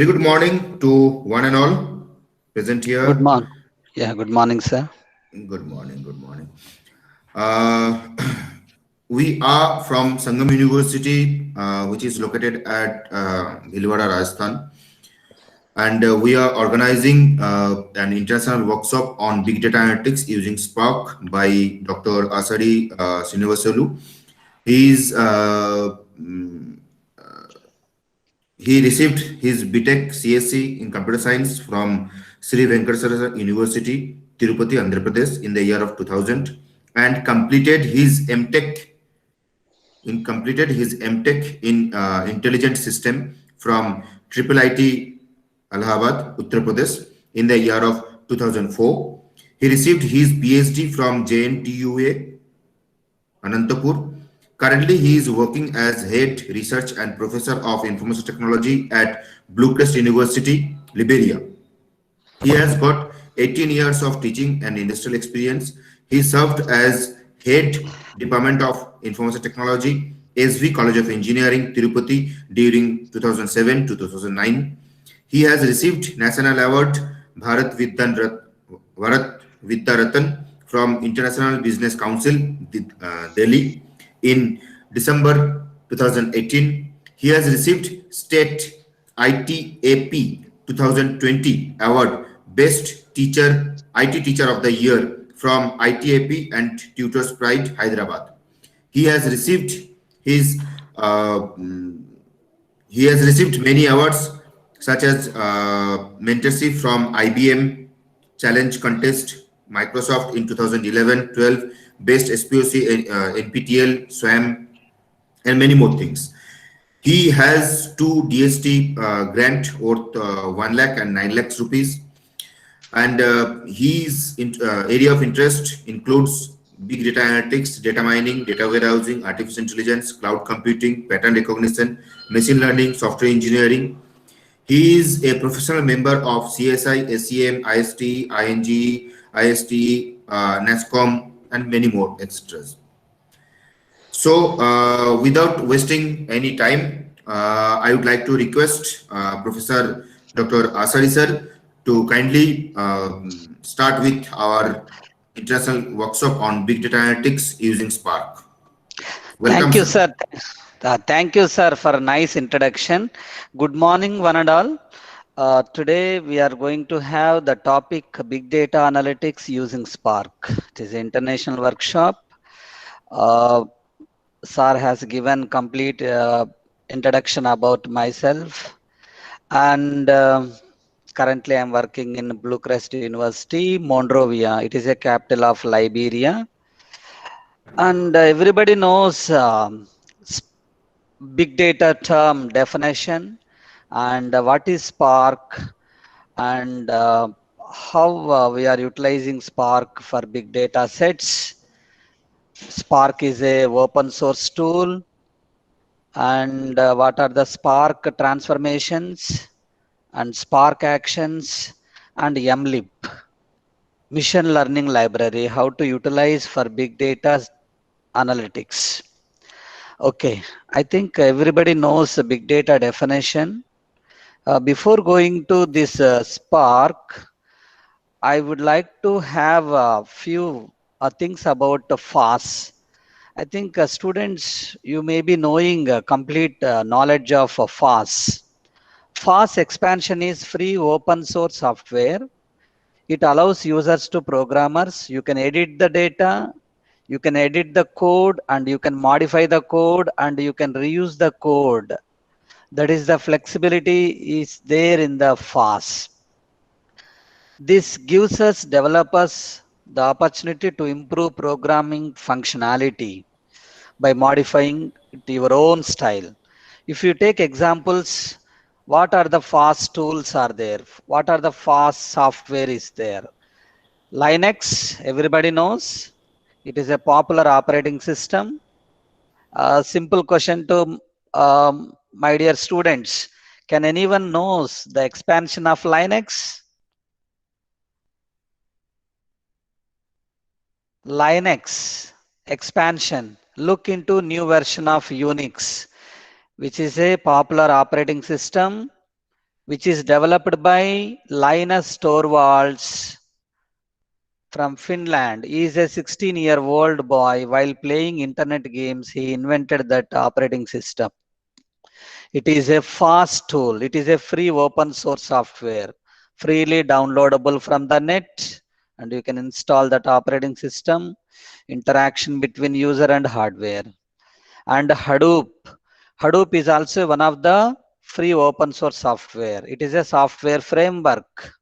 Very good morning to one and all present Good here. morning. Yeah, good morning, sir. Good morning, good morning. Uh, we are from Sangam University, which is located at Bhilwara, Rajasthan, and we are organizing an international workshop on big data analytics using Spark by Dr. Asadi Srinivasulu. He is He received his BTech CSc in Computer Science from Sri Venkateswara University, Tirupati, Andhra Pradesh in the year of 2000 and completed his MTech in Intelligent System from Triple IT Allahabad, Uttar Pradesh in the year of 2004. He received his PhD from JNTUA Anantapur. Currently, he is working as head research and professor of information technology at Bluecrest University, Liberia. He has got 18 years of teaching and industrial experience. He served as head Department of Information Technology, SV College of Engineering, Tirupati during 2007 to 2009. He has received National Award Bharat Vidya Ratan from International Business Council, Delhi in December 2018. He has received State ITAP 2020 award Best Teacher IT Teacher of the Year from ITAP and Tutors Pride, Hyderabad. He has received his uh, mm, he has received many awards such as mentorship from IBM Challenge Contest, Microsoft in 2011-12, Best SPOC NPTEL, SWAM, and many more things. He has two DST grant worth 1 lakh and 9 lakhs rupees, and his area of interest includes big data analytics, data mining, data warehousing, artificial intelligence, cloud computing, pattern recognition, machine learning, software engineering. He is a professional member of CSI, SEM, IST, ING, IST, NASCOM, and many more, etc. So, without wasting any time, I would like to request Professor Dr. Asari sir to kindly start with our international workshop on big data analytics using Spark. Welcome, Thank you, sir. sir. Thank you, sir, for a nice introduction. Good morning, one and all. Today, we are going to have the topic Big Data Analytics using Spark. It is an international workshop. Uh, Sir has given complete introduction about myself. And currently, I'm working in Bluecrest University, Monrovia. It is a capital of Liberia. And everybody knows big data term definition and what is Spark and how we are utilizing Spark for big data sets. Spark is a open source tool and what are the Spark transformations and Spark actions and MLib, machine learning library, how to utilize for big data analytics. Okay, I think everybody knows the big data definition. Before going to this Spark, I would like to have a few things about the FAS. I think students, you may be knowing complete knowledge of FAS. FAS expansion is free open source software. It allows users to programmers. You can edit the data, you can edit the code, and you can modify the code, and you can reuse the code. That is the flexibility is there in the FAS. This gives us developers the opportunity to improve programming functionality by modifying it to your own style. If you take examples, what are the FAST tools are there? What are the FAST software is there? Linux, everybody knows. It is a popular operating system. A simple question to my dear students. Can anyone knows the expansion of Linux? Linux expansion. Look into new version of Unix, which is a popular operating system. which is developed by Linus Torvalds from Finland. He is a 16-year-old boy. While playing internet games, he invented that operating system. It is a fast tool. It is a free open source software, freely downloadable from the net, and you can install that operating system, interaction between user and hardware. And Hadoop. Hadoop is also one of the free open source software. It is a software framework.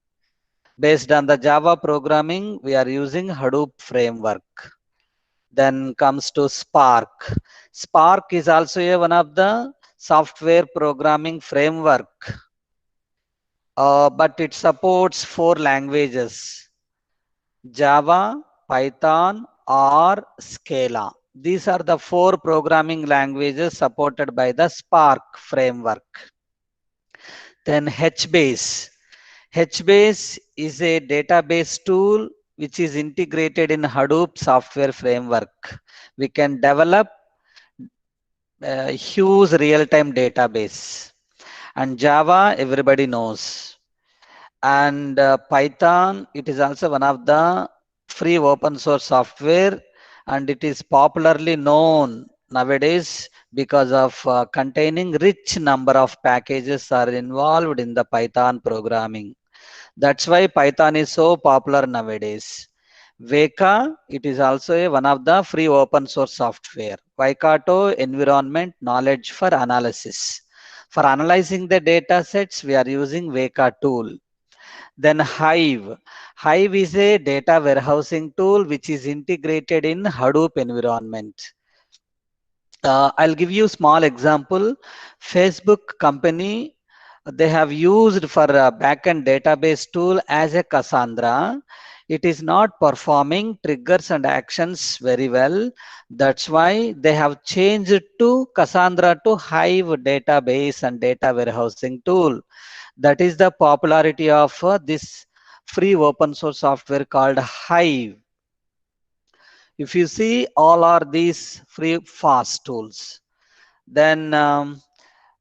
Based on the Java programming, we are using Hadoop framework. Then comes to Spark. Spark is also one of the software programming framework, but it supports four languages: Java, Python, or Scala. These are the four programming languages supported by the Spark framework. Then HBase. HBase is a database tool which is integrated in Hadoop software framework. We can develop a huge real-time database. And Java, everybody knows. And Python, it is also one of the free open source software, and it is popularly known nowadays because of containing rich number of packages are involved in the Python programming. That's why Python is so popular nowadays. Weka, it is also one of the free open source software. Waikato Environment Knowledge for Analysis. For analyzing the data sets, we are using Weka tool. Then Hive. Hive is a data warehousing tool which is integrated in Hadoop environment. I'll give you a small example. Facebook company, they have used for a backend database tool as a Cassandra. It is not performing triggers and actions very well. That's why they have changed it to Cassandra to Hive database and data warehousing tool. That is the popularity of this free open source software called Hive. If you see, all are these free fast tools. Then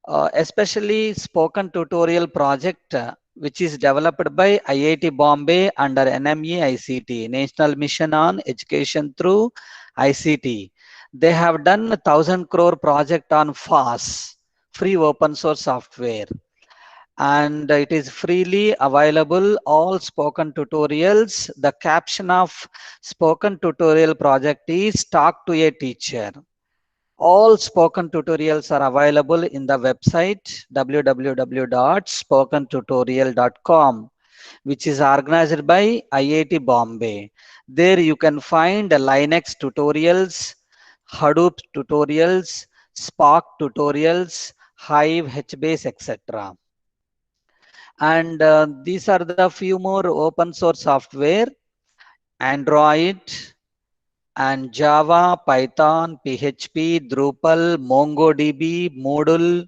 especially spoken tutorial project, which is developed by IIT Bombay under NME ICT, National Mission on Education through ICT. They have done 1,000 crore project on FAS, free open source software, and it is freely available. All spoken tutorials, the caption of spoken tutorial project is talk to a teacher. All spoken tutorials are available in the website www.spokentutorial.com, which is organized by IIT Bombay. There you can find Linux tutorials, Hadoop tutorials, Spark tutorials, Hive, HBase, etc. And these are the few more open source software: Android and Java, Python, PHP, Drupal, MongoDB, Moodle,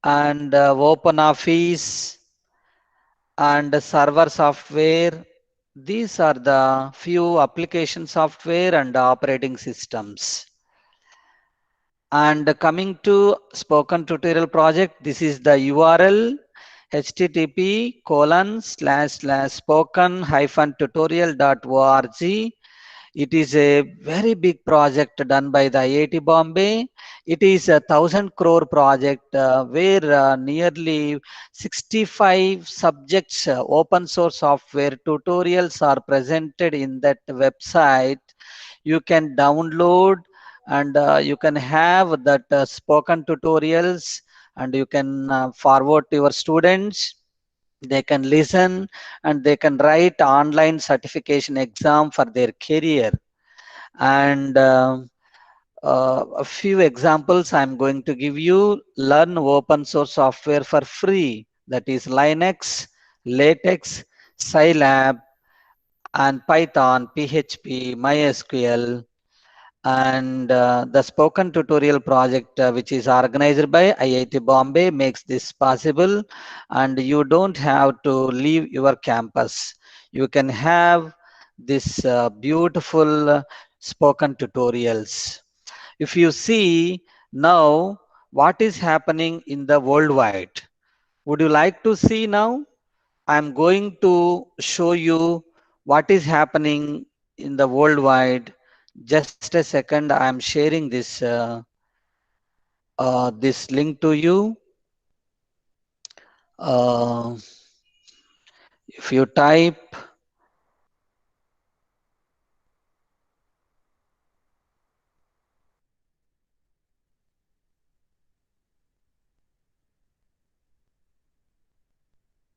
and OpenOffice and server software. These are the few application software and operating systems. And coming to spoken tutorial project, this is the URL: http://spoken-tutorial.org. It is a very big project done by the IIT Bombay. It is a 1,000 crore project where nearly 65 subjects, open source software tutorials are presented in that website. You can download and you can have that spoken tutorials, and you can forward to your students. They can listen and they can write online certification exam for their career. And a few examples I'm going to give you. Learn open source software for free, that is Linux, LaTeX, Scilab, and Python, PHP, MySQL. And the spoken tutorial project, which is organized by IIT Bombay, makes this possible. And you don't have to leave your campus. You can have this beautiful spoken tutorials. If you see now, what is happening in the worldwide. Would you like to see now? I'm going to show you what is happening in the worldwide. Just a second, I'm sharing this link to you. Uh, if you type,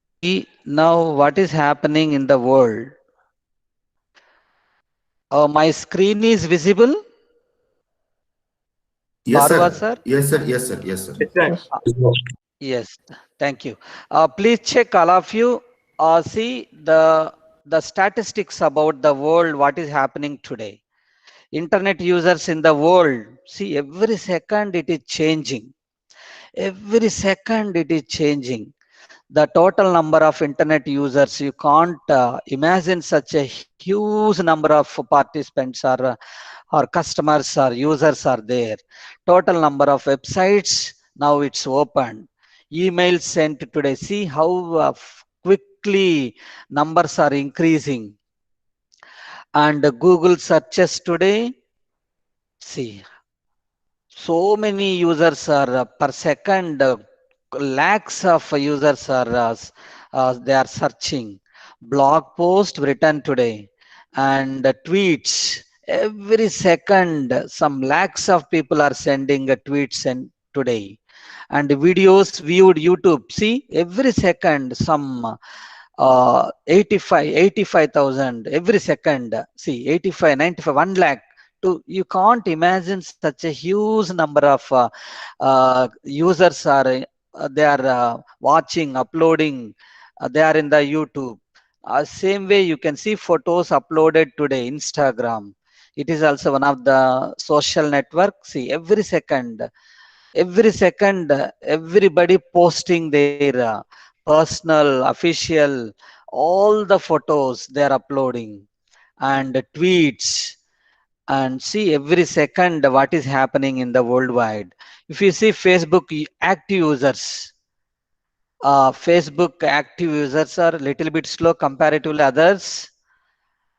see now what is happening in the world. My screen is visible, Yes, Bhargava sir. sir? Yes, sir. Yes, sir. Yes, sir. Yes, sir. Uh, yes, thank you. Please check all of you. See the statistics about the world, what is happening today. Internet users in the world, see every second it is changing. Every second it is changing. The total number of internet users, you can't imagine such a huge number of participants or customers or users are there. Total number of websites, now it's open. Emails sent today, see how quickly numbers are increasing. And Google searches today, see so many users are per second, lakhs of users are they are searching. Blog post written today and tweets every second. Some lakhs of people are sending tweets and today, and videos viewed YouTube. See every second some 85,000 every second. See 85, 95, 1 lakh. You can't imagine such a huge number of users are they are watching, uploading. They are in the YouTube. Same way you can see photos uploaded today, Instagram. It is also one of the social network. See every second, everybody posting their personal, official, all the photos they are uploading and tweets, and see every second what is happening in the worldwide. If you see Facebook active users, Facebook active users are a little bit slow comparatively others,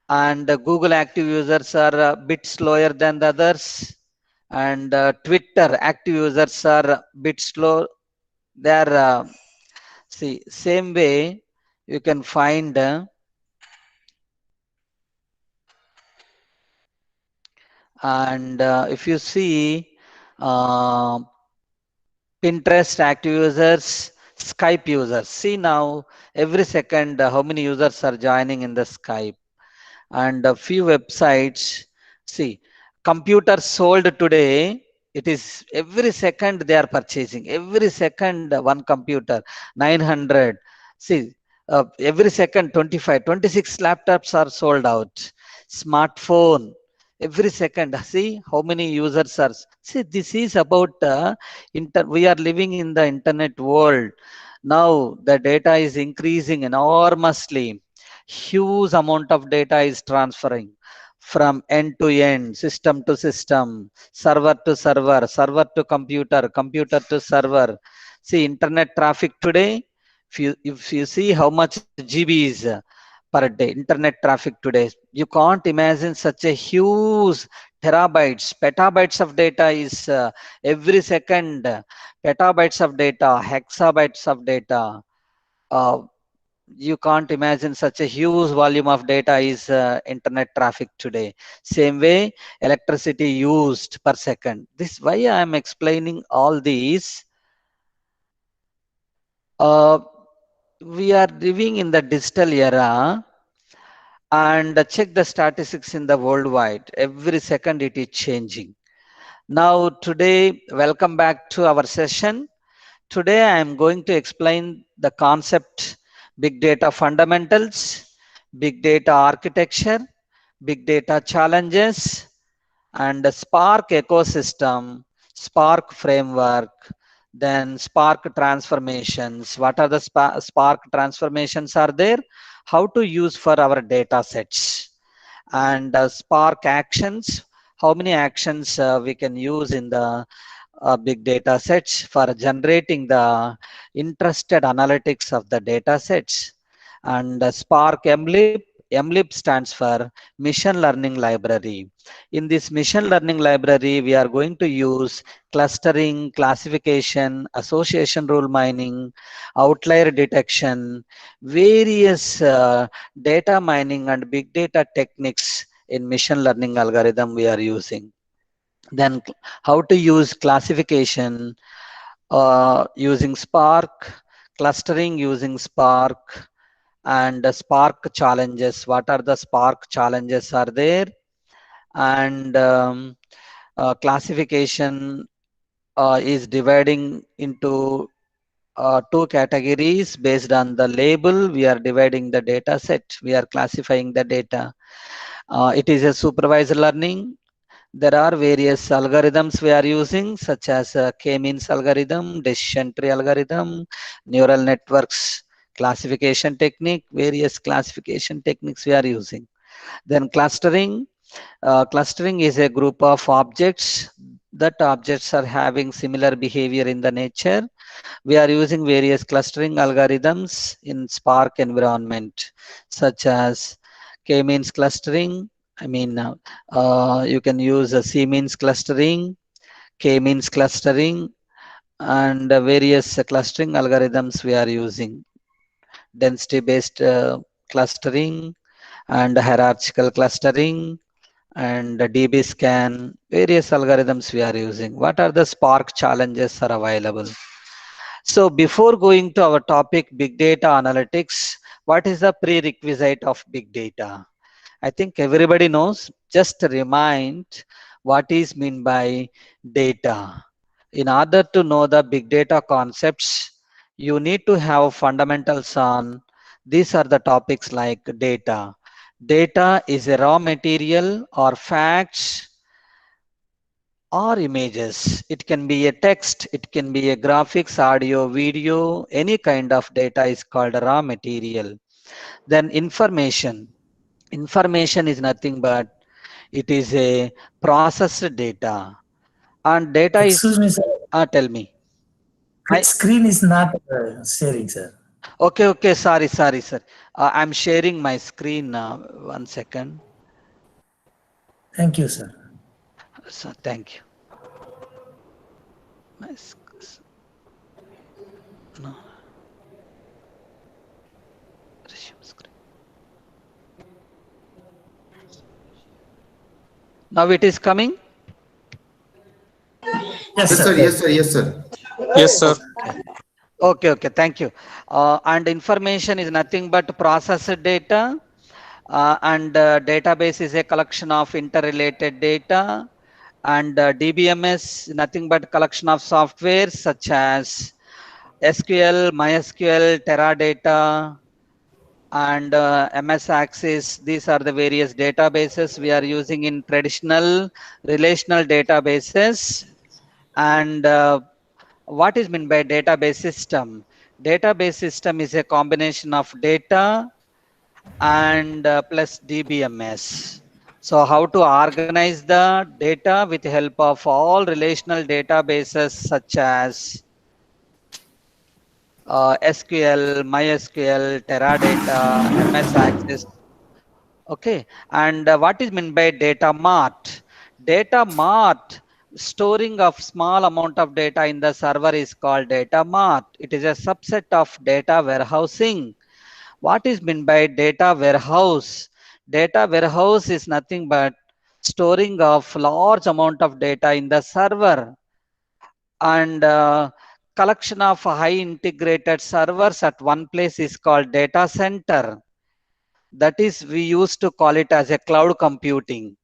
and Google active users are a bit slower than the others, and Twitter active users are a bit slow. They are see same way you can find and if you see uh, Pinterest active users, Skype users. See now every second how many users are joining in the Skype, and a few websites. See, computers sold today. It is every second they are purchasing. Every second one computer 900. See, every second 25, 26 laptops are sold out. Smartphone. Every second, see how many users are. See, this is about we are living in the internet world. Now the data is increasing enormously. Huge amount of data is transferring from end to end, system to system, server to server, server to computer, computer to server. See internet traffic today. If you see how much GBs per day internet traffic today, you can't imagine such a huge terabytes, petabytes of data is every second, petabytes of data, hexabytes of data. Uh, you can't imagine such a huge volume of data is internet traffic today. Same way electricity used per second. This why I am explaining all these. uh, we are living in the digital era, and check the statistics in the worldwide. Every second it is changing. Now today, welcome back to our session. Today I am going to explain the concept big data fundamentals, big data architecture, big data challenges, and the Spark ecosystem, Spark framework, then Spark transformations. What are the Spark transformations are there? How to use for our data sets, and Spark actions. How many actions we can use in the big data sets for generating the interested analytics of the data sets. And Spark MLIP stands for Machine Learning Library. In this machine learning library, we are going to use clustering, classification, association rule mining, outlier detection, various data mining and big data techniques in machine learning algorithm we are using. Then how to use classification using Spark, clustering using Spark, and Spark challenges. What are the Spark challenges are there? And classification is dividing into two categories based on the label. We are dividing the data set. We are classifying the data. It is a supervised learning. There are various algorithms we are using, such as k-means algorithm, decision tree algorithm, neural networks, classification technique, various classification techniques we are using. Then clustering. Clustering is a group of objects. That objects are having similar behavior in the nature. We are using various clustering algorithms in Spark environment, such as k-means clustering. I mean, you can use a c-means clustering, k-means clustering, and various clustering algorithms we are using. Density-based clustering and hierarchical clustering and DB scan, various algorithms we are using. What are the Spark challenges are available? So before going to our topic, big data analytics, what is the prerequisite of big data? I think everybody knows. Just remind what is meant by data. In order to know the big data concepts, you need to have fundamentals on these are the topics like data. Data is a raw material or facts or images. It can be a text, it can be a graphics, audio, video, any kind of data is called raw material. Then information. Information is nothing but it is a processed data. And data is, Excuse me, sir. tell me. I, Screen is not sharing, sir. okay, sorry, sir. I'm sharing my screen now. 1 second. Thank you, sir. So, thank you. My, no, resume screen. Now it is coming. Yes, Yes, sir. sir. Yes, sir. Yes, sir. Yes, sir. Okay, thank you. And information is nothing but processed data. And database is a collection of interrelated data. And DBMS nothing but collection of software such as SQL, MySQL, Teradata, and MS Access. These are the various databases we are using in traditional relational databases. And what is meant by database system? Database system is a combination of data and plus DBMS. So how to organize the data with the help of all relational databases such as SQL, MySQL, Teradata, MS Access. Okay, and what is meant by data mart? Data mart, storing of small amount of data in the server is called data mart. It is a subset of data warehousing. What is meant by data warehouse? Data warehouse is nothing but storing of large amount of data in the server, and collection of high integrated servers at one place is called data center. That is, we used to call it as a cloud computing.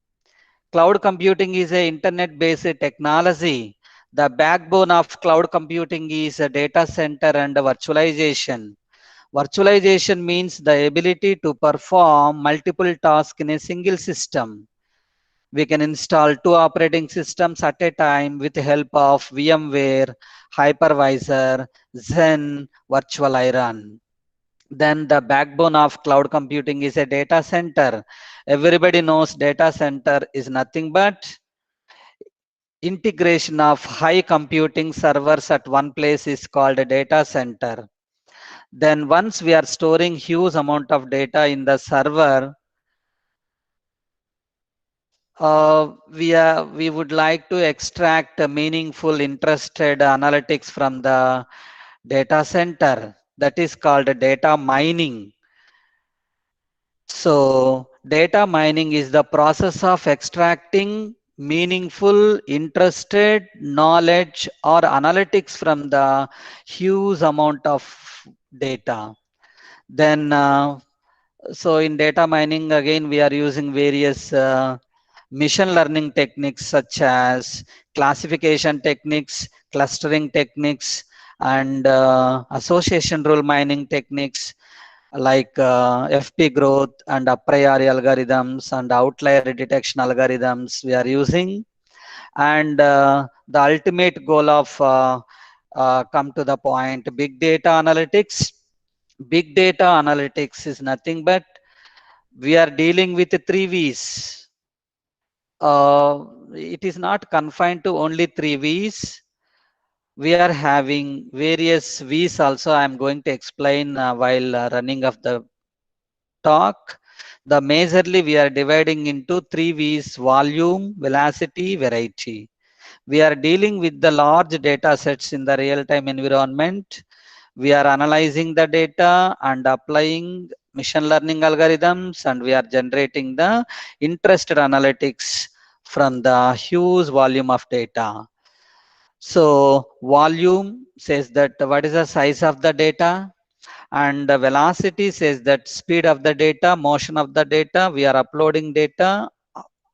Cloud computing is a internet based technology. The backbone of cloud computing is a data center and virtualization. Virtualization means the ability to perform multiple tasks in a single system. We can install two operating systems at a time with the help of VMware, hypervisor, Xen, virtual iron. Then the backbone of cloud computing is a data center. Everybody knows data center is nothing but integration of high computing servers at one place is called a data center. Then once we are storing huge amount of data in the server, we would like to extract a meaningful interested analytics from the data center. That is called data mining. So data mining is the process of extracting meaningful, interested knowledge or analytics from the huge amount of data. Then, so in data mining, again, we are using various machine learning techniques such as classification techniques, clustering techniques, and association rule mining techniques like FP growth and a priori algorithms and outlier detection algorithms we are using. And the ultimate goal of come to the point, big data analytics. Big data analytics is nothing but we are dealing with three V's. It is not confined to only three V's. We are having various V's also. I am going to explain while running of the talk. The majorly we are dividing into three V's: volume, velocity, variety. We are dealing with the large data sets in the real-time environment. We are analyzing the data and applying machine learning algorithms, and we are generating the interested analytics from the huge volume of data. So volume says that what is the size of the data, and the velocity says that speed of the data, motion of the data. We are uploading data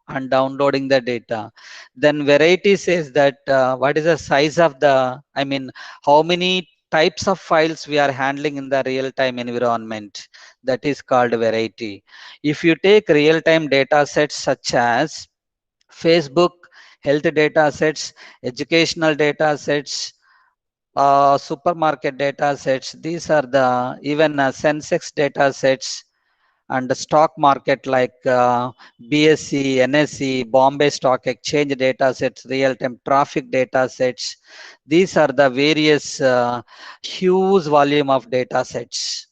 and downloading the data. Then variety says that what is the size of the, I mean, how many types of files we are handling in the real-time environment. That is called variety. If you take real-time data sets such as Facebook, health data sets, educational data sets, supermarket data sets, these are the even Sensex data sets, and the stock market like BSE, NSE, Bombay Stock Exchange data sets, real-time traffic data sets. These are the various huge volume of data sets.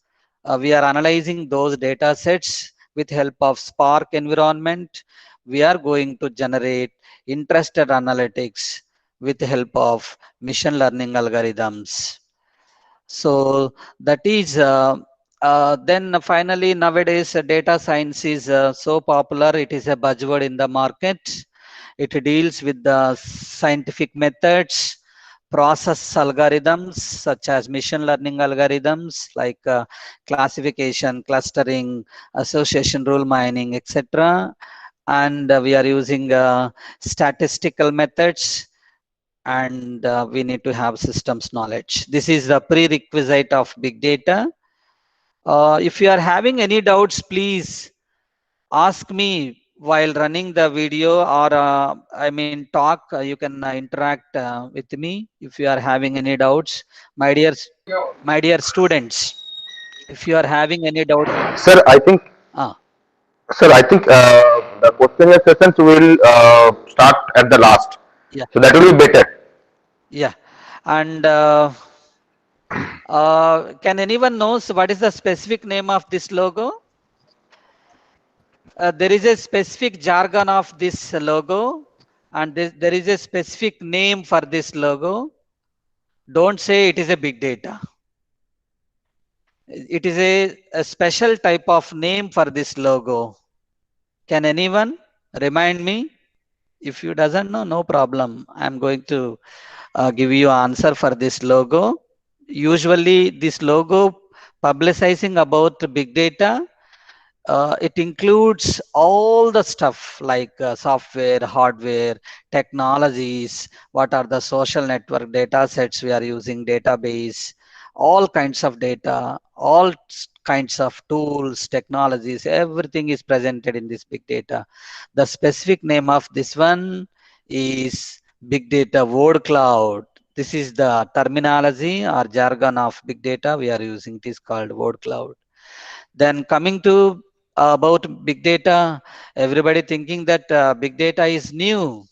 We are analyzing those data sets with help of Spark environment. We are going to generate interested analytics with help of machine learning algorithms. So that is then finally nowadays data science is so popular. It is a buzzword in the market. It deals with the scientific methods, process algorithms such as machine learning algorithms like classification, clustering, association rule mining, etc. And we are using statistical methods, and we need to have systems knowledge. This is the prerequisite of big data. If you are having any doubts, please ask me while running the video, or I mean talk. You can interact with me if you are having any doubts. My dear students, if you are having any doubt, Sir, I think, uh, sir, I think the questionnaire sessions will start at the last. yeah, So that will be better. yeah. And can anyone knows what is the specific name of this logo? There is a specific jargon of this logo, and there is a specific name for this logo. Don't say it is a big data. It is a special type of name for this logo. Can anyone remind me? If you doesn't know, no problem. I'm going to give you answer for this logo. Usually this logo publicizing about big data, it includes all the stuff like software, hardware, technologies, what are the social network data sets we are using, database, all kinds of data, all kinds of tools, technologies, everything is presented in this big data. The specific name of this one is big data word cloud. This is the terminology or jargon of big data we are using. It is called word cloud. Then coming to about big data, everybody thinking that big data is new.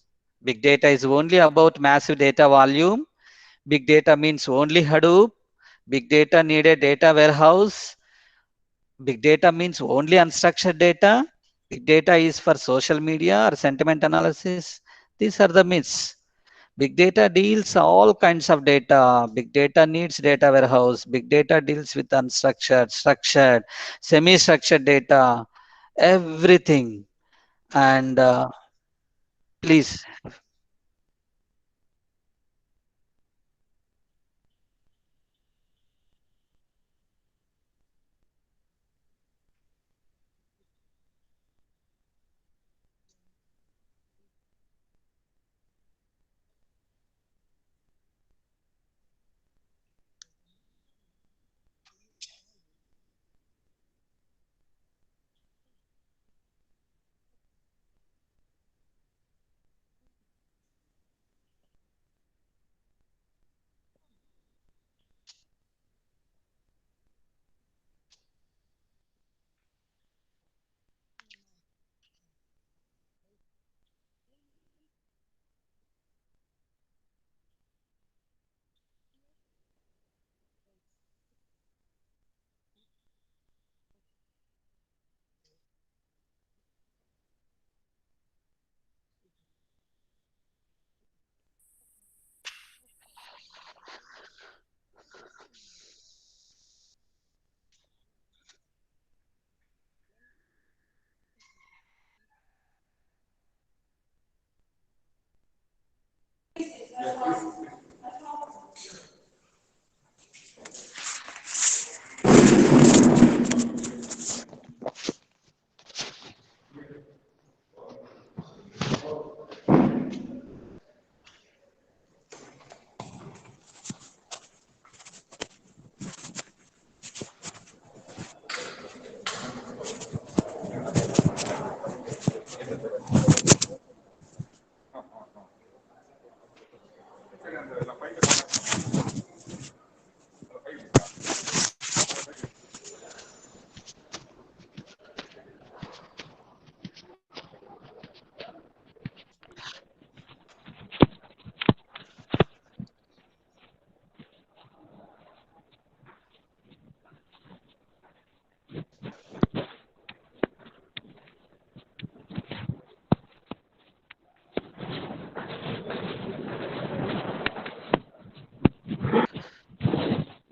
Big data is only about massive data volume. Big data means only Hadoop. Big data need a data warehouse. Big data means only unstructured data. Big data is for social media or sentiment analysis. These are the myths. Big data deals all kinds of data. Big data needs data warehouse. Big data deals with unstructured, structured, semi-structured data, everything. And please.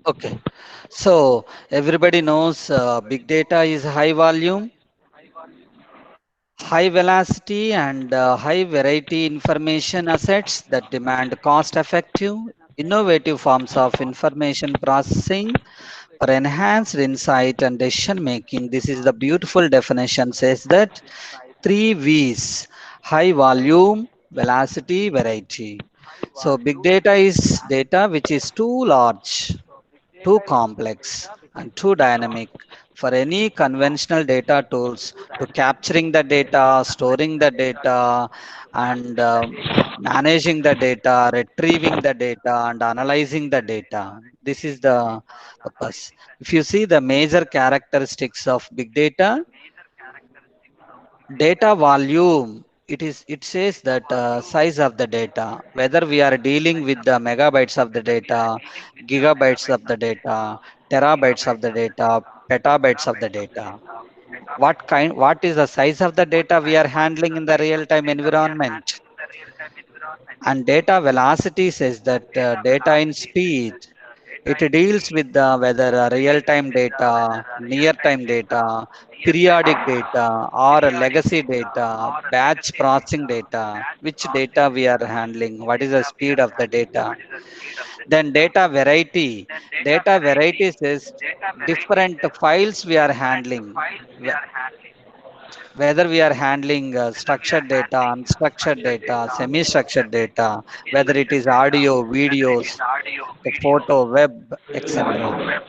Okay. So everybody knows big data is high volume, high velocity, and high variety information assets that demand cost effective, innovative forms of information processing for enhanced insight and decision making. This is the beautiful definition says that three V's: high volume, velocity, variety. So big data is data which is too large, too complex, and too dynamic for any conventional data tools to capturing the data, storing the data, and managing the data, retrieving the data, and analyzing the data. This is the purpose. If you see the major characteristics of big data, data volume, it says that size of the data, whether we are dealing with the megabytes of the data, gigabytes of the data, terabytes of the data, petabytes of the data, what is the size of the data we are handling in the real time environment. And data velocity says that data in speed, it deals with the whether real-time data, near-time data, periodic data, or legacy data, batch processing data, which data we are handling, what is the speed of the data. Then data variety. Data variety says different files we are handling, whether we are handling structured data, unstructured data, semi-structured data, whether it is audio, videos, the photo, web, etc.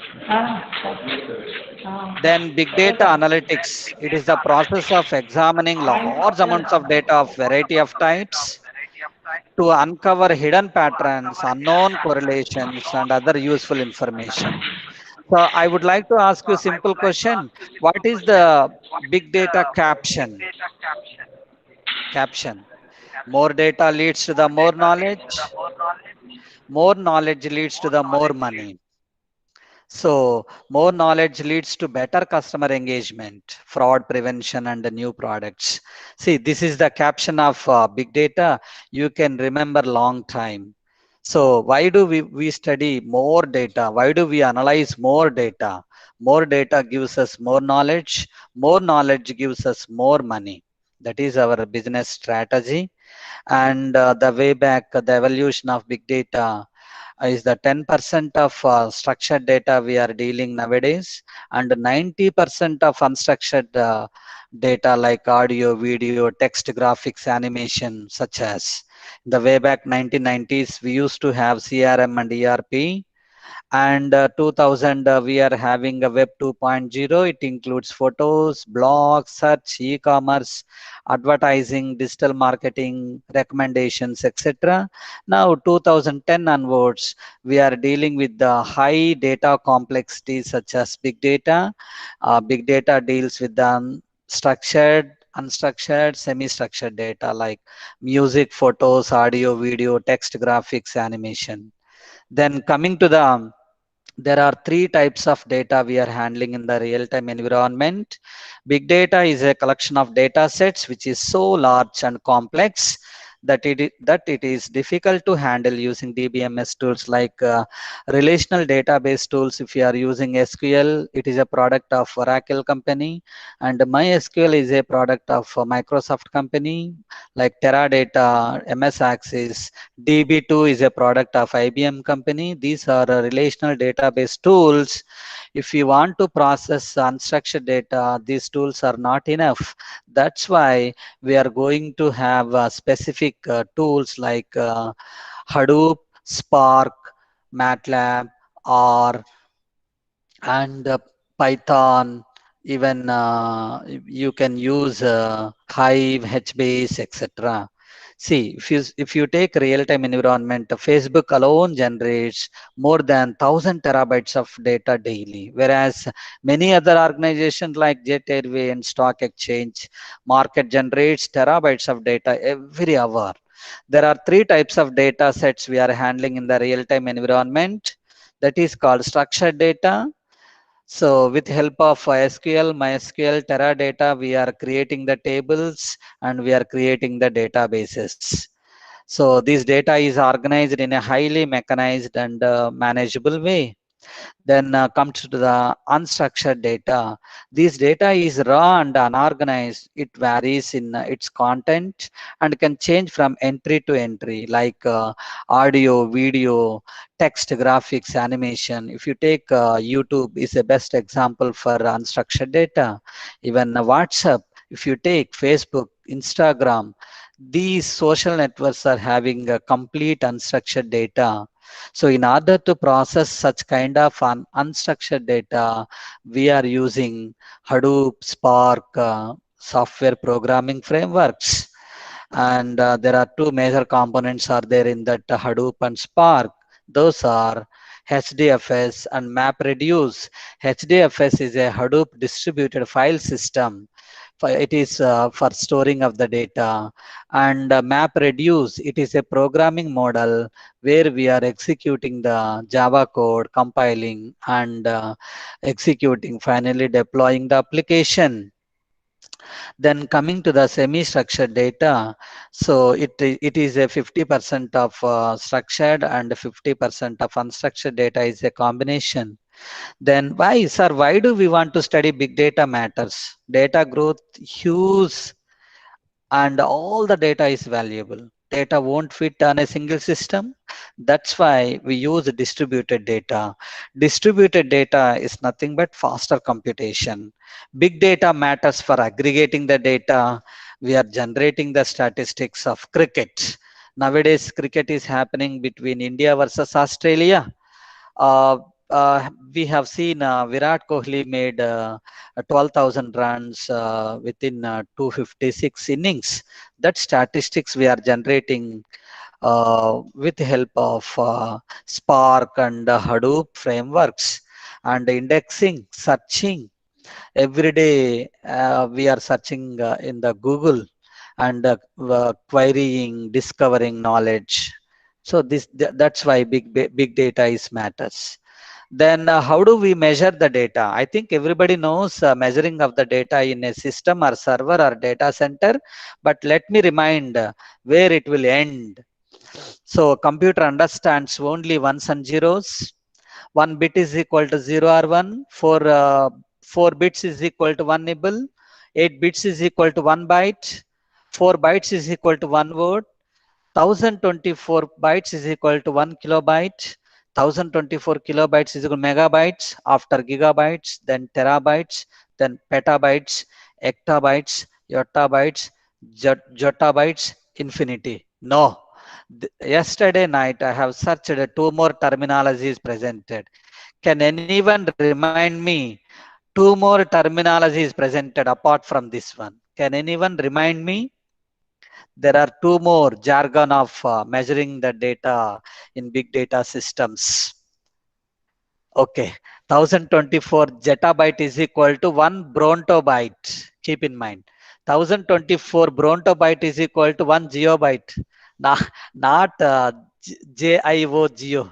Then big data analytics. It is the process of examining large amounts of data of variety of types to uncover hidden patterns, unknown correlations, and other useful information. So I would like to ask you a simple question. What is the big data caption? Caption. More data leads to the more knowledge. More knowledge leads to the more money. So, more knowledge leads to better customer engagement, fraud prevention, and the new products. See, this is the caption of big data. You can remember long time. So, why do we study more data? Why do we analyze more data? More data gives us more knowledge. More knowledge gives us more money. That is our business strategy. And the way back, the evolution of big data is the 10% of structured data we are dealing nowadays, and 90% of unstructured data like audio, video, text, graphics, animation, such as in the way back 1990s, we used to have CRM and ERP, and 2000 we are having a web 2.0. It includes photos, blogs, search, e-commerce, advertising, digital marketing, recommendations, etc. Now 2010 onwards, we are dealing with the high data complexity such as big data. Big data deals with the structured, unstructured, semi-structured data like music, photos, audio, video, text, graphics, animation. Then coming to the, there are three types of data we are handling in the real-time environment. Big data is a collection of data sets which is so large and complex that it is difficult to handle using DBMS tools like relational database tools. If you are using SQL, it is a product of Oracle company, and MySQL is a product of Microsoft company, like Teradata, MS Access. DB2 is a product of IBM company. These are relational database tools. If you want to process unstructured data, these tools are not enough. That's why we are going to have specific tools like Hadoop, Spark, MATLAB, R, and Python. Even you can use Hive, HBase, etc. See, if you take real-time environment, Facebook alone generates more than 1,000 terabytes of data daily, whereas many other organizations like Jet Airway and Stock Exchange market generates terabytes of data every hour. There are three types of data sets we are handling in the real-time environment. That is called structured data. So with help of SQL, MySQL, Teradata, we are creating the tables and we are creating the databases. So this data is organized in a highly mechanized and manageable way. Then comes to the unstructured data. This data is raw and unorganized. It varies in its content and can change from entry to entry, like audio, video, text, graphics, animation. If you take YouTube is the best example for unstructured data. Even WhatsApp, if you take Facebook, Instagram, these social networks are having a complete unstructured data. So in order to process such kind of unstructured data, we are using Hadoop, Spark, software programming frameworks. And there are two major components are there in that Hadoop and Spark. Those are HDFS and MapReduce. HDFS is a Hadoop distributed file system. It is for storing of the data. And MapReduce, it is a programming model where we are executing the Java code, compiling and executing, finally deploying the application. Then coming to the semi-structured data, so it is a 50% of structured and 50% of unstructured data is a combination. Then why, sir, why do we want to study big data matters? Data growth huge and all the data is valuable. Data won't fit on a single system. That's why we use distributed data. Distributed data is nothing but faster computation. Big data matters for aggregating the data. We are generating the statistics of cricket. Nowadays, cricket is happening between India versus Australia. Uh, we have seen Virat Kohli made 12,000 runs within 256 innings. That statistics we are generating with help of Spark and Hadoop frameworks and indexing, searching. Every day we are searching in the Google, and querying, discovering knowledge. So that's why big data is matters. Then how do we measure the data? I think everybody knows measuring of the data in a system or server or data center, but let me remind where it will end. So computer understands only ones and zeros. 1 bit is equal to 0 or 1. 4 bits is equal to 1 nibble. 8 bits is equal to 1 byte. 4 bytes is equal to 1 word. 1024 bytes is equal to 1 kilobyte. 1024 kilobytes is equal to megabytes, after gigabytes, then terabytes, then petabytes, ectabytes, yottabytes, jottabytes, infinity. No. Yesterday night I have searched two more terminologies presented. Can anyone remind me two more terminologies presented apart from this one? Can anyone remind me? There are two more jargon of measuring the data in big data systems. Okay, 1024 zettabyte is equal to 1 brontobyte. Keep in mind, 1024 brontobyte is equal to 1 geobyte. Not JIO geo.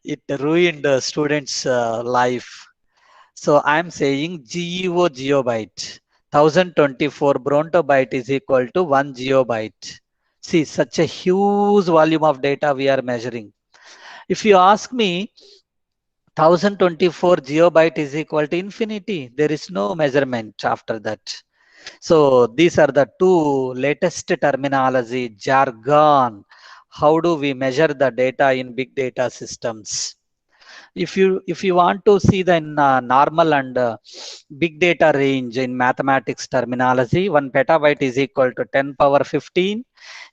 It ruined the students' life. So I'm saying GEO geobyte. 1024 brontobyte is equal to 1 geobyte. See, such a huge volume of data we are measuring. If you ask me, 1024 geobyte is equal to infinity. There is no measurement after that. So these are the two latest terminology, jargon. How do we measure the data in big data systems? If you want to see the normal and big data range in mathematics terminology, 1 petabyte is equal to 10 power 15,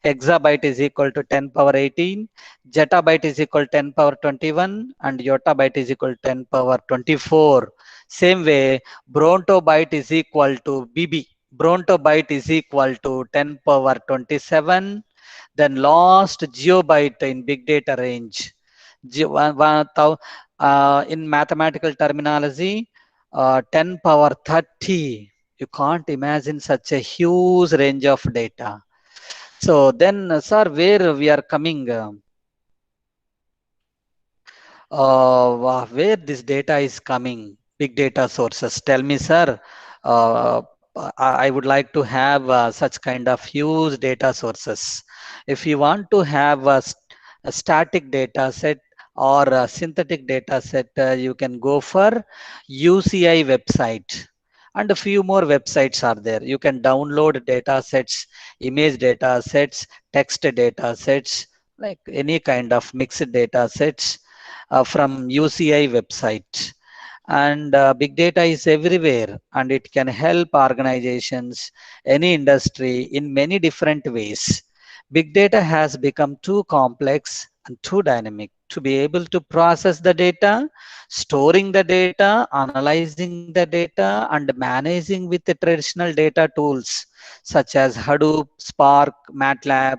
hexabyte is equal to 10 power 18, zettabyte is equal to 10 power 21, and yottabyte is equal to 10 power 24. Same way, brontobyte is equal to BB. Brontobyte is equal to 10 power 27. Then last geobyte in big data range. In mathematical terminology, 10 power 30. You can't imagine such a huge range of data. So then, sir, where we are coming? Where this data is coming? Big data sources. Tell me, sir. Uh, I would like to have such kind of huge data sources. If you want to have a static data set or a synthetic data set, you can go for UCI website. And a few more websites are there. You can download data sets, image data sets, text data sets, like any kind of mixed data sets from UCI website. And big data is everywhere, and it can help organizations, any industry in many different ways. Big data has become too complex and too dynamic to be able to process the data, storing the data, analyzing the data, and managing with the traditional data tools such as Hadoop, Spark, MATLAB,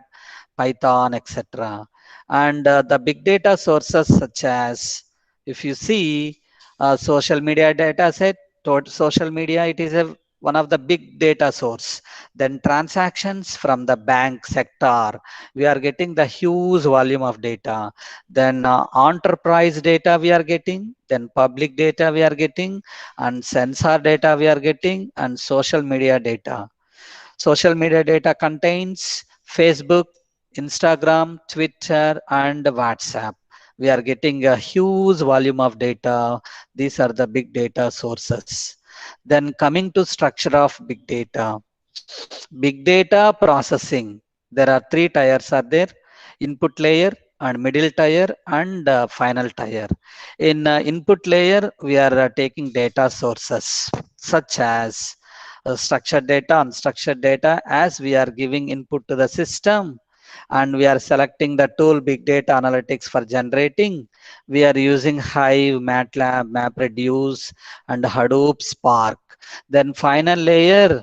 Python, etc. And the big data sources such as, if you see, social media data set, social media, it is one of the big data source. Then transactions from the bank sector, we are getting the huge volume of data. Then enterprise data we are getting, then public data we are getting, and sensor data we are getting, and social media data. Social media data contains Facebook, Instagram, Twitter, and WhatsApp. We are getting a huge volume of data. These are the big data sources. Then coming to structure of big data. Big data processing. There are three tiers are there: input layer and middle tier and final tier. In input layer, we are taking data sources such as structured data, unstructured data, as we are giving input to the system and we are selecting the tool big data analytics for generating. We are using Hive, MATLAB, MapReduce, and Hadoop Spark. Then final layer,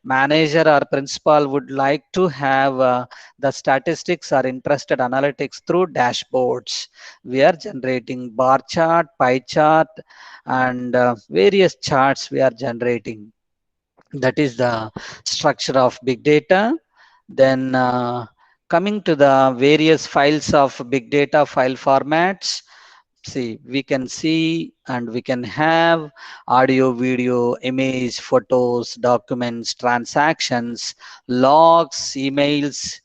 manager or principal would like to have the statistics or interested analytics through dashboards. We are generating bar chart, pie chart, and various charts we are generating. That is the structure of big data. Then coming to the various files of big data file formats. See, we can see and we can have audio, video, image, photos, documents, transactions, logs, emails,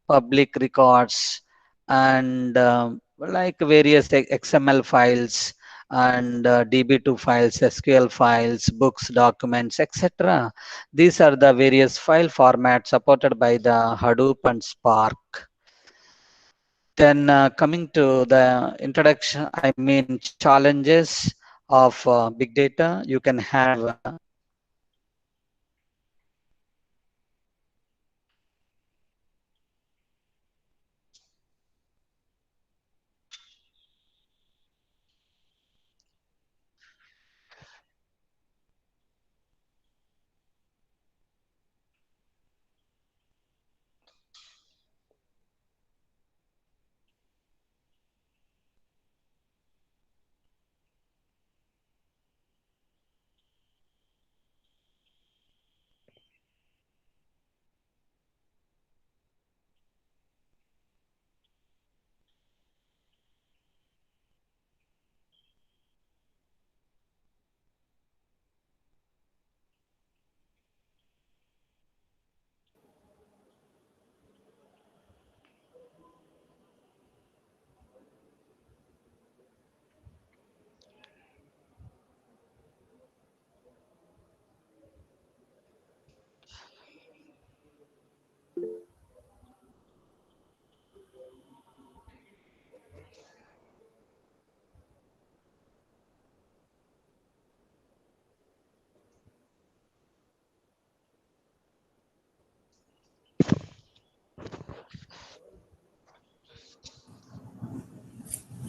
public records, and like various XML files and DB2 files, SQL files, books, documents, etc. These are the various file formats supported by the Hadoop and Spark. Then coming to the introduction, I mean challenges of big data, you can have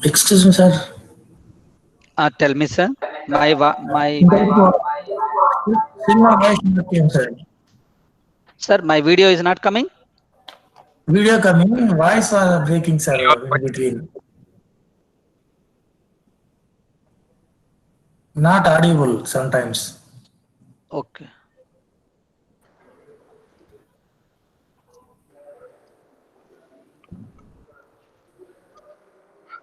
Excuse me, sir. tell me, sir. My Still my voice not came, sir. sir, my video is not coming. Video coming, voice was breaking, sir, in between. Not audible sometimes. Okay.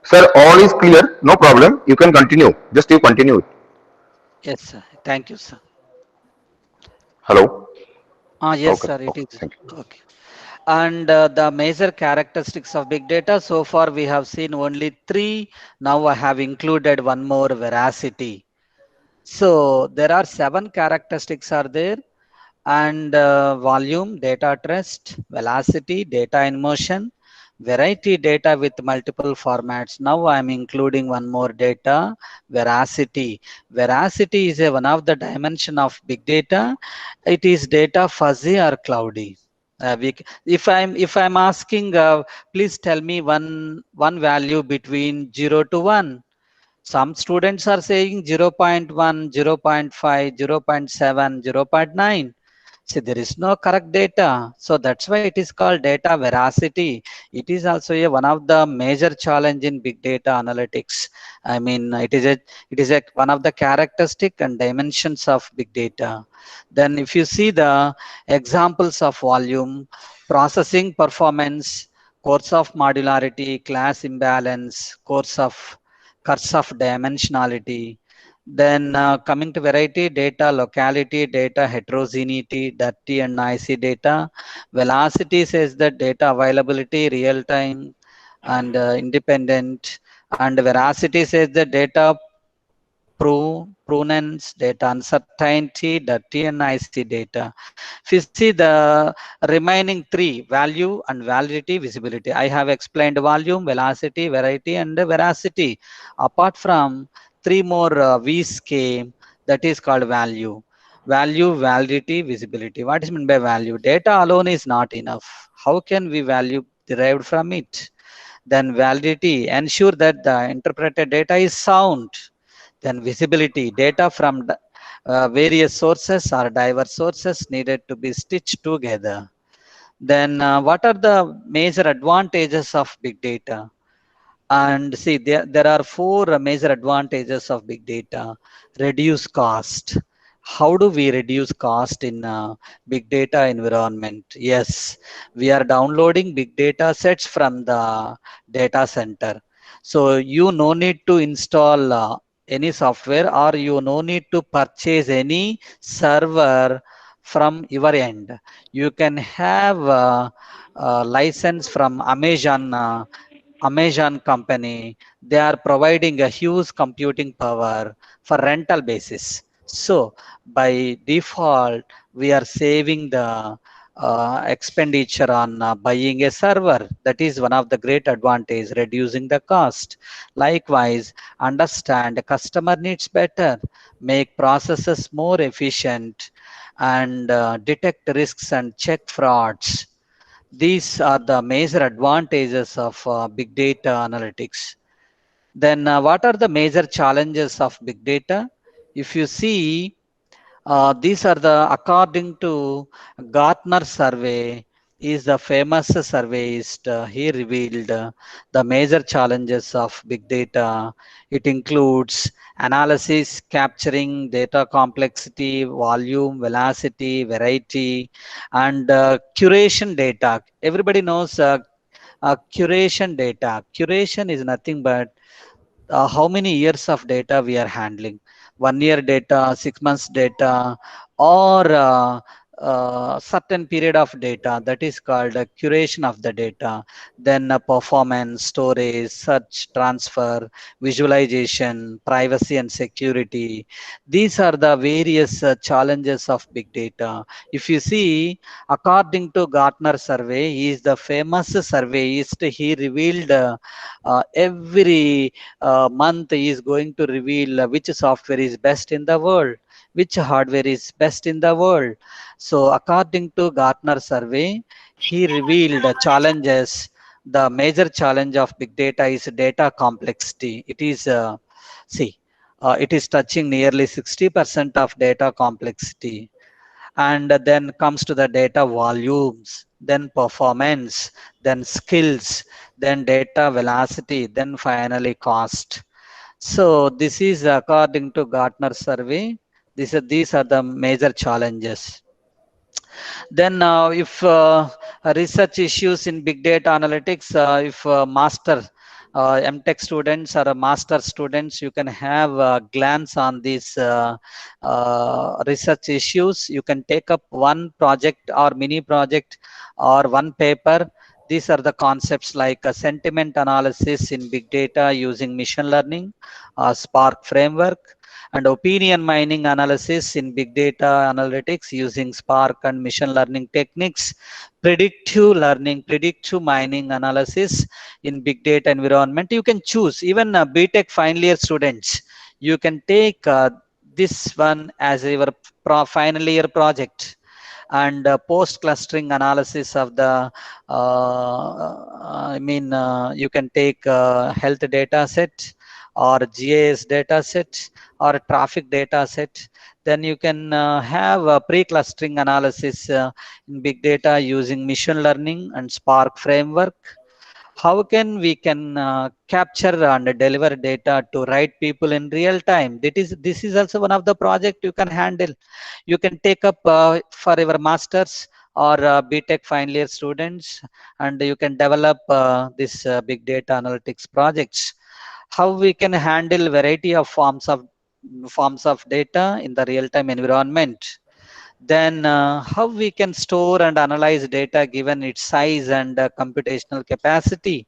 Sir, all is clear. No problem. You can continue. Just you continue. Yes, sir. Thank you, sir. Hello. Yes, Okay. sir. It Okay. is Thank you. okay. And the major characteristics of big data. So far, we have seen only three. Now I have included one more: veracity. So there are seven characteristics are there, and volume, data at rest, velocity, data in motion, variety, data with multiple formats. Now I'm including one more data: veracity. Veracity is one of the dimension of big data. It is data fuzzy or cloudy. If I'm asking, please tell me one value between 0 to 1. Some students are saying 0 0.1, 0 0.5, 0 0.7, 0.9. See, there is no correct data. So that's why it is called data veracity. It is also one of the major challenge in big data analytics. I mean, it is one of the characteristic and dimensions of big data. Then if you see the examples of volume, processing performance, course of modularity, class imbalance, curse of dimensionality. Then coming to variety, data locality, data heterogeneity, dirty and noisy data. Velocity says that data availability, real time and independent. And veracity says that data provenance, data uncertainty, dirty and noisy data. If you see the remaining three, value and validity, visibility. I have explained volume, velocity, variety, and veracity. Apart from three more V's came, that is called value. Value, validity, visibility. What is meant by value? Data alone is not enough. How can we value derived from it? Then validity, ensure that the interpreted data is sound. Then visibility, data from various sources or diverse sources needed to be stitched together. Then what are the major advantages of big data? And see, there are four major advantages of big data. Reduce cost. how do we reduce cost in big data environment? Yes, we are downloading big data sets from the data center, so you no need to install any software, or you no need to purchase any server from your end. You can have license from Amazon company. They are providing a huge computing power for rental basis. So by default, we are saving the expenditure on buying a server. That is one of the great advantage, reducing the cost. Likewise, understand the customer needs better, make processes more efficient, and detect risks and check frauds. These are the major advantages of big data analytics. Then, what are the major challenges of big data? If you see, these are the, according to Gartner survey, is the famous surveyist. He revealed the major challenges of big data. It includes analysis, capturing data complexity, volume, velocity, variety, and curation data. Everybody knows curation data. Curation is nothing but how many years of data we are handling, 1 year data, 6 months data, or certain period of data, that is called a curation of the data. Then performance, storage, search, transfer, visualization, privacy and security. These are the various challenges of big data. If you see, according to Gartner survey, he is the famous surveyist. He revealed every month is going to reveal which software is best in the world, which hardware is best in the world. So according to Gartner survey, he revealed challenges. The major challenge of big data is data complexity. It is it is touching nearly 60% of data complexity. And then comes to the data volumes, then performance, then skills, then data velocity, then finally cost. So this is according to Gartner survey. These are the major challenges. Then if research issues in big data analytics, if master MTech students or master students, you can have a glance on these research issues. You can take up one project or mini project or one paper. These are the concepts like sentiment analysis in big data using machine learning, Spark framework, and opinion mining analysis in big data analytics using Spark and machine learning techniques, predictive learning, predictive mining analysis in big data environment. You can choose, even BTech final year students, you can take this one as your final year project. And post clustering analysis of the you can take health data set or GIS data set or traffic data set. Then you can have a pre-clustering analysis in big data using machine learning and Spark framework. How can capture and deliver data to right people in real time? This is also one of the project you can handle. You can take up for your masters or BTech final year students, and you can develop this big data analytics projects. How we can handle variety of forms of data in the real time environment. Then how we can store and analyze data given its size and computational capacity.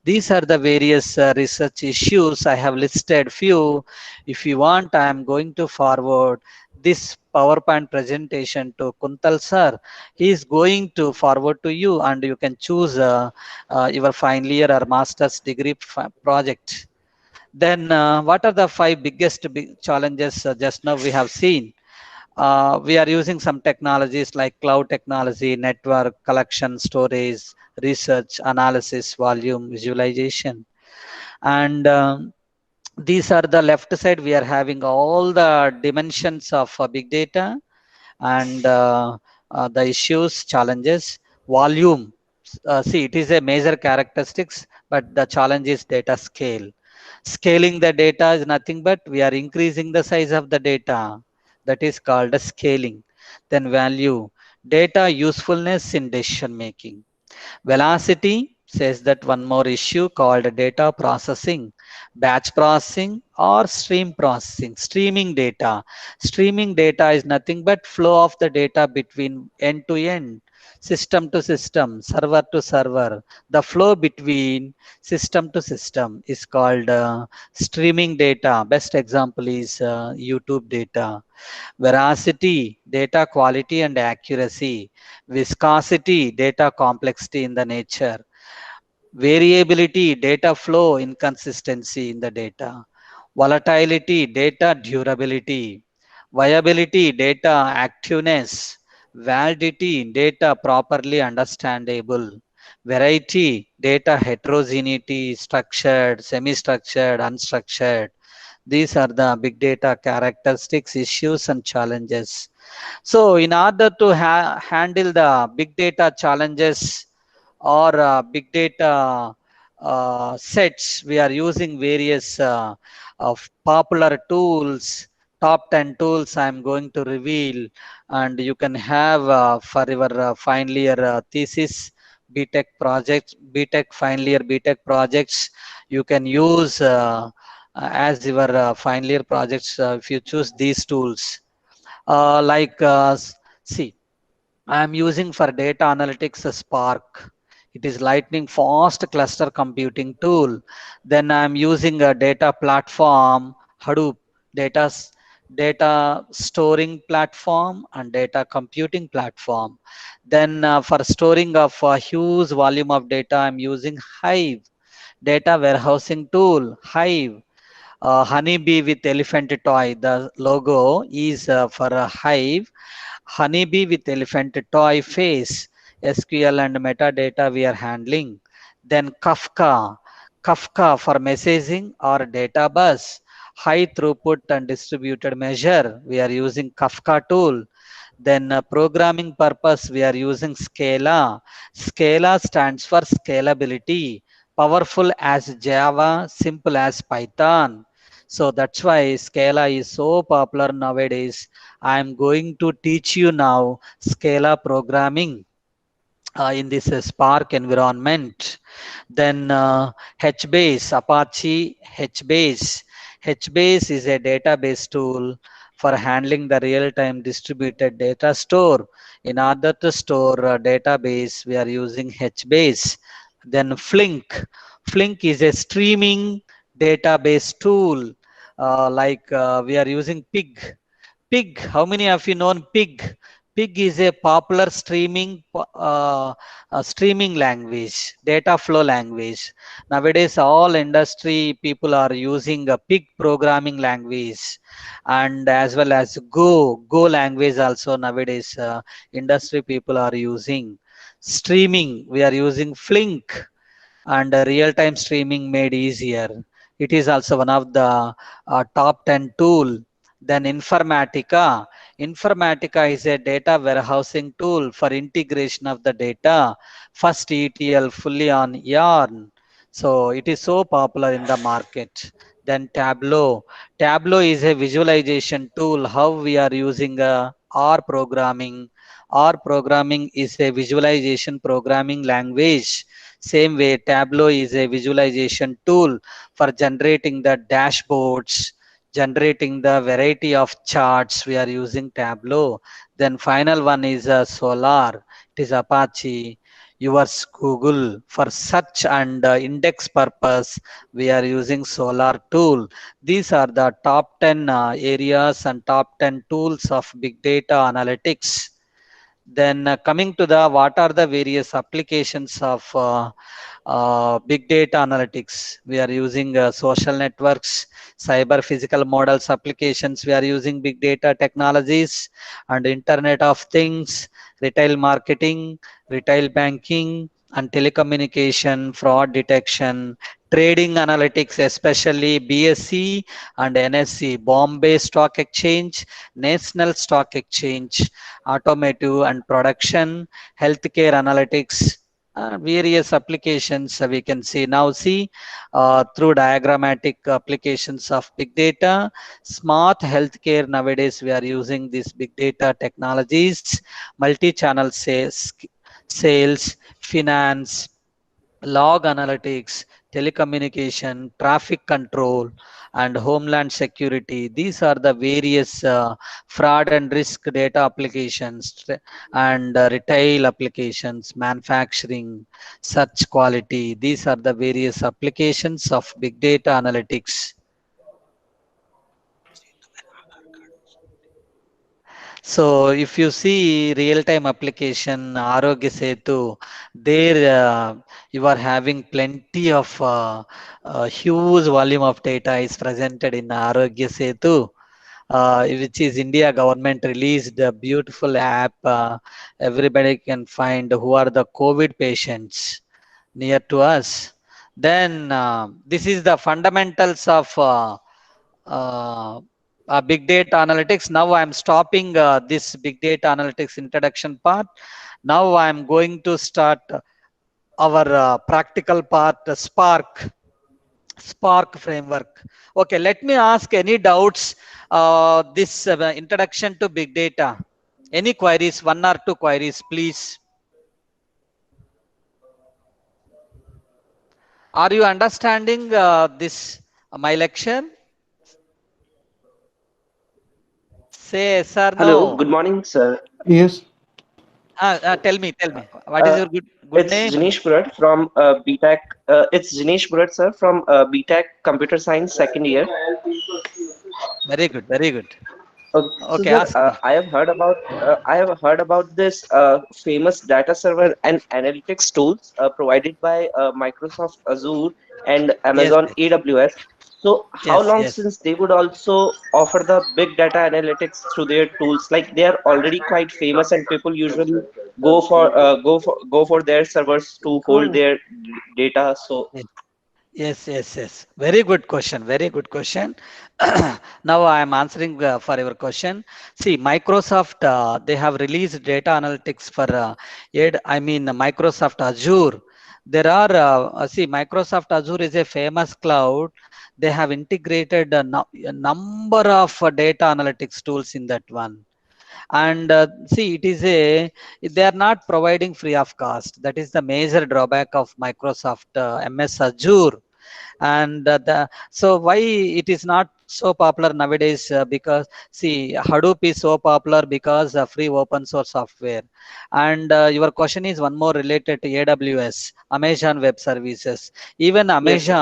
These are the various research issues. I have listed few. If you want, I am going to forward this PowerPoint presentation to Kuntal sir. He is going to forward to you, and you can choose your final year or master's degree project. Then what are the five biggest challenges just now we have seen? We are using some technologies like cloud technology, network, collection, storage, research, analysis, volume, visualization. And these are the left side. We are having all the dimensions of big data and the issues, challenges, volume. See, it is a major characteristics, but the challenge is data scale. Scaling the data is nothing but we are increasing the size of the data. that is called a scaling. Then value, data usefulness in decision making. Velocity says that one more issue called data processing, batch processing or stream processing, streaming data. Streaming data is nothing but flow of the data between end to end, system to system, server to server. The flow between system to system is called streaming data. Best example is YouTube data. Veracity, data quality and accuracy. Viscosity, data complexity in the nature. Variability, data flow, inconsistency in the data. Volatility, data durability. Viability, data activeness. Validity, data properly understandable. Variety, data heterogeneity, structured, semi-structured, unstructured. These are the big data characteristics, issues, and challenges. So, in order to handle the big data challenges or big data sets, we are using various of popular tools. Top 10 tools I am going to reveal, and you can have for your final year thesis, BTech projects, BTech final year BTech projects. You can use as your final year projects if you choose these tools. See, I am using for data analytics a Spark. It is lightning fast cluster computing tool. Then I am using a data platform, Hadoop, data, data storing platform and data computing platform. Then for storing of a huge volume of data, I am using Hive, data warehousing tool, Hive. Honeybee with elephant toy. The logo is for a hive. Honeybee with elephant toy face. SQL and metadata we are handling. Then Kafka. Kafka for messaging or data bus. High throughput and distributed measure. We are using Kafka tool. Then programming purpose, we are using Scala. Scala stands for scalability. Powerful as Java, simple as Python. So that's why Scala is so popular nowadays. I am going to teach you now Scala programming in this Spark environment. Then HBase, Apache HBase. HBase is a database tool for handling the real-time distributed data store. In order to store a database, we are using HBase. Then Flink. Flink is a streaming database tool. We are using Pig. Pig, how many of you know Pig? Pig is a popular streaming language, data flow language. Nowadays, all industry people are using a Pig programming language, and as well as Go language also nowadays industry people are using. Streaming, we are using Flink, and real-time streaming made easier. It is also one of the top 10 tool. Then Informatica. Informatica is a data warehousing tool for integration of the data. First ETL fully on Yarn. So it is so popular in the market. Then Tableau. Tableau is a visualization tool. How we are using R programming. R programming is a visualization programming language. Same way, Tableau is a visualization tool for generating the dashboards, generating the variety of charts. We are using Tableau. Then final one is Solar. It is Apache. Yours Google. For search and index purpose, we are using Solar tool. These are the top 10 areas and top 10 tools of big data analytics. Then coming to the what are the various applications of big data analytics. We are using social networks, cyber physical models applications. We are using big data technologies and Internet of Things, retail marketing, retail banking, and telecommunication, fraud detection, trading analytics, especially BSE and NSE, Bombay Stock Exchange, National Stock Exchange, automotive and production, healthcare analytics, Various applications we can see now. See, through diagrammatic applications of big data, smart healthcare nowadays we are using these big data technologies, multi-channel sales, finance, log analytics, telecommunication, traffic control, and homeland security. These are the various fraud and risk data applications and retail applications, manufacturing, search quality. These are the various applications of big data analytics. So if you see real-time application Arogya Setu, there you are having plenty of huge volume of data is presented in Arogya Setu, which is India government released a beautiful app. Everybody can find who are the COVID patients near to us. Then this is the fundamentals of uh, big data analytics. Now I'm stopping this big data analytics introduction part. Now I'm going to start our practical part, Spark framework. Okay, let me ask any doubts. This introduction to big data. Any queries? One or two queries, please. Are you understanding this my lecture? Say yes or Hello, no. good morning, sir. Yes. Tell me. What is Uh, your good it's name? Jinesh Purat from BTech. It's Jinesh Purat, sir, from BTech Computer Science second year. Very good, very good. So, Okay, sir, ask me. I have heard about this famous data server and analytics tools provided by Microsoft Azure and Yes, Amazon AWS. So, how yes, long yes. since they would also offer the big data analytics through their tools? Like they are already quite famous, and people usually go for their servers to hold their data. So, Yes, yes. Very good question. Very good question. Now I am answering for your question. See, Microsoft, they have released data analytics for Microsoft Azure. There are, see, Microsoft Azure is a famous cloud. They have integrated a number of data analytics tools in that one. And see, they are not providing free of cost. That is the major drawback of Microsoft MS Azure. And so why it is not so popular nowadays, because see, Hadoop is so popular because free open source software. And your question is one more related to AWS, Amazon Web Services. Even yes, sir.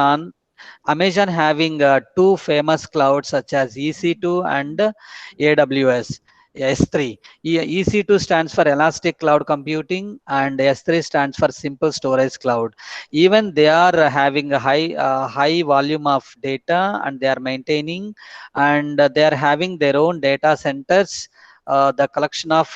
Amazon having two famous clouds such as EC2 and AWS. S3. EC2 stands for Elastic Cloud Computing and S3 stands for Simple Storage Cloud. Even they are having a high volume of data and they are maintaining, and they are having their own data centers. The collection of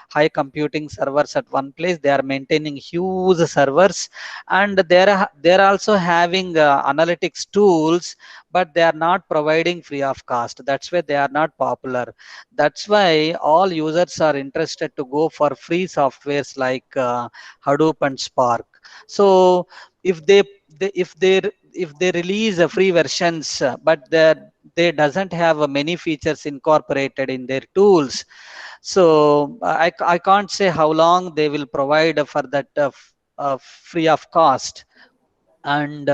high computing servers at one place, they are maintaining huge servers, and they're also having analytics tools, but they are not providing free of cost. That's why they are not popular. That's why all users are interested to go for free softwares like Hadoop and Spark. So if they release free versions, but they doesn't have many features incorporated in their tools, so I can't say how long they will provide for that free of cost. And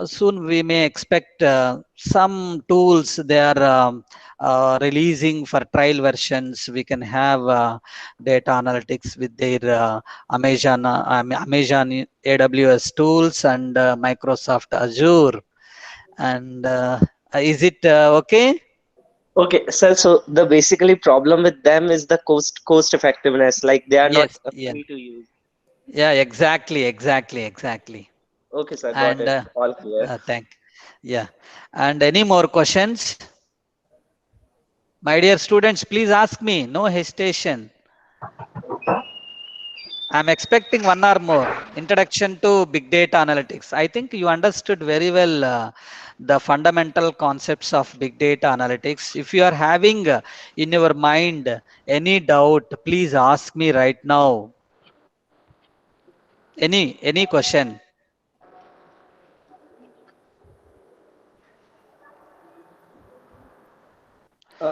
soon we may expect some tools they are releasing for trial versions. We can have data analytics with their Amazon AWS tools and Microsoft Azure. And is it okay? Okay, sir. So the basically problem with them is the cost effectiveness. Like they are not Yes, yeah, free to use. yeah, exactly. Okay, sir. Got And it. All clear. thank, yeah. And any more questions? My dear students, please ask me, no hesitation. I'm expecting one or more. Introduction to big data analytics. I think you understood very well the fundamental concepts of big data analytics. If you are having in your mind any doubt, please ask me right now. Any question?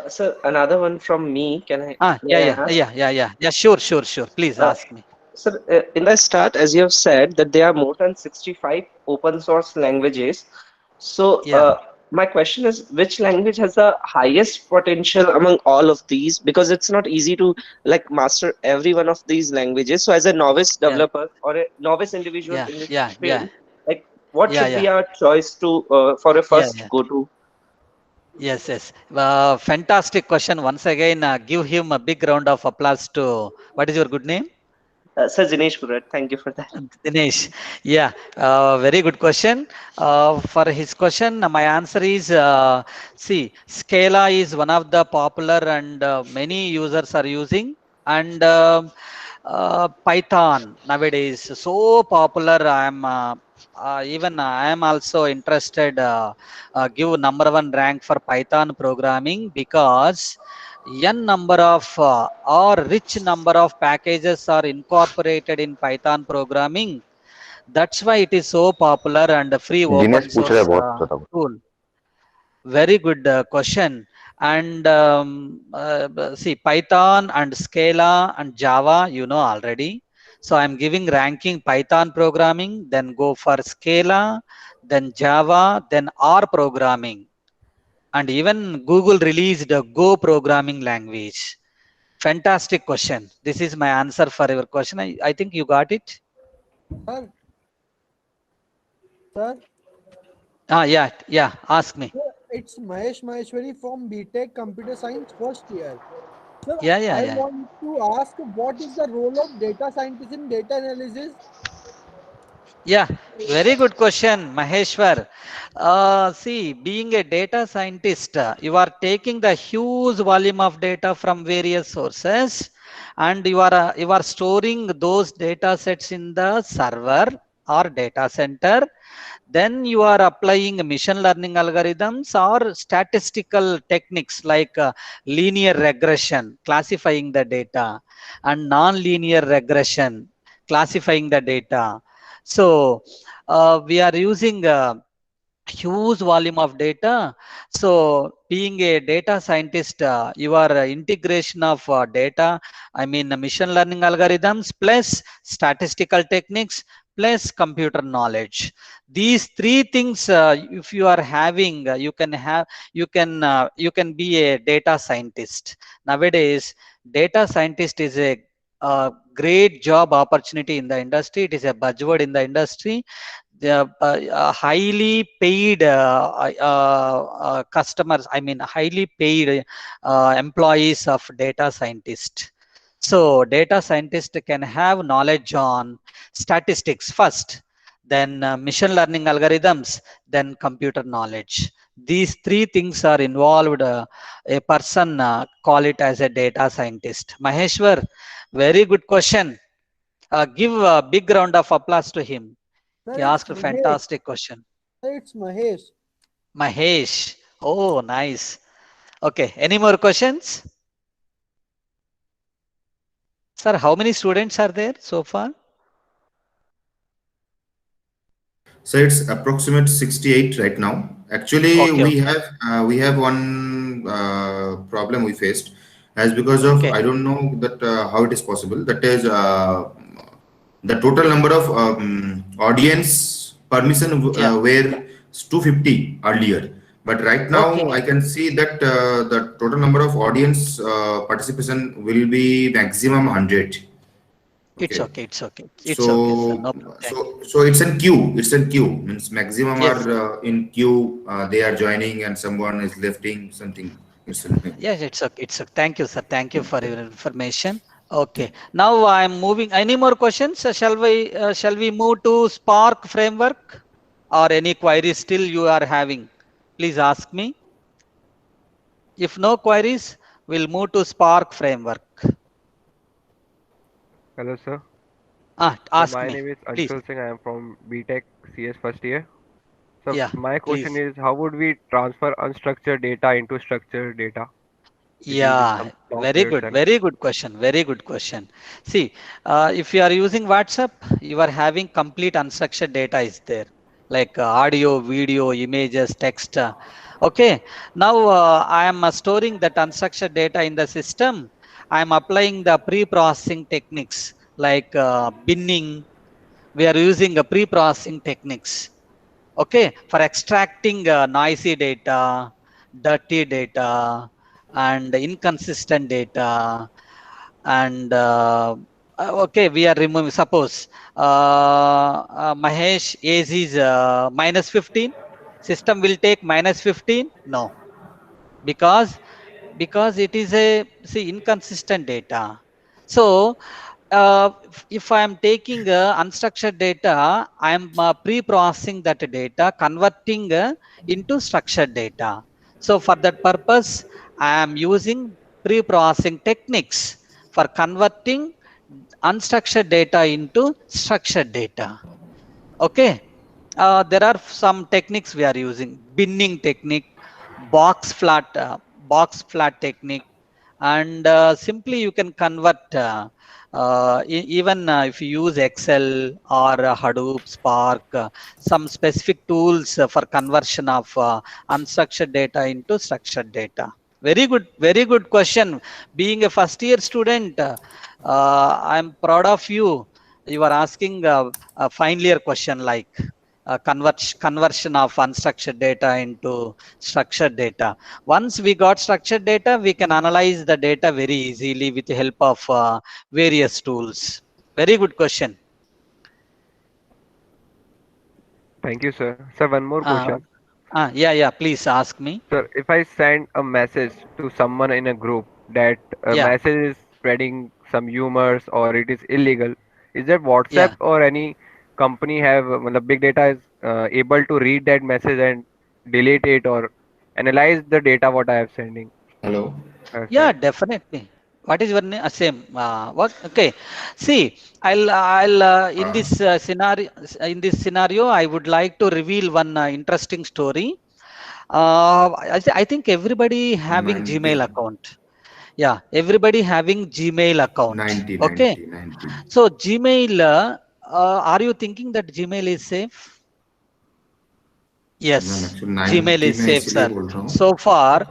Sir, another one from me. May Yeah, I yeah, ask? yeah, yeah, yeah. Yeah, sure, sure, sure. Please Uh, ask me. Sir, in the start, as you have said, that there are more than 65 open source languages. So, Yeah, my question is, which language has the highest potential among all of these? Because it's not easy to like master every one of these languages. So, as a novice yeah, developer or a novice individual yeah, in this yeah, yeah, field, like what yeah, should yeah, be our choice to for a yeah, first yeah. go to? Yes, yes. Fantastic question. Once again, give him a big round of applause to what is your good name? Sir Jinesh Purat, thank you for that. Dinesh. Yeah, very good question. For his question, my answer is see, Scala is one of the popular and many users are using, and Python nowadays so popular. Even I am also interested. Give number one rank for Python programming because n number of or rich number of packages are incorporated in Python programming. That's why it is so popular and a free Dinesh open पूछ रहा है source बहुत ज़्यादा। tool. Very good question. And see, Python and Scala and Java, you know already. So I'm giving ranking Python programming, then go for Scala, then Java, then R programming. And even Google released a Go programming language. Fantastic question. This is my answer for your question. I think you got it. Sir, sir, Yeah, yeah. Ask me. sir, it's Mahesh Maheshwari from BTech Computer Science first year. Sir, Yeah, yeah, I yeah. want to ask what is the role of data scientist in data analysis? Yeah, very good question, Maheshwar. See, being a data scientist, you are taking the huge volume of data from various sources, and you are storing those data sets in the server or data center. Then you are applying machine learning algorithms or statistical techniques like linear regression, classifying the data, and non-linear regression, classifying the data. So we are using huge volume of data. So being a data scientist, your integration of data, I mean machine learning algorithms plus statistical techniques plus computer knowledge. These three things, if you are having, you can be a data scientist. Nowadays, data scientist is a great job opportunity in the industry. It is a buzzword in the industry. The highly paid customers, I mean highly paid employees of data scientist. So data scientist can have knowledge on statistics first, then machine learning algorithms, then computer knowledge. These three things are involved. A person call it as a data scientist. Maheshwar, very good question. Give a big round of applause to him. He Sir, it's asked a Mahesh. fantastic question. Sir, it's Mahesh. Mahesh. Oh, nice. Okay. Any more questions? Sir, how many students are there so far? So it's approximate 68 right now. Actually, Okay, okay, we have one problem we faced, as because of okay. I don't know that how it is possible. That is the total number of audience permission Yeah. were 250 earlier, but right now I Okay. can see that the total number of audience participation will be maximum 100. It's Okay. okay. It's okay. It's okay, sir. So, No problem. Thank you. so it's in queue. It's in queue. Means maximum are Yes. in queue. They are joining, and someone is lifting something. It's in. Yes, it's okay. It's okay. Thank you, sir. Thank you for your information. Okay. Now I'm moving. Any more questions? Shall we move to Spark framework or any queries still you are having? Please ask me. If no queries, we'll move to Spark framework. Hello, sir. So Ask my me, name is please. Anshul Singh. I am from BTech CS first year. So Yeah, my question please. is, how would we transfer unstructured data into structured data? Yeah, some softwares and very good question, very good question. See, if you are using WhatsApp, you are having complete unstructured data is there, like audio, video, images, text. Okay, now I am storing that unstructured data in the system. I am applying the pre-processing techniques like binning. We are using pre-processing techniques. Okay, for extracting noisy data, dirty data, and inconsistent data, and okay, we are removing, suppose Mahesh age is minus 15, system will take minus 15, no, because it is a, see, inconsistent data. So if I am taking unstructured data, I am pre-processing that data, converting into structured data. So for that purpose, I am using pre-processing techniques for converting unstructured data into structured data. Okay, there are some techniques we are using: binning technique, box flat technique, and simply you can convert even if you use Excel or Hadoop, Spark, some specific tools for conversion of unstructured data into structured data. Very good question. Being a first year student, I'm proud of you. You are asking a final question like conversion of unstructured data into structured data. Once we got structured data, we can analyze the data very easily with the help of various tools. Very good question. thank you, sir. Sir, one more Uh, question. yeah, please ask me. Sir, if I send a message to someone in a group that a Yeah, message is spreading some rumors or it is illegal, is that WhatsApp yeah. or any company have the big data is able to read that message and delete it or analyze the data what I have sending? Hello. Yeah, Sent? definitely. What is your name? Same. What? Okay. See, I'll in Uh, this scenario, I would like to reveal one interesting story. I think everybody having 90, Gmail account. Yeah, everybody having Gmail account. 90, Okay. 90, 90. So Gmail, are you thinking that Gmail is safe? Ma'am Yes, actually Gmail 90 is मैं safe, इसीलिए sir. बोल रहा So हूँ. far,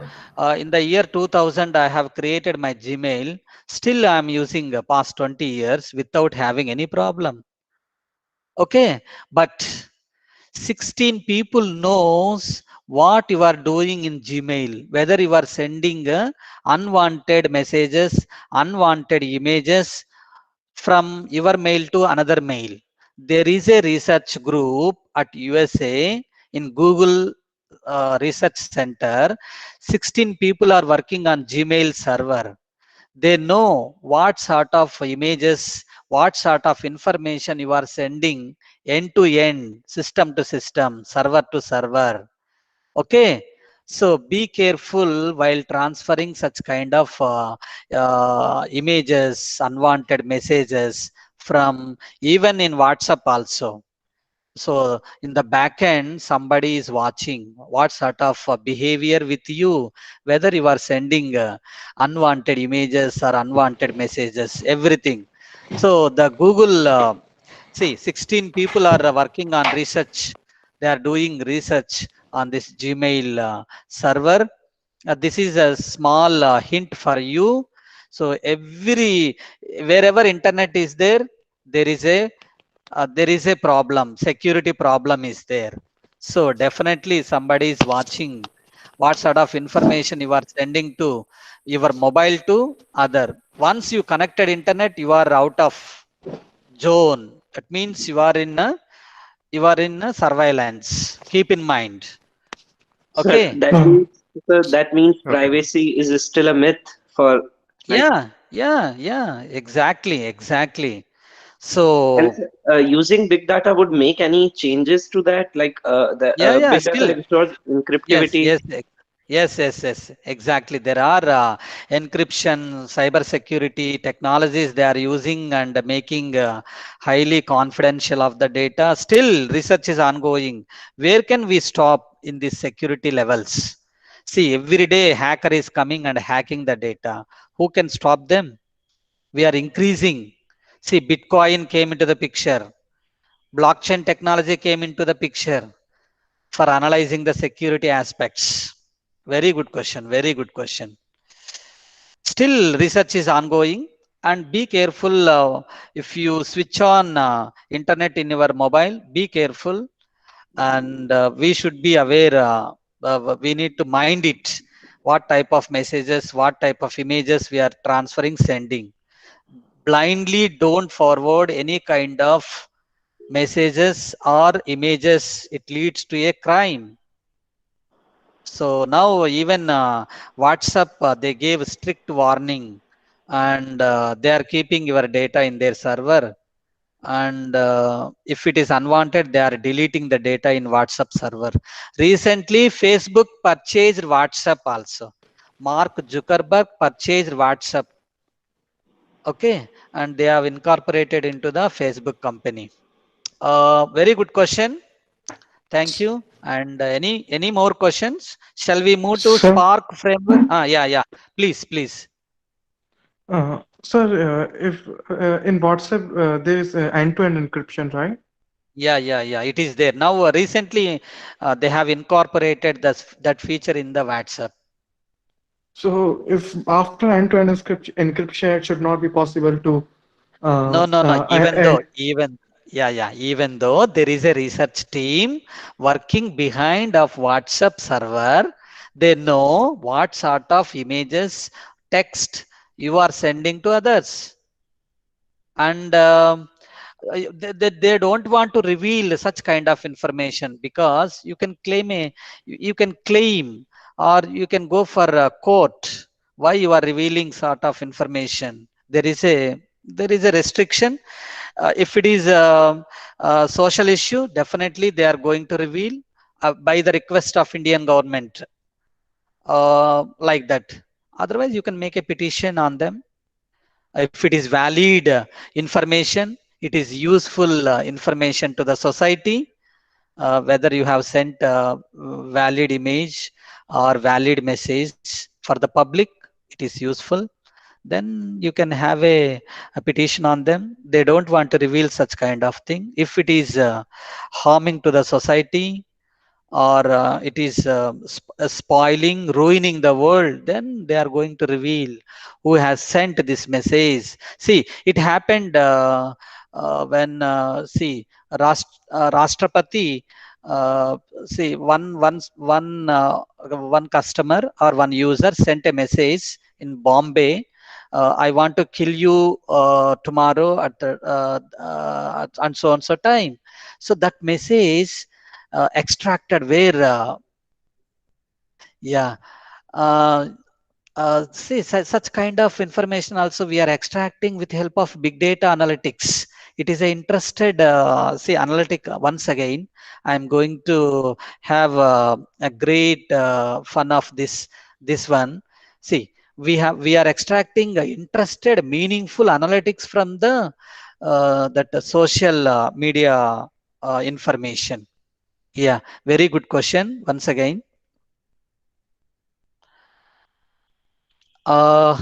in the year 2000, I have created my Gmail. Still, I am using past 20 years without having any problem. Okay, but 16 people knows what you are doing in Gmail, whether you are sending unwanted messages, unwanted images from your mail to another mail. There is a research group at USA in Google Research Center. 16 people are working on Gmail server. They know what sort of images, what sort of information you are sending end to end, system to system, server to server. Okay, so be careful while transferring such kind of images, unwanted messages from, even in WhatsApp also. So in the back end, somebody is watching what sort of behavior with you, whether you are sending unwanted images or unwanted messages, everything. So the Google, see, 16 people are working on research. They are doing research on this Gmail server. This is a small hint for you. So wherever internet is there, there is a problem, security problem is there. So definitely somebody is watching what sort of information you are sending to your mobile to other. Once you connected internet, you are out of zone. That means you are in a surveillance. Keep in mind. So Okay. that means Okay. privacy is still a myth for, like, Yeah, exactly. and So using big data would make any changes to that, like the yeah, big data still. ensures Yes, encryptivity. yes, exactly. There are encryption, cyber security technologies they are using and making highly confidential of the data. Still, research is ongoing. Where can we stop in these security levels? See, every day hacker is coming and hacking the data. Who can stop them? We are increasing. See, Bitcoin came into the picture. Blockchain technology came into the picture for analyzing the security aspects. Very good question. Very good question. Still, research is ongoing, and be careful if you switch on internet in your mobile. Be careful, and we should be aware. We need to mind it. What type of messages, what type of images we are transferring, sending. Blindly don't forward any kind of messages or images. It leads to a crime. So now even WhatsApp, they gave strict warning, and they are keeping your data in their server. And if it is unwanted, they are deleting the data in WhatsApp server. Recently, Facebook purchased WhatsApp also. Mark Zuckerberg purchased WhatsApp. Okay, and they have incorporated into the Facebook company. Very good question. Thank you. And any more questions? Shall we move to Sir, Spark framework? Yeah. Please. sir, if in WhatsApp there is end-to-end encryption, right? Yeah. It is there now. Recently, they have incorporated that feature in the WhatsApp. So if after end-to-end encryption, it should not be possible to No. and Even though there is a research team working behind of WhatsApp server, they know what sort of images, text you are sending to others, and they don't want to reveal such kind of information, because you can claim, or you can go for a court. Why you are revealing sort of information? There is a restriction. If it is a social issue, definitely they are going to reveal by the request of Indian government, like that. Otherwise, you can make a petition on them. If it is valid information, it is useful information to the society, whether you have sent a valid image or valid message for the public, it is useful, then you can have a petition on them. They don't want to reveal such kind of thing. If it is harming to the society, or it is spoiling, ruining the world, then they are going to reveal who has sent this message. See, it happened when Rashtrapati, see one customer or one user sent a message in Bombay. I want to kill you tomorrow at and so time. So that message extracted where yeah uh, see such kind of information also we are extracting with help of big data analytics. It is a interested analytic. Once again, I'm going to have a great fun of this one. See, we are extracting interested meaningful analytics from the that social media information. Yeah, very good question once again. Uh,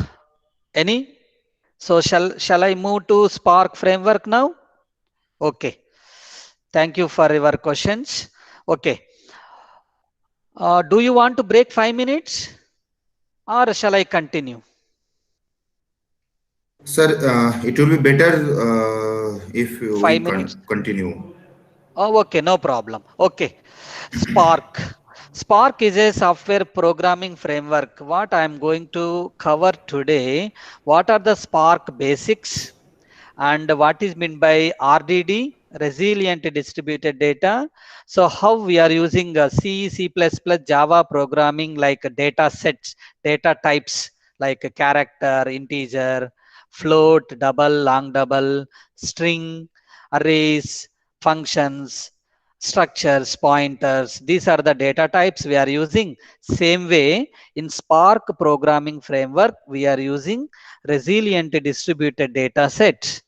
any? So shall I move to Spark framework now? Okay. Thank you for your questions. Okay. Do you want to break 5 minutes, or shall I continue? Sir, it will be better if we 5 minutes. continue. Oh, okay, no problem. Okay. Spark. Spark is a software programming framework. What I am going to cover today, what are the Spark basics, and what is meant by RDD, resilient distributed data. So how we are using C, C++, Java programming, like data sets, data types like a character, integer, float, double, long double, string, arrays, functions, structures, pointers. These are the data types we are using. Same way in Spark programming framework, we are using resilient distributed data set.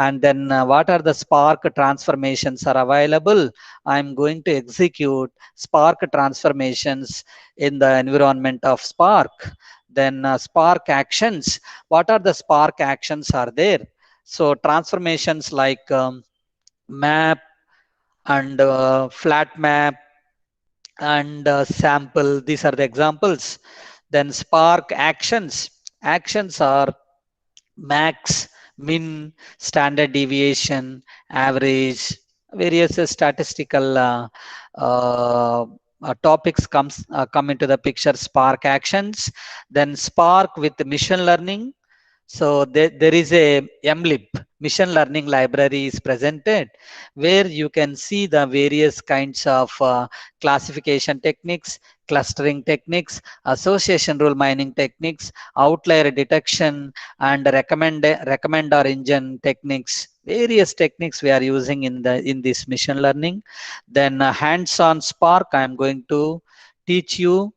and then what are the Spark transformations are available. I'm going to execute Spark transformations in the environment of Spark. Then Spark actions, what are the Spark actions are there? So transformations like map and flat map and sample, these are the examples. Then Spark actions, actions are max, min, standard deviation, average, various statistical topics come into the picture. Spark actions. Then Spark with machine learning. So there is a MLib, machine learning library is presented, where you can see the various kinds of classification techniques, clustering techniques, association rule mining techniques, outlier detection, and recommender engine techniques. Various techniques we are using in this machine learning. Then hands-on Spark, I am going to teach you,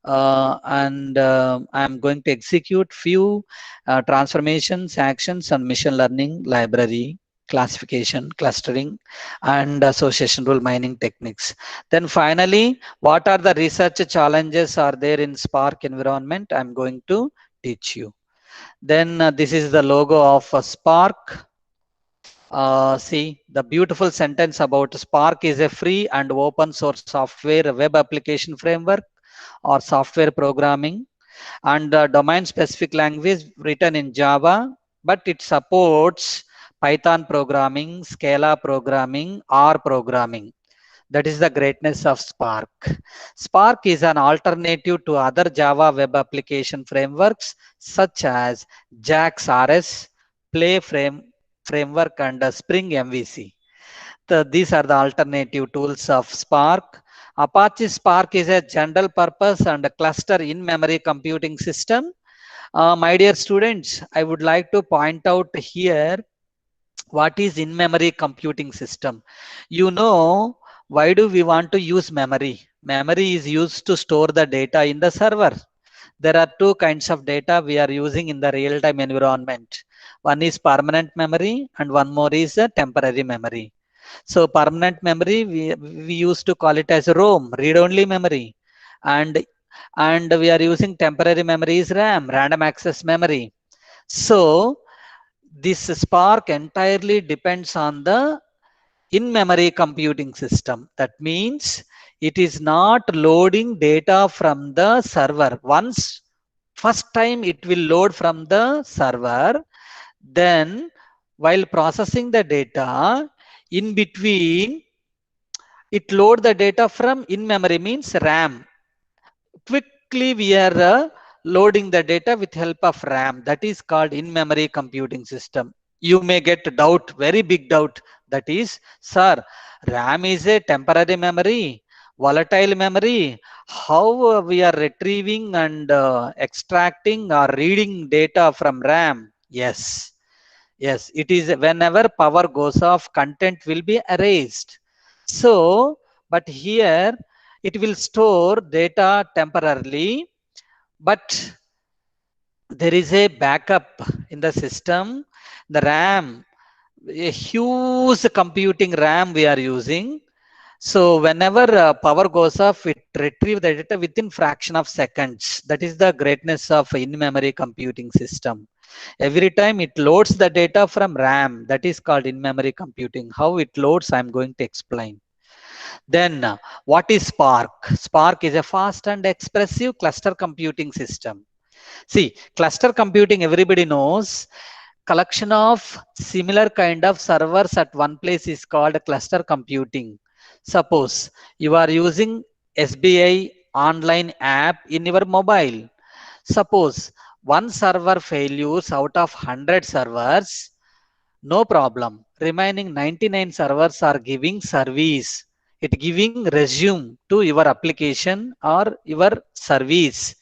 and I am going to execute few transformations, actions, and machine learning library, classification, clustering, and association rule mining techniques. Then finally, what are the research challenges are there in Spark environment? I'm going to teach you. Then this is the logo of Spark. See the beautiful sentence about Spark is a free and open source software web application framework or software programming and domain specific language written in Java, but it supports Python programming, Scala programming, R programming. That is the greatness of Spark. Spark is an alternative to other Java web application frameworks such as JAX RS, framework, and Spring MVC. These are the alternative tools of Spark. Apache Spark is a general purpose and a cluster in-memory computing system. My dear students, I would like to point out here what is in-memory computing system. You know, why do we want to use memory? Memory is used to store the data in the server. There are two kinds of data we are using in the real-time environment. One is permanent memory and one more is a temporary memory. So permanent memory, we used to call it as ROM, read-only memory. And we are using temporary memory is RAM, random access memory. So this Spark entirely depends on the in-memory computing system. That means it is not loading data from the server. Once first time it will load from the server, then while processing the data, in between it load the data from in-memory means RAM. Quickly we are loading the data with help of RAM. That is called in-memory computing system. You may get doubt, very big doubt. That is, sir, RAM is a temporary memory, volatile memory. How we are retrieving and extracting or reading data from RAM? Yes. Yes, it is whenever power goes off, content will be erased. So, but here it will store data temporarily, but there is a backup in the system. The RAM, a huge computing RAM we are using. So whenever power goes off, it retrieves the data within fraction of seconds. That is the greatness of in-memory computing system. Every time it loads the data from RAM, that is called in-memory computing. How it loads, I'm going to explain. Then what is Spark? Spark is a fast and expressive cluster computing system. See, cluster computing, everybody knows, collection of similar kind of servers at one place is called cluster computing. Suppose you are using SBI online app in your mobile. Suppose one server failures out of 100 servers, no problem. Remaining 99 servers are giving service. It giving resume to your application or your service.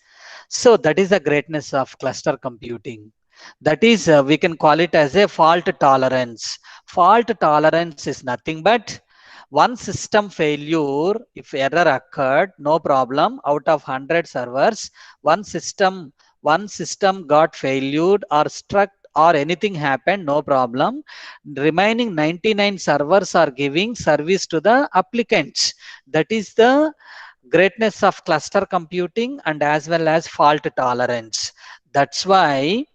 So that is the greatness of cluster computing. That is, we can call it as a fault tolerance. Fault tolerance is nothing but one system failure, if error occurred, no problem. Out of 100 servers, one system got failed or struck or anything happened, no problem. Remaining 99 servers are giving service to the applicants. That is the greatness of cluster computing and as well as fault tolerance. That's why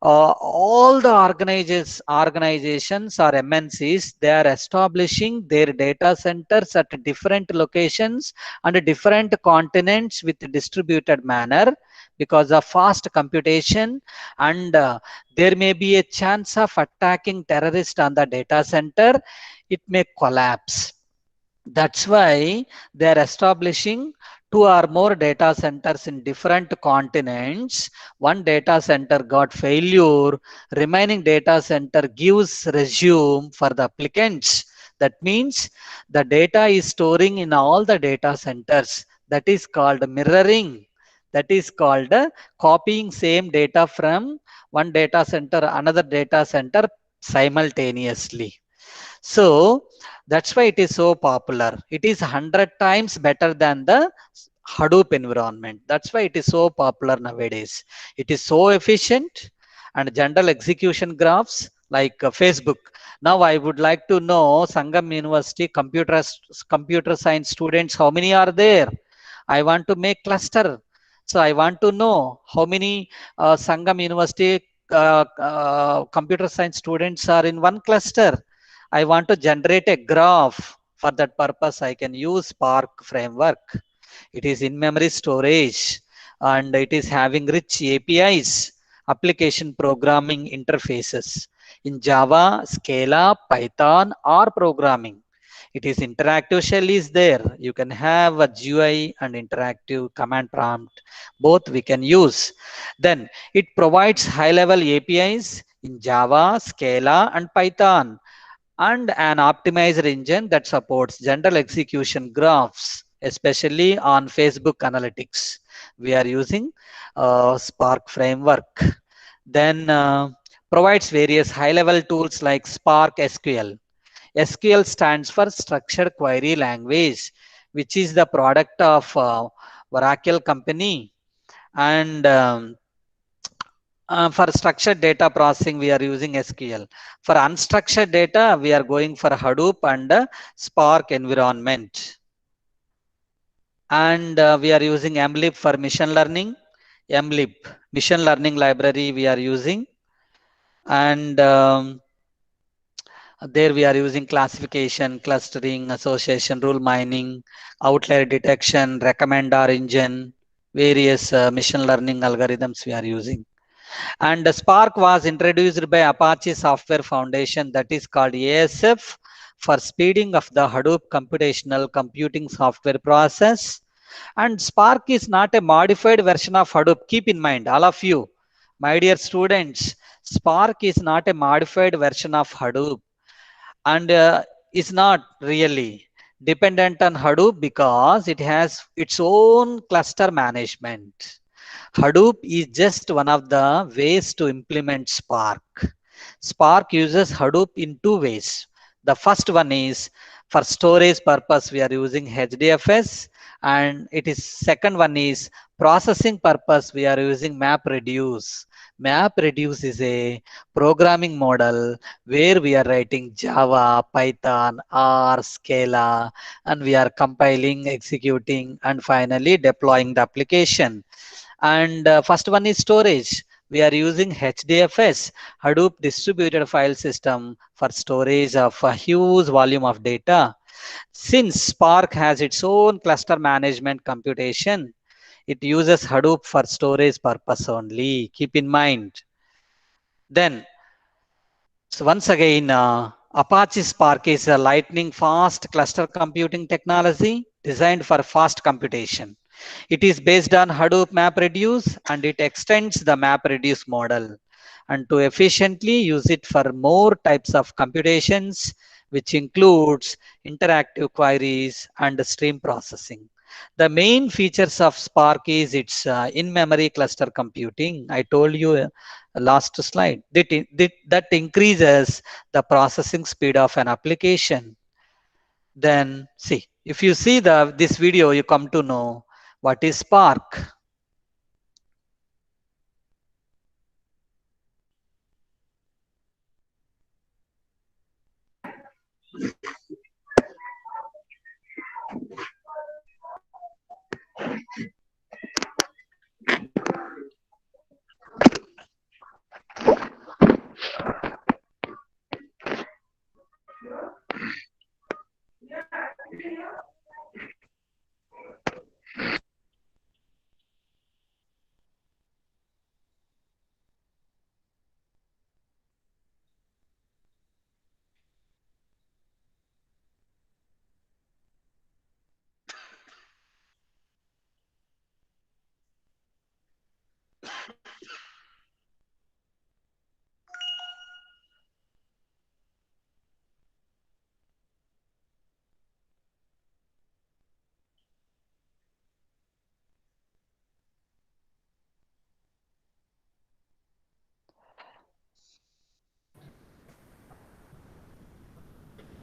all the organizations or MNCs, they are establishing their data centers at different locations and different continents with distributed manner because of fast computation, and there may be a chance of attacking terrorist on the data center. It may collapse. That's why they are establishing two or more data centers in different continents. One data center got failure, remaining data center gives resume for the applicants. That means the data is storing in all the data centers. That is called mirroring. That is called copying same data from one data center another data center simultaneously. So that's why it is so popular. It is 100 times better than the Hadoop environment. That's why it is so popular nowadays. It is so efficient, and general execution graphs like Facebook. Now I would like to know Sangam University computer science students, how many are there? I want to make cluster. So I want to know how many Sangam University computer science students are in one cluster. I want to generate a graph. For that purpose, I can use Spark framework. It is in-memory storage and it is having rich APIs, application programming interfaces in Java, Scala, Python, or programming. It is interactive shell is there. You can have a GUI and interactive command prompt. Both we can use. Then it provides high-level APIs in Java, Scala, and Python, and an optimized engine that supports general execution graphs, especially on Facebook analytics. We are using Spark framework. Then provides various high-level tools like Spark SQL. SQL stands for Structured Query Language, which is the product of Oracle company. And for structured data processing, we are using SQL. For unstructured data, we are going for Hadoop and Spark environment. And we are using mlib for machine learning. mlib, machine learning library we are using. And there we are using classification, clustering, association, rule mining, outlier detection, recommender engine, various machine learning algorithms we are using. And Spark was introduced by Apache Software Foundation, that is called ASF, for speeding of the Hadoop computational computing software process. And Spark is not a modified version of Hadoop. Keep in mind, all of you, my dear students, Spark is not a modified version of Hadoop, and is not really dependent on Hadoop because it has its own cluster management. Hadoop is just one of the ways to implement Spark. Spark uses Hadoop in two ways. The first one is for storage purpose, we are using HDFS, and it is second one is processing purpose, we are using MapReduce. MapReduce is a programming model where we are writing Java, Python, R, Scala, and we are compiling, executing, and finally deploying the application. And first one is storage. We are using HDFS, Hadoop Distributed File System, for storage of a huge volume of data. Since Spark has its own cluster management computation, it uses Hadoop for storage purpose only. Keep in mind. Then, so once again, Apache Spark is a lightning fast cluster computing technology designed for fast computation. It is based on Hadoop MapReduce, and it extends the MapReduce model and to efficiently use it for more types of computations, which includes interactive queries and stream processing. The main features of Spark is its in-memory cluster computing. I told you last slide that increases the processing speed of an application. Then see, if you see this video, you come to know what is Spark.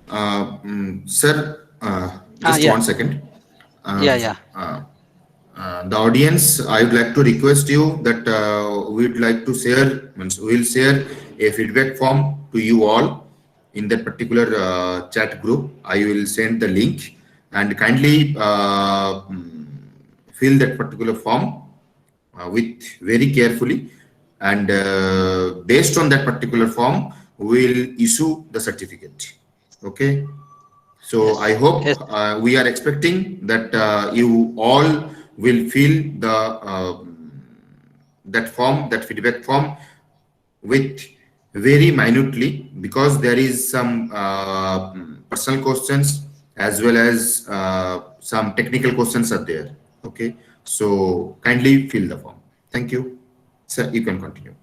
Sir, just Yeah, 1 second. yeah, Uh, yeah. uh, the audience, I would like to request you that we'd like to share, means we'll share a feedback form to you all in that particular chat group. I will send the link and kindly fill that particular form with very carefully, and based on that particular form, we'll issue the certificate. Okay. So I Yes, hope yes, we are expecting that you all will fill the that form, that feedback form, with very minutely, because there is some personal questions as well as some technical questions are there. Okay, so kindly fill the form. Thank you, sir. You can continue.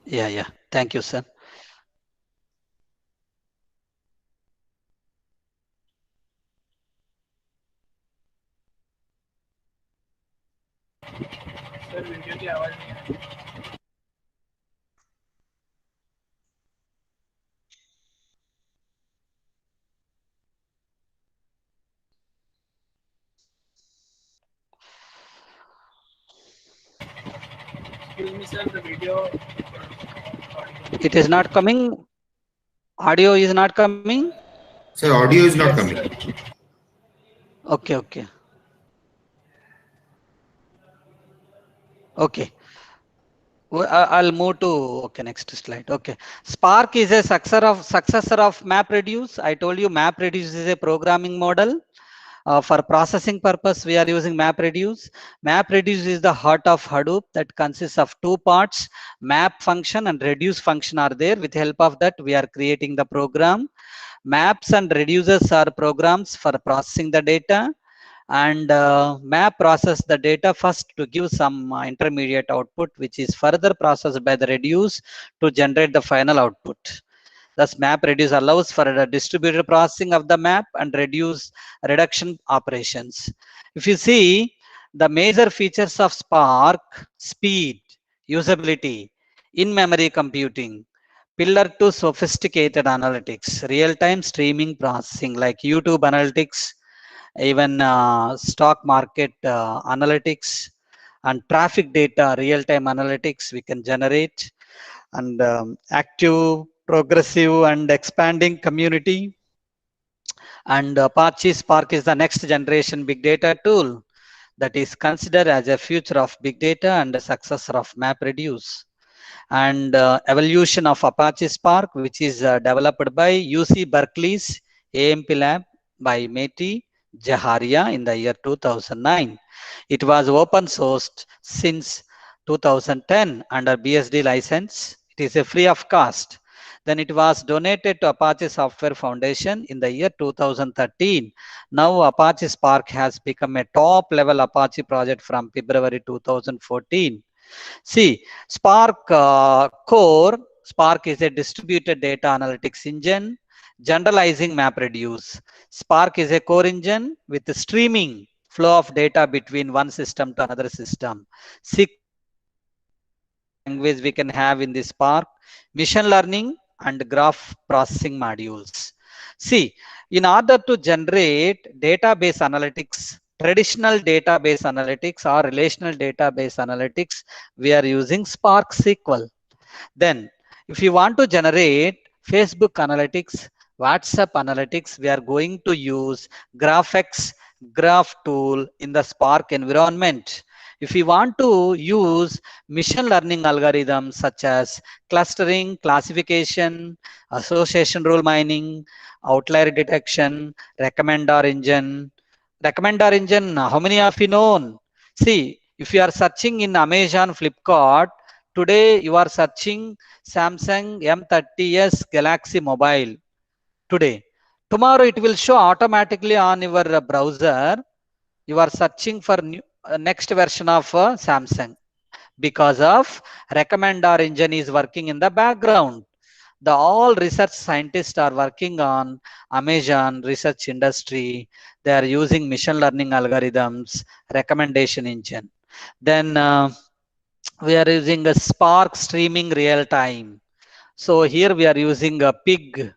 yeah, yeah. Thank you, sir. It is not coming. Audio is not coming. Sir, audio is not coming. Okay, okay, okay. I'll move to okay next slide. Okay, Spark is a successor of MapReduce. I told you MapReduce is a programming model. For processing purpose, we are using MapReduce. MapReduce is the heart of Hadoop that consists of two parts. Map function and reduce function are there. With help of that, we are creating the program. Maps and reducers are programs for processing the data, and map process the data first to give some intermediate output, which is further processed by the reduce to generate the final output. Thus, map reduce allows for the distributed processing of the map and reduce reduction operations. If you see the major features of Spark: speed, usability, in-memory computing, pillar to sophisticated analytics, real-time streaming processing like YouTube analytics, even stock market analytics, and traffic data real-time analytics we can generate, and active, progressive, and expanding community. And Apache Spark is the next generation big data tool that is considered as a future of big data and a successor of MapReduce. And evolution of Apache Spark, which is developed by UC Berkeley's AMP lab by Mehdi Jaharia in the year 2009. It was open sourced since 2010 under BSD license. It is a free of cost. Then it was donated to Apache Software Foundation in the year 2013. Now Apache Spark has become a top level Apache project from February 2014. See, Spark Core, Spark is a distributed data analytics engine generalizing MapReduce. Spark is a core engine with the streaming flow of data between one system to another system. SQL language we can have in the Spark, machine learning and graph processing modules. See, in order to generate database analytics, traditional database analytics or relational database analytics, we are using Spark SQL. Then, if you want to generate Facebook analytics, WhatsApp analytics, we are going to use GraphX graph tool in the Spark environment. If we want to use machine learning algorithms such as clustering, classification, association rule mining, outlier detection, recommender engine, how many of you know? See, if you are searching in Amazon, Flipkart, today you are searching Samsung M30s Galaxy Mobile today. Tomorrow it will show automatically on your browser. You are searching for next version of Samsung because of recommender engine is working in the background. The all research scientists are working on Amazon research industry. They are using machine learning algorithms, recommendation engine. Then we are using a Spark streaming real time. So here we are using a pig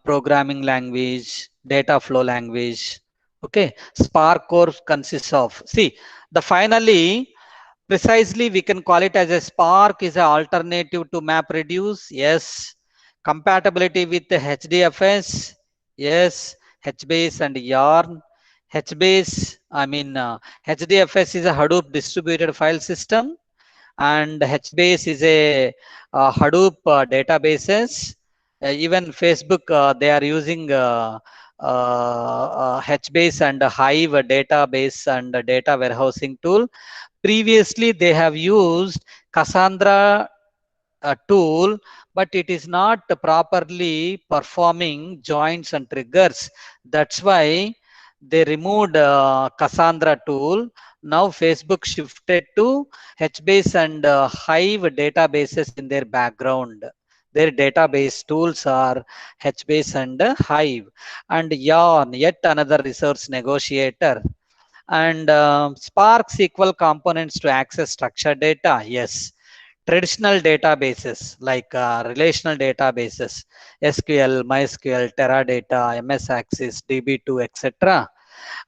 programming language, data flow language. Okay, Spark core consists of, see, the finally, precisely we can call it as a Spark is an alternative to MapReduce. Yes. Compatibility with the HDFS. Yes. HBase and Yarn. HBase, HDFS is a Hadoop distributed file system, and HBase is a Hadoop databases. Even Facebook, they are using HBase and Hive database and data warehousing tool. Previously, they have used Cassandra tool, but it is not properly performing joins and triggers. That's why they removed Cassandra tool. Now Facebook shifted to HBase and Hive databases in their background. Their database tools are HBase and Hive. And Yarn, yet another resource negotiator. And Spark SQL components to access structured data. Yes. Traditional databases like relational databases, SQL, MySQL, Teradata, MS Access, DB2, etc.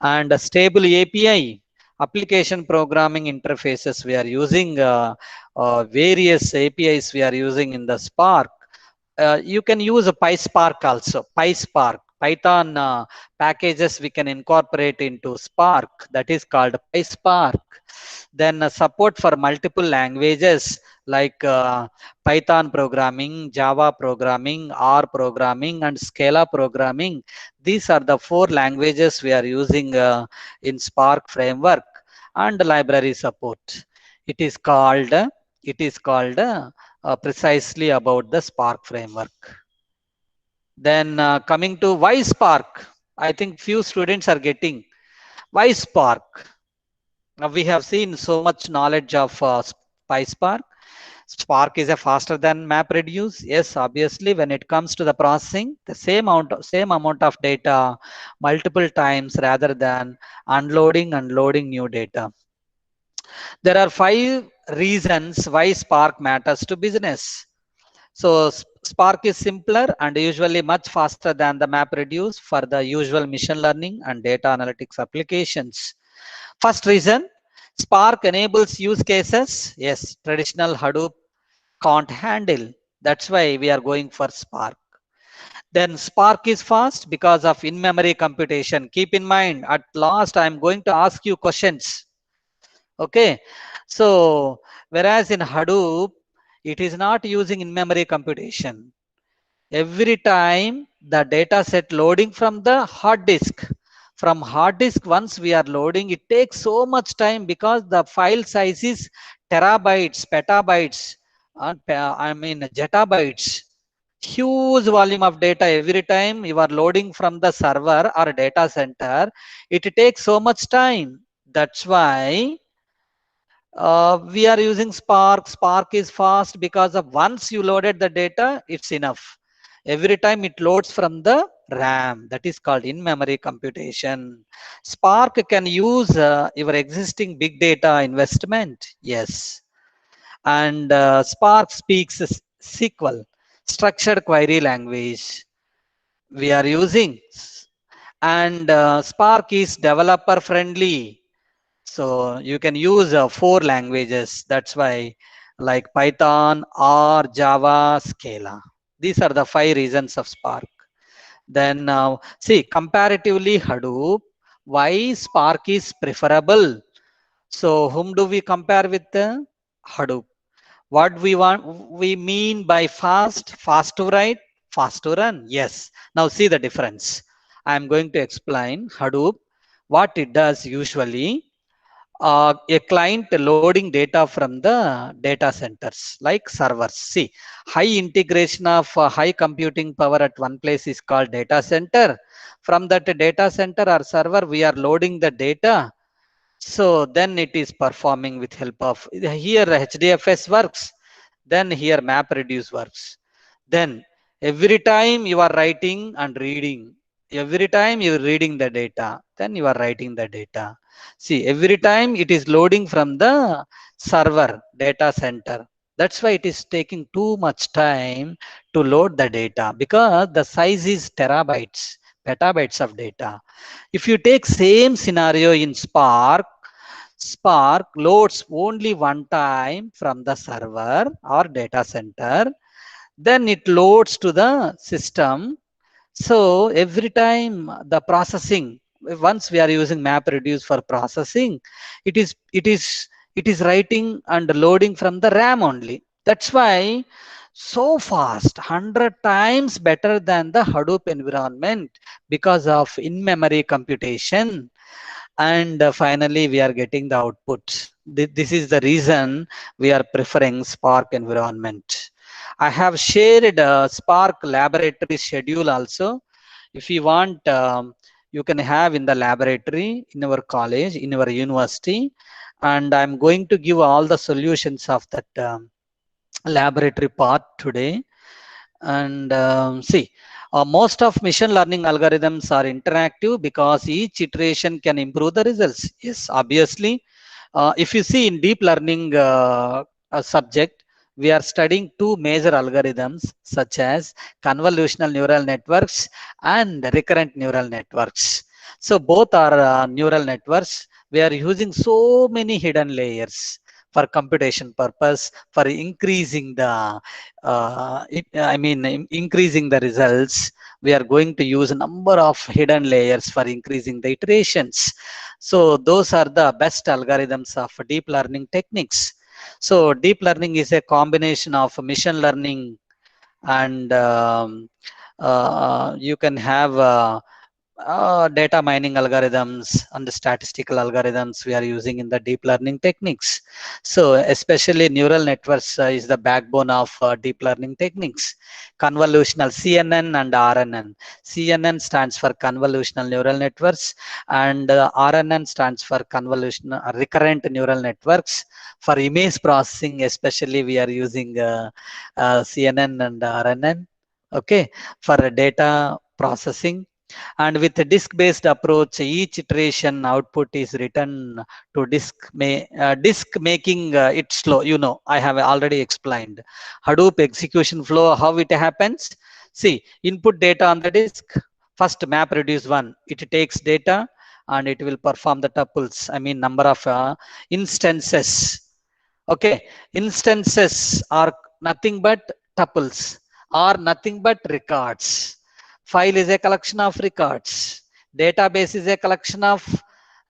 And a stable API, application programming interfaces. We are using various APIs we are using in the Spark. You can use a PySpark also, PySpark. Python packages we can incorporate into Spark, that is called PySpark. Then support for multiple languages like Python programming, Java programming, R programming, and Scala programming. These are the 4 languages we are using in Spark framework. And library support. It is called precisely about the Spark framework. Then coming to why Spark, I think few students are getting why Spark. Now we have seen so much knowledge of PySpark. Spark is a faster than MapReduce. Yes, obviously, when it comes to the processing, the same amount of data multiple times rather than unloading and loading new data. There are 5 reasons why Spark matters to business. So Spark is simpler and usually much faster than the MapReduce for the usual machine learning and data analytics applications. First reason, Spark enables use cases. Yes, traditional Hadoop can't handle. That's why we are going for Spark. Then Spark is fast because of in-memory computation. Keep in mind, at last I am going to ask you questions. Okay, so whereas in Hadoop, it is not using in-memory computation. Every time the data set loading from the hard disk, once we are loading, it takes so much time because the file size is terabytes, petabytes, zettabytes. Huge volume of data every time you are loading from the server or data center. It takes so much time. That's why we are using Spark. Spark is fast because of once you loaded the data, it's enough. Every time it loads from the RAM, that is called in-memory computation. Spark can use your existing big data investment. Yes. And Spark speaks SQL, structured query language. We are using. And Spark is developer friendly. So you can use 4 languages. That's why, like Python, R, Java, Scala. These are the 5 reasons of Spark. Then see, comparatively Hadoop, why Spark is preferable. So whom do we compare with Hadoop? What we mean by fast to write, fast to run. Yes. Now see the difference. I am going to explain Hadoop. What it does usually, a client loading data from the data centers like servers. See, high integration of high computing power at one place is called data center. From that data center or server, we are loading the data. So then it is performing with help of, here HDFS works. Then here MapReduce works. Then every time you are writing and reading, every time you are reading the data, then you are writing the data. See, every time it is loading from the server data center. That's why it is taking too much time to load the data, because the size is terabytes, petabytes of data. If you take same scenario in Spark, Spark loads only one time from the server or data center, then it loads to the system. So every time the processing, once we are using MapReduce for processing, it is it is it is writing and loading from the RAM only. That's why so fast, 100 times better than the Hadoop environment, because of in-memory computation. And finally we are getting the output. This is the reason we are preferring Spark environment. I have shared Spark laboratory schedule also. If you want, you can have in the laboratory, in our college, in our university, and I'm going to give all the solutions of that laboratory part today. And see, most of machine learning algorithms are interactive because each iteration can improve the results. Yes, obviously. If you see in deep learning subject, we are studying two major algorithms such as convolutional neural networks and recurrent neural networks. So both are neural networks. We are using so many hidden layers for computation purpose, for increasing the increasing the results. We are going to use a number of hidden layers for increasing the iterations. So those are the best algorithms of deep learning techniques. So deep learning is a combination of machine learning and you can have data mining algorithms and the statistical algorithms we are using in the deep learning techniques. So especially neural networks is the backbone of deep learning techniques. Convolutional CNN and RNN. CNN stands for convolutional neural networks, and RNN stands for convolutional recurrent neural networks. For image processing especially, we are using CNN and RNN. Okay, for data processing. And with a disk-based approach, each iteration output is written to disk, disk making it slow. You know, I have already explained. Hadoop execution flow, how it happens. See, input data on the disk. First MapReduce one, it takes data and it will perform the tuples. I mean number of instances. Okay, instances are nothing but tuples, are nothing but records. File is a collection of records. Database is a collection of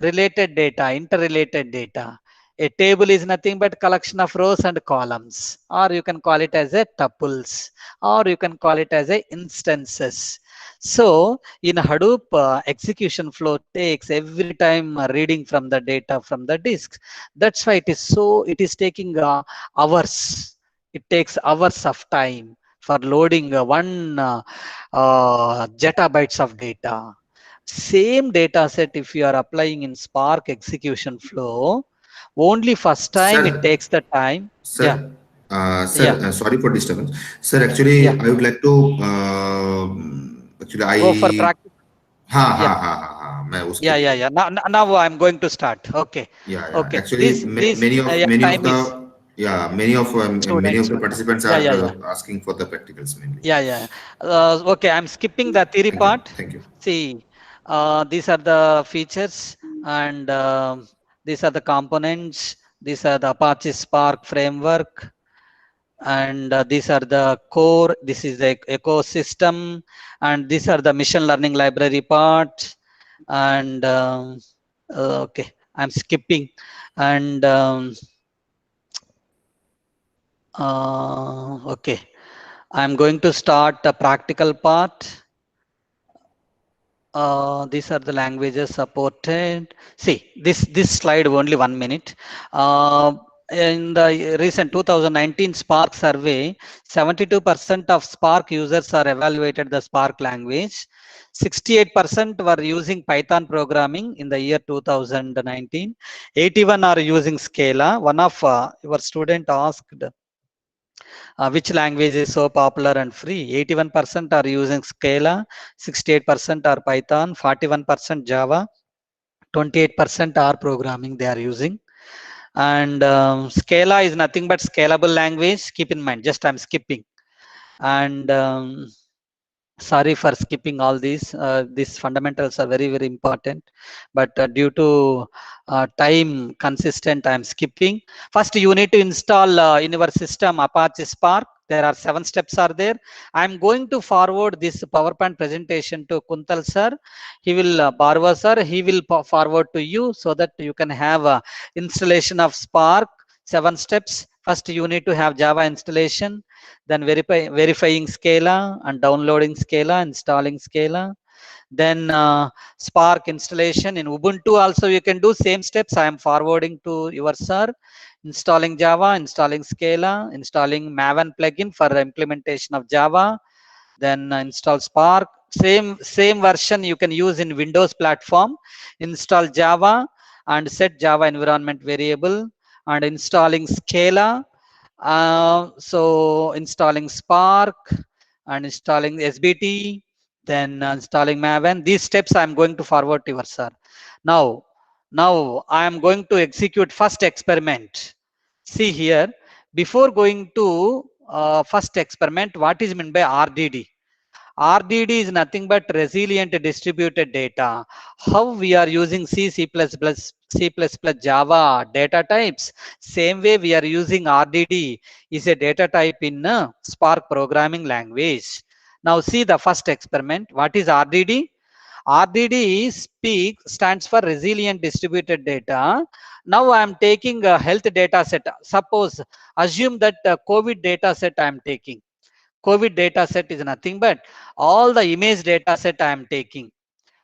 related data, interrelated data. A table is nothing but collection of rows and columns, or you can call it as a tuples, or you can call it as a instances. So in Hadoop, execution flow takes every time reading from the data from the disk. That's why it is taking hours. It takes hours of time for loading one zettabytes of data. Same data set, if you are applying in Spark execution flow, only first time it Sir, takes the time. Yeah, sir, yeah, sorry for disturbance. Sir, actually, yeah. I would like to, actually, Go for I, practice. Yeah, मैं उसके yeah, लिए, yeah, yeah. Now I'm going to start. Okay, yeah. okay. Actually, Please, yeah, many of time is the, yeah, many of students. the participants Yeah, are yeah, yeah. asking for the practicals mainly. Yeah, yeah. Okay, I'm skipping the theory Thank you, part. thank you. See, these are the features, and these are the components. These are the Apache Spark framework, and these are the core. This is the ecosystem, and these are the machine learning library part. And okay, I'm skipping, and okay, I'm going to start the practical part. These are the languages supported. See, this slide only 1 minute. In the recent 2019 Spark survey, 72% of Spark users are evaluated the Spark language. 68% were using Python programming in the year 2019. 81 are using Scala. One of your student asked which language is so popular and free. 81% are using Scala, 68% are Python, 41% Java, 28% are programming they are using. And Scala is nothing but scalable language. Keep in mind, just I'm skipping. And sorry for skipping all these fundamentals are very, very important, but due to time consistent, I'm skipping. First, you need to install in your system Apache Spark. There are 7 steps are there. I'm going to forward this PowerPoint presentation to Kuntal sir. He will Barwa sir, he will forward to you so that you can have installation of Spark. 7 steps. First, you need to have Java installation, then verifying Scala and downloading Scala, installing Scala. Then Spark installation in Ubuntu also you can do same steps. I am forwarding to your sir. Installing Java, installing Scala, installing Maven plugin for implementation of Java. Then install Spark. Same version you can use in Windows platform. Install Java and set Java environment variable and installing Scala. So installing Spark and installing SBT, then installing Maven. These steps I'm going to forward to your sir. Now I am going to execute first experiment. See here, before going to first experiment, what is meant by RDD? RDD is nothing but resilient distributed data. How we are using C++, Java data types, same way we are using RDD is a data type in Spark programming language. Now see the first experiment. What is RDD? RDD stands for resilient distributed data. Now I am taking a health data set. Suppose, assume that COVID data set I am taking. COVID data set is nothing but all the image data set I am taking.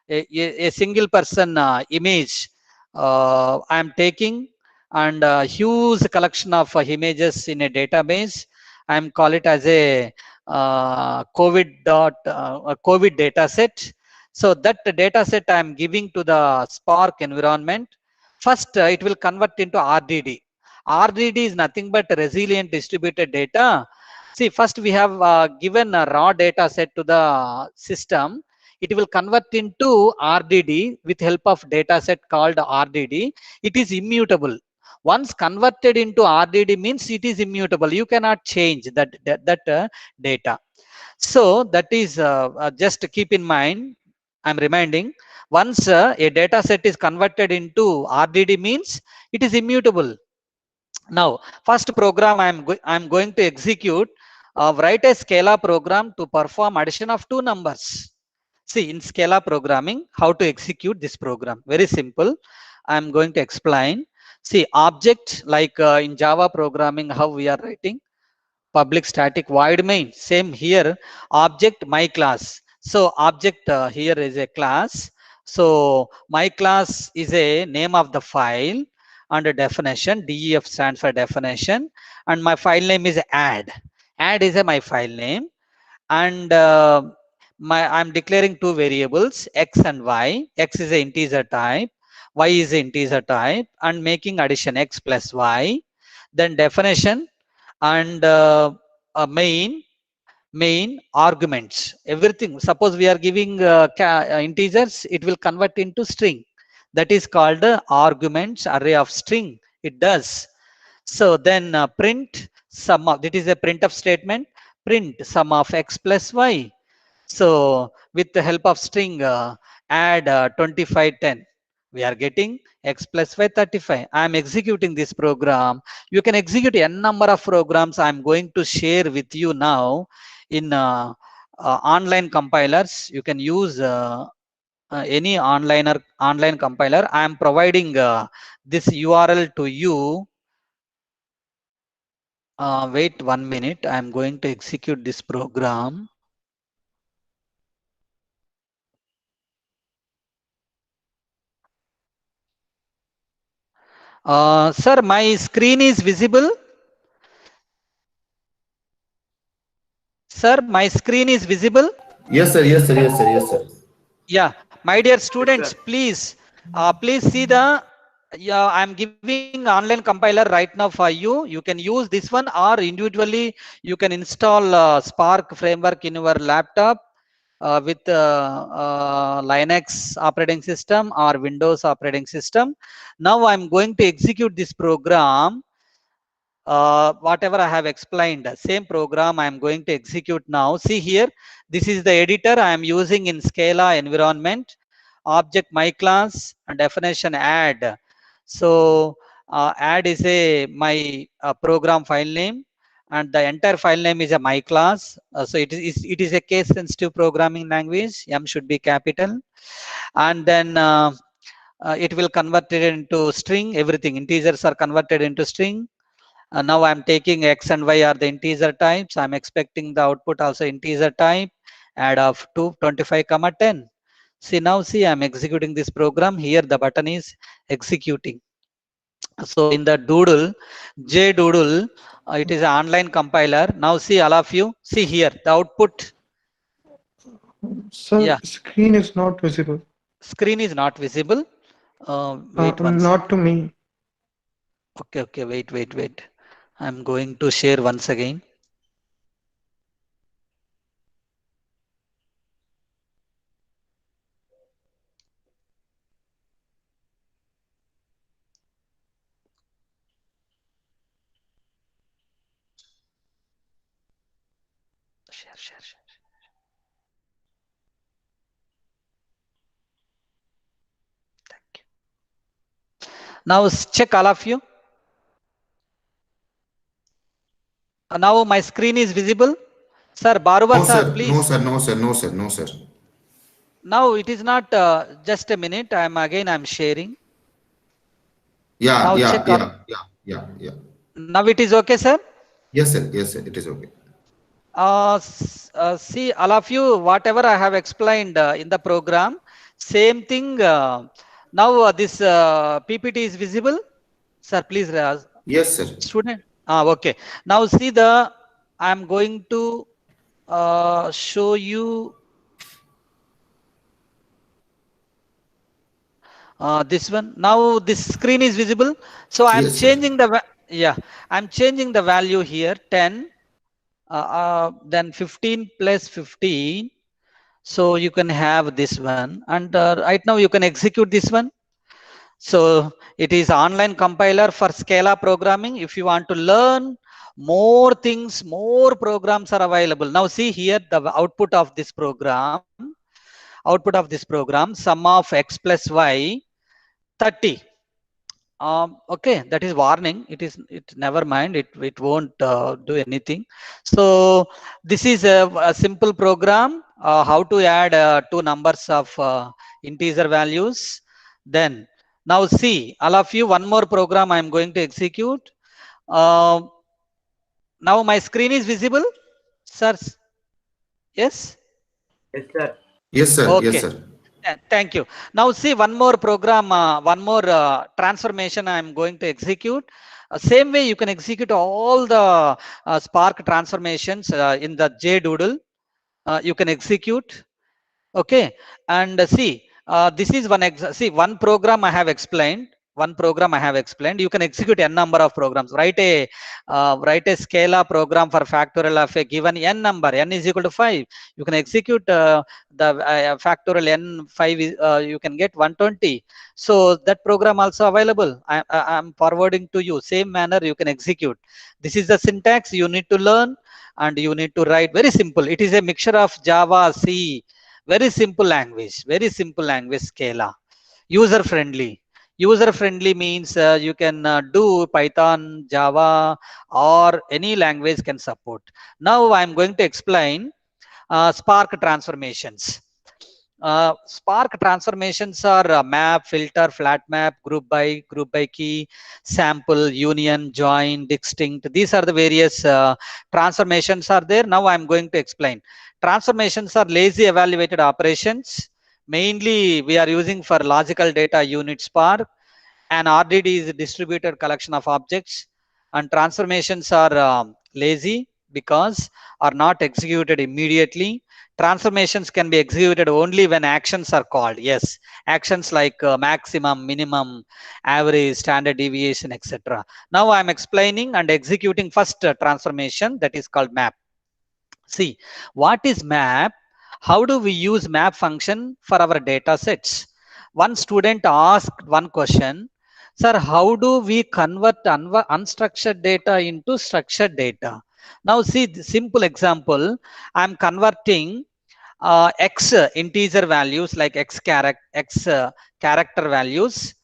A single person image I am taking, and a huge collection of images in a database. I am call it as a COVID data set. So that data set I am giving to the Spark environment. First, it will convert into RDD. RDD is nothing but resilient distributed data. See, first we have given a raw data set to the system. It will convert into RDD with help of data set called RDD. It is immutable. Once converted into RDD means it is immutable. You cannot change that data. So that is just keep in mind. I'm reminding. Once a data set is converted into RDD means it is immutable. Now, first program I'm going to execute. Write a Scala program to perform addition of 2 numbers. See, in Scala programming, how to execute this program. Very simple. I'm going to explain. See, object, like in Java programming, how we are writing. Public static void main. Same here. Object my class. So object here is a class. So my class is a name of the file under definition. DEF stands for definition, and my file name is add. Add is my file name, and I'm declaring 2 variables x and y. X is an integer type, y is an integer type, and making addition x plus y. Then definition and main arguments, everything. Suppose we are giving integers, it will convert into string. That is called arguments array of string. It does. So then print sum of, that is a printf statement. Print sum of x plus y. So with the help of string, add 2510. We are getting x plus y 35. I am executing this program. You can execute n number of programs. I am going to share with you now in online compilers. You can use any online compiler. I am providing this URL to you. Wait 1 minute. I am going to execute this program. Sir, my screen is visible. Sir, my screen is visible. Yes, sir. Yes, sir. Yes, sir. Yes, sir. Yeah, my dear students, please see the. Yeah, I'm giving online compiler right now for you. You can use this one, or individually you can install Spark framework in your laptop. with Linux operating system or Windows operating system. Now I'm going to execute this program. Whatever I have explained, same program I am going to execute now. See here, this is the editor I am using in Scala environment. Object my class and definition add. So add is a my program file name, and the entire file name is a my class. So it is a case sensitive programming language. M should be capital, and then it will convert it into string. Everything integers are converted into string. Now I'm taking x and y are the integer types. I'm expecting the output also integer type. Add of 2 25 comma 10. See, I'm executing this program. Here the button is executing. So in the doodle, JDoodle, it is an online compiler. Now see, all of you, see here the output. Sir, Yeah, screen is not visible. screen is not visible. Wait one Not to second. me. Okay, wait. I'm going to share once again. Share. Thank you. Now check all of you. Now my screen is visible. Sir, Baruba No, sir, sir. No, please. sir. No, sir. No, sir. No, sir. Now it is not just a minute. I'm sharing. Yeah, Now yeah, check all. yeah, yeah, yeah, yeah. Now it is okay, sir. Yes, sir. Yes, sir. It is okay. See, all of you, whatever I have explained in the program, same thing. Now this PPT is visible. Sir, please, Yes, sir. student. Okay. Now see the. I'm going to show you this one. Now this screen is visible. So I'm Yes, sir. changing the I'm changing the value here 10. Then 15 plus 15. So you can have this one, and right now you can execute this one. So it is online compiler for Scala programming. If you want to learn more things, more programs are available. Now see here the output of this program. Sum of x plus y 30. Okay, that is warning. It never mind. It won't do anything. So this is a simple program. How to add two numbers of integer values. Then now see, all of you, one more program I am going to execute. Uh, now my screen is visible, sir. Yes. Yes, sir. Yes, sir. Yes, Okay. sir. Thank you. Now see one more program, one more transformation I am going to execute. Same way you can execute all the Spark transformations in the JDoodle. You can execute. Okay, and see, this is one program I have explained. You can execute n number of programs. Write a Scala program for factorial of a given n number. N is equal to 5. You can execute the factorial n 5 is, you can get 120. So that program also available. I'm forwarding to you. Same manner you can execute. This is the syntax you need to learn, and you need to write. Very simple. It is a mixture of Java, C. Very simple language, Scala. User friendly means you can do Python, Java, or any language can support. Now I'm going to explain Spark transformations. Spark transformations are map, filter, flat map, group by key, sample, union, join, distinct. These are the various transformations are there. Now I'm going to explain. Transformations are lazy evaluated operations. Mainly we are using for logical data unit Spark. An RDD is a distributed collection of objects, and transformations are lazy because are not executed immediately. Transformations can be executed only when actions are called. Yes, actions like maximum, minimum, average, standard deviation, etc. Now I'm explaining and executing first transformation, that is called map. See, what is map? How do we use map function for our data sets? One student asked one question, sir, how do we convert unstructured data into structured data? Now see the simple example. I'm converting x integer values like x character values,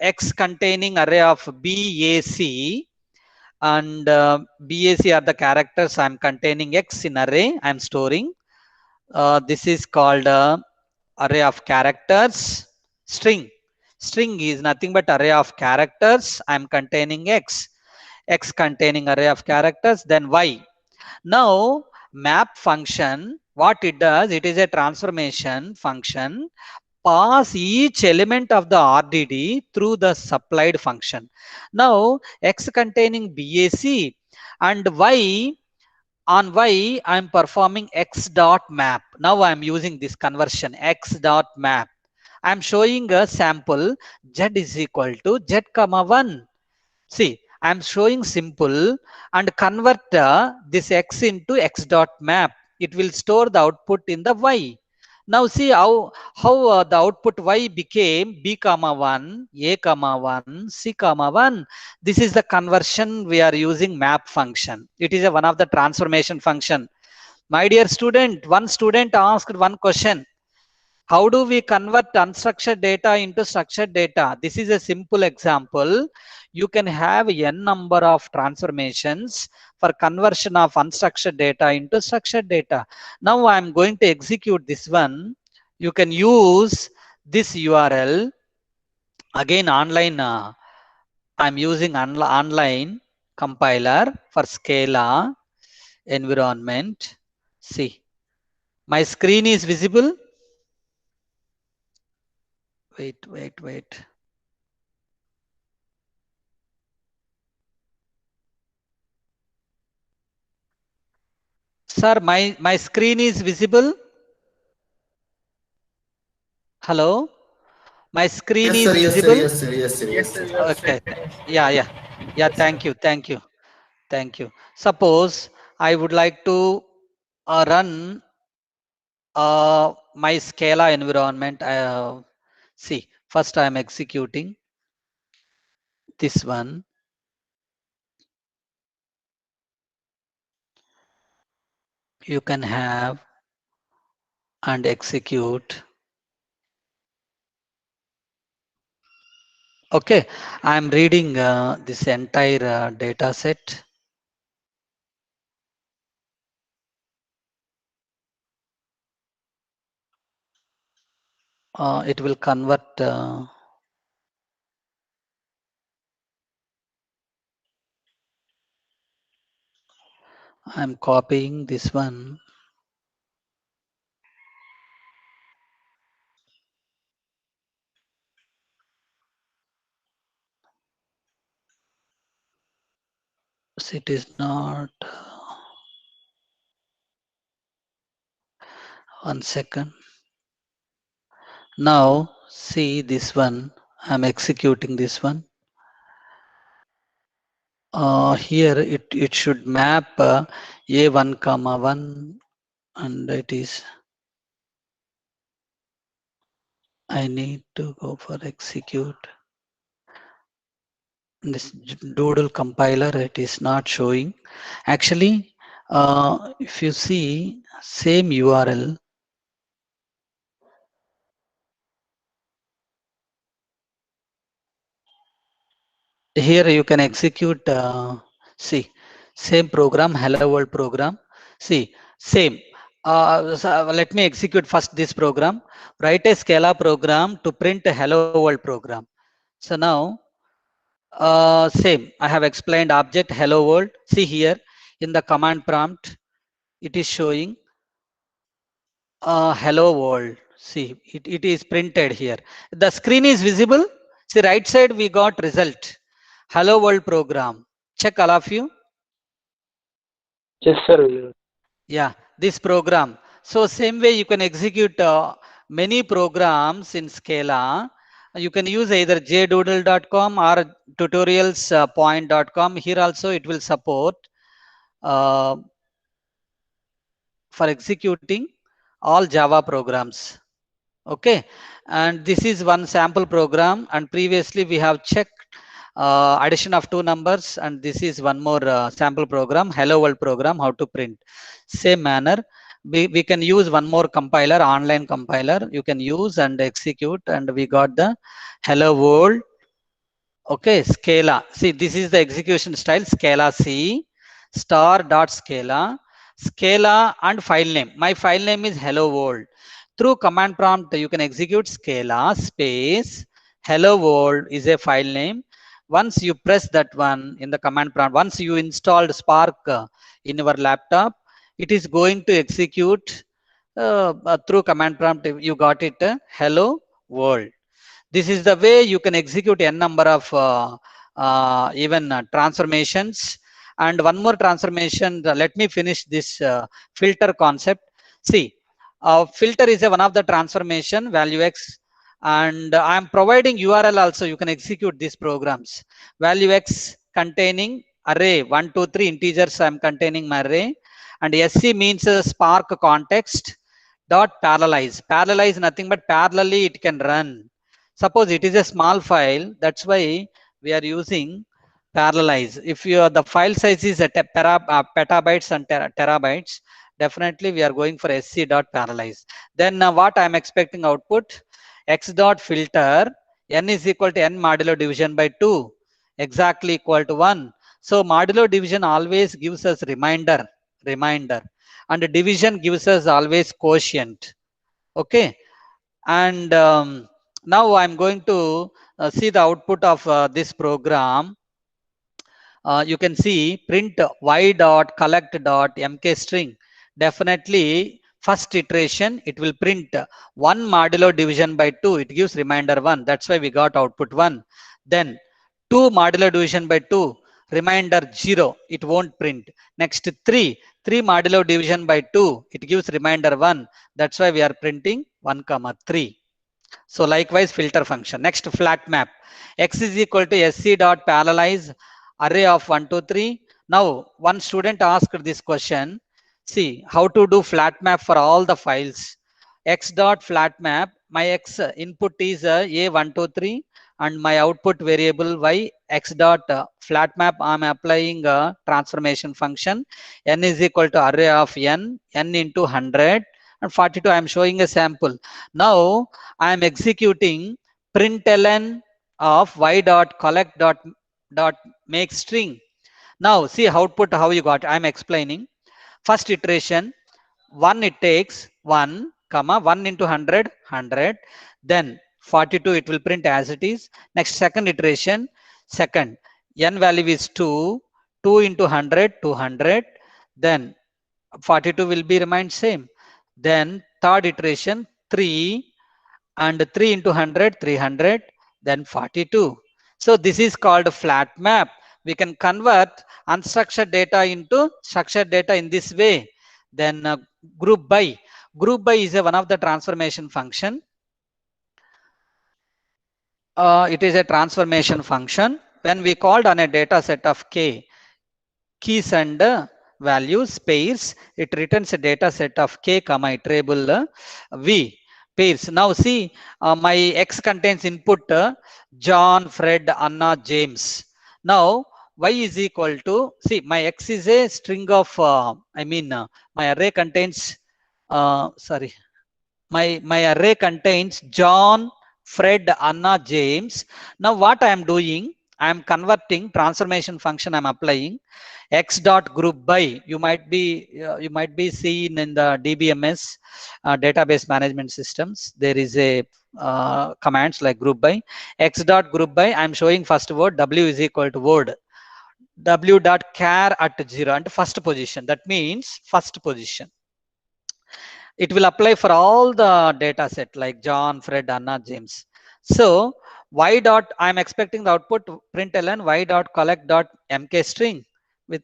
x containing array of BAC, and BAC are the characters. I'm containing x in array. I'm storing. This is called array of characters. String is nothing but array of characters. I'm containing x. X containing array of characters. Then y. Now map function, what it does, it is a transformation function. Pass each element of the RDD through the supplied function. Now x containing BAC and y, on y I'm performing x dot map. Now I'm using this conversion x dot map. I'm showing a sample z is equal to z comma 1. See, I'm showing simple and convert this x into x dot map. It will store the output in the y. Now see how the output y became b comma 1, a comma 1, c comma 1. This is the conversion we are using map function. It is one of the transformation function. My dear student, one student asked one question. How do we convert unstructured data into structured data? This is a simple example. You can have n number of transformations for conversion of unstructured data into structured data. Now I'm going to execute this one. You can use this URL. Again, online, I'm using online compiler for Scala environment. See, my screen is visible. Wait. Sir, my screen is visible. Hello, my screen Yes, is sir. Yes, sir. visible. Yes, sir. Yes, sir. Yes, sir. Okay. Yeah. Thank you. Suppose I would like to run my Scala environment. See, first I am executing this one. You can have and execute. Okay, I am reading this entire data set. It will convert. I'm copying this one. So it is not. 1 second. Now see this one. I'm executing this one. Here it should map a1 comma 1, and it is. I need to go for execute. This doodle compiler, it is not showing. Actually, if you see same URL, here you can execute. See, same program, hello world program. See, same. So let me execute first this program. Write a Scala program to print a hello world program. So now, same. I have explained object hello world. See here in the command prompt, it is showing hello world. See, it is printed here. The screen is visible. See, right side we got result. Hello world program. Check all of you. Yes, sir. Yeah, this program. So same way you can execute many programs in Scala. You can use either jdoodle.com or tutorials.point.com. Here also it will support for executing. all Java programs. Okay, and this is one sample program, and previously we have checked addition of two numbers, and this is one more sample program, hello world program, how to print. Same manner, we can use one more compiler, online compiler you can use and execute, and we got the hello world. Okay, Scala. See, this is the execution style, Scala C, star dot Scala, Scala and file name. My file name is hello world. Through command prompt, you can execute Scala space hello world is a file name. Once you press that one in the command prompt, once you installed Spark in your laptop, it is going to execute through command prompt. You got it, hello world. This is the way you can execute n number of even transformations. And one more transformation, let me finish this filter concept. See, filter is one of the transformation, value x, and I am providing URL also, you can execute these programs. Value x containing array 1 2 3 integers, I am containing my array, and sc means spark context dot parallelize. Parallelize nothing but parallelly it can run. Suppose it is a small file, that's why we are using parallelize. If the file size is at petabytes and terabytes, definitely we are going for sc dot parallelize. Then what I am expecting output, x dot filter n is equal to n modulo division by 2, exactly equal to 1. So modulo division always gives us reminder, and division gives us always quotient. Okay, and now I'm going to see the output of this program. You can see print y dot collect dot mk string. Definitely first iteration it will print 1 modulo division by 2, it gives reminder 1, that's why we got output 1. Then 2 modulo division by 2, reminder 0, it won't print. Next 3 modulo division by 2, it gives reminder 1, that's why we are printing 1 comma 3. So likewise filter function. Next flat map, x is equal to sc dot parallelize array of 1 2 3. Now one student asked this question, see how to do flat map for all the files. X dot flat map, my x input is a 1 2 3, and my output variable y. X dot flat map, I'm applying a transformation function, n is equal to array of n into 100 and 42. I'm showing a sample. Now I am executing println of y dot collect dot make string. Now see output how you got. I am explaining. First iteration 1, it takes 1 comma 1 into 100 100, then 42 it will print as it is. Next second iteration, second n value is 2, 2 into 100 200, then 42 will be remain same. Then third iteration 3, and 3 into 100 300, then 42. So this is called flat map. We can convert unstructured data into structured data in this way. Then group by is one of the transformation function. It is a transformation function. When we called on a data set of k, keys and values pairs, it returns a data set of k comma iterable v pairs. Now see, my x contains input John, Fred, Anna, James. Now y is equal to, see my x is a string of my array contains my array contains John, Fred, Anna, James. Now what I am doing, I am converting transformation function, I am applying x dot group by. You might be seen in the DBMS database management systems, there is a commands like group by. X dot group by, I am showing first word, w is equal to word, w dot char at 0 and first position, that means first position. It will apply for all the data set like John, Fred, Anna, James. So y dot, I am expecting the output println y dot collect dot mk string with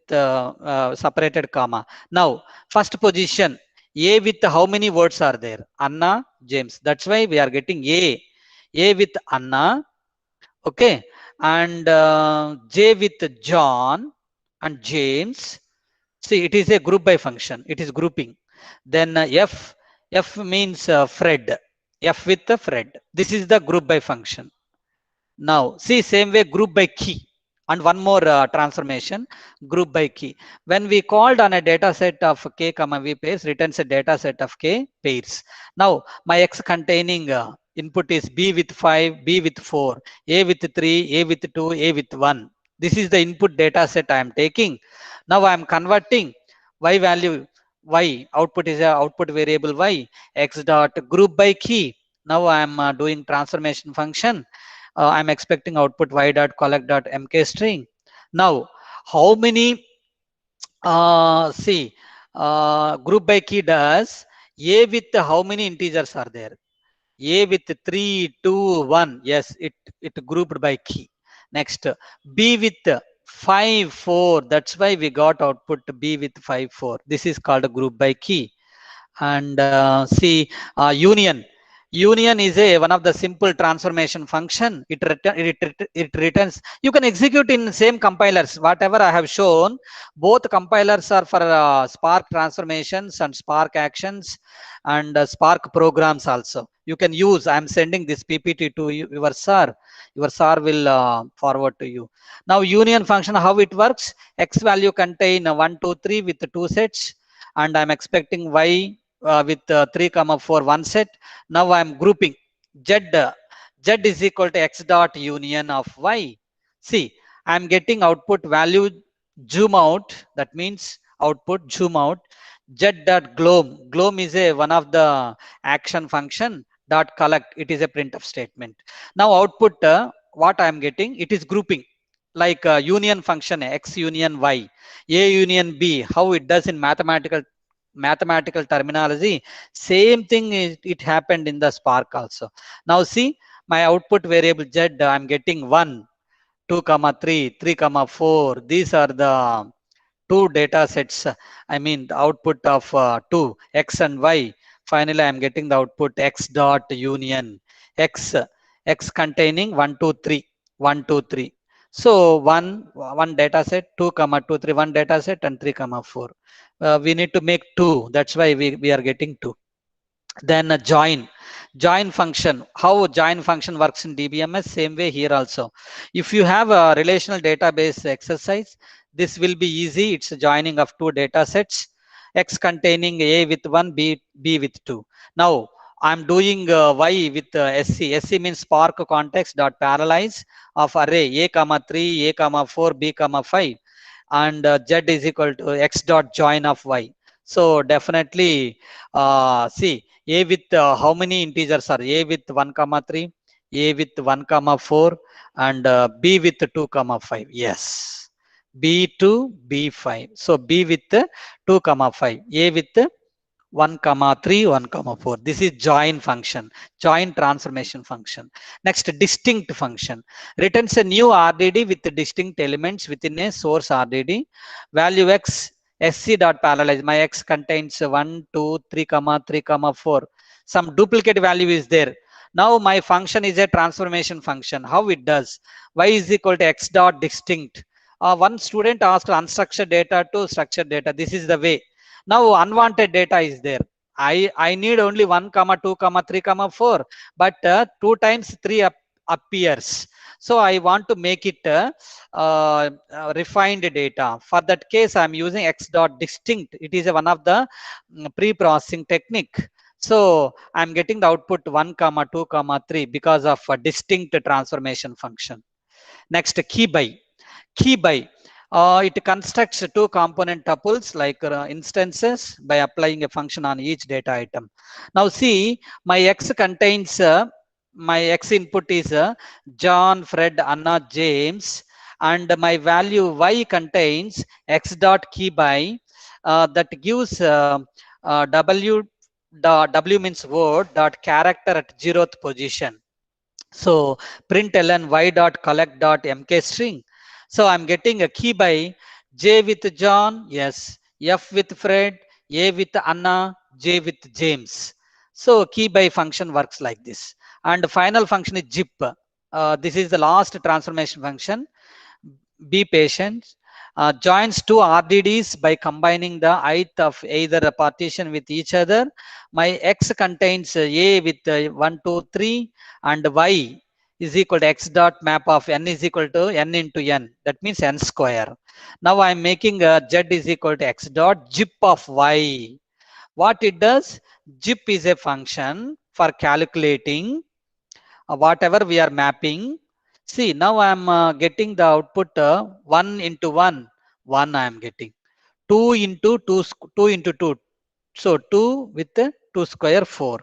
separated comma. Now first position, a with how many words are there? Anna, James, that's why we are getting a with Anna. Okay, and j with John and James. See, it is a group by function, it is grouping. Then f F means Fred. F with the Fred. This is the group by function. Now see, same way group by key, and one more transformation, group by key. When we called on a data set of k comma v pairs, returns a data set of k pairs. Now my x containing input is b with 5, b with 4, a with 3, a with 2, a with 1. This is the input data set I am taking. Now I am converting y value, y output is a output variable y, x dot group by key. Now I am doing transformation function. I'm expecting output y dot collect dot mk string. Now, how many, see, group by key does a with how many integers are there? A with 3, 2, 1. Yes, it grouped by key. Next, B with 5, 4. That's why we got output B with 5, 4. This is called a group by key. And see, union is a one of the simple transformation function. It returns. You can execute in same compilers. Whatever I have shown, both compilers are for Spark transformations and Spark actions and Spark programs also. You can use. I am sending this PPT to you, your sir. Your sir will forward to you. Now union function, how it works? X value contain 1, 2, 3 with 2 sets, and I'm expecting y with 3 comma 4 one set. Now I'm grouping z. Z is equal to x dot union of y. See, I'm getting output value zoom out. That means output zoom out. Z dot gloam. Gloam is a one of the action function. Dot collect. It is a printf statement. Now output what I'm getting, it is grouping like union function x union y, a union b. How it does in mathematical terminology, same thing it happened in the Spark also. Now see, my output variable z, I'm getting 1, 2 comma 3, 3 comma 4. These are the two data sets. I mean the output of 2 x and y. Finally I'm getting the output x dot union x, x containing 1, 2, 3, 1, 2, 3. So one data set, 2 comma 2, 3, one data set, and 3 comma 4. We need to make 2. That's why we are getting 2. Then join function. How join function works in DBMS? Same way here also. If you have a relational database exercise, this will be easy. It's a joining of two data sets, x containing a with 1, b with 2. Now I'm doing y with sc. Sc means spark context dot parallelize of array a comma 3, a comma 4, b comma 5, and z is equal to x dot join of y. So definitely see, a with how many integers are? A with 1 comma 3, a with 1 comma 4, and b with 2 comma 5. Yes, b2, b5. So b with 2 comma 5, a with 1 comma 3, 1 comma 4. This is join function, join transformation function. Next, distinct function returns a new RDD with distinct elements within a source RDD. Value x sc dot parallelize. My x contains 1, 2, 3 comma 3 comma 4. Some duplicate value is there. Now my function is a transformation function. How it does? Y is equal to x dot distinct. One student asked unstructured data to structured data. This is the way. Now unwanted data is there. I need only 1 comma 2 comma 3 comma 4, but 2 times 3 appears. So I want to make it refined data. For that case, I'm using x dot distinct. It is one of the pre-processing technique. So I'm getting the output 1 comma 2 comma 3 because of a distinct transformation function. Next, key by. It constructs two component tuples like instances by applying a function on each data item. Now see, my x contains my x input is John, Fred, Anna, James, and my value y contains x dot key by that gives w. W means word dot character at 0th position. So println y dot collect dot mk string. So I'm getting a key by J with John, yes, F with Fred, A with Anna, J with James. So key by function works like this. And the final function is zip. This is the last transformation function. Be patient. joins two RDDs by combining the ith of either a partition with each other. My X contains A with 1, 2, 3 and Y is equal to X dot map of N is equal to N into N. That means N square. Now I'm making Z is equal to X dot zip of Y. What it does? Zip is a function for calculating whatever we are mapping. See, now I am getting the output 1 into 1, 1 I am getting. 2 into 2, 2 into 2. So 2 with 2 square, 4.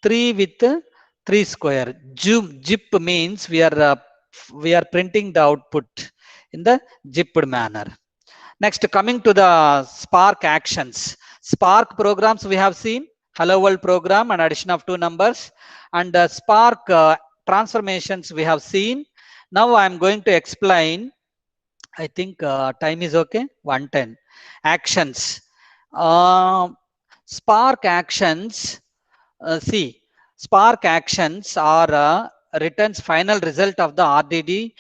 3 with 3 square. Zip means we are printing the output in the zipped manner. Next, coming to the Spark actions. Spark programs we have seen. Hello World program and addition of two numbers. And Spark transformations we have seen. Now I am going to explain. I think time is okay. 110. Actions. Spark actions. See, Spark actions are returns final result of the RDD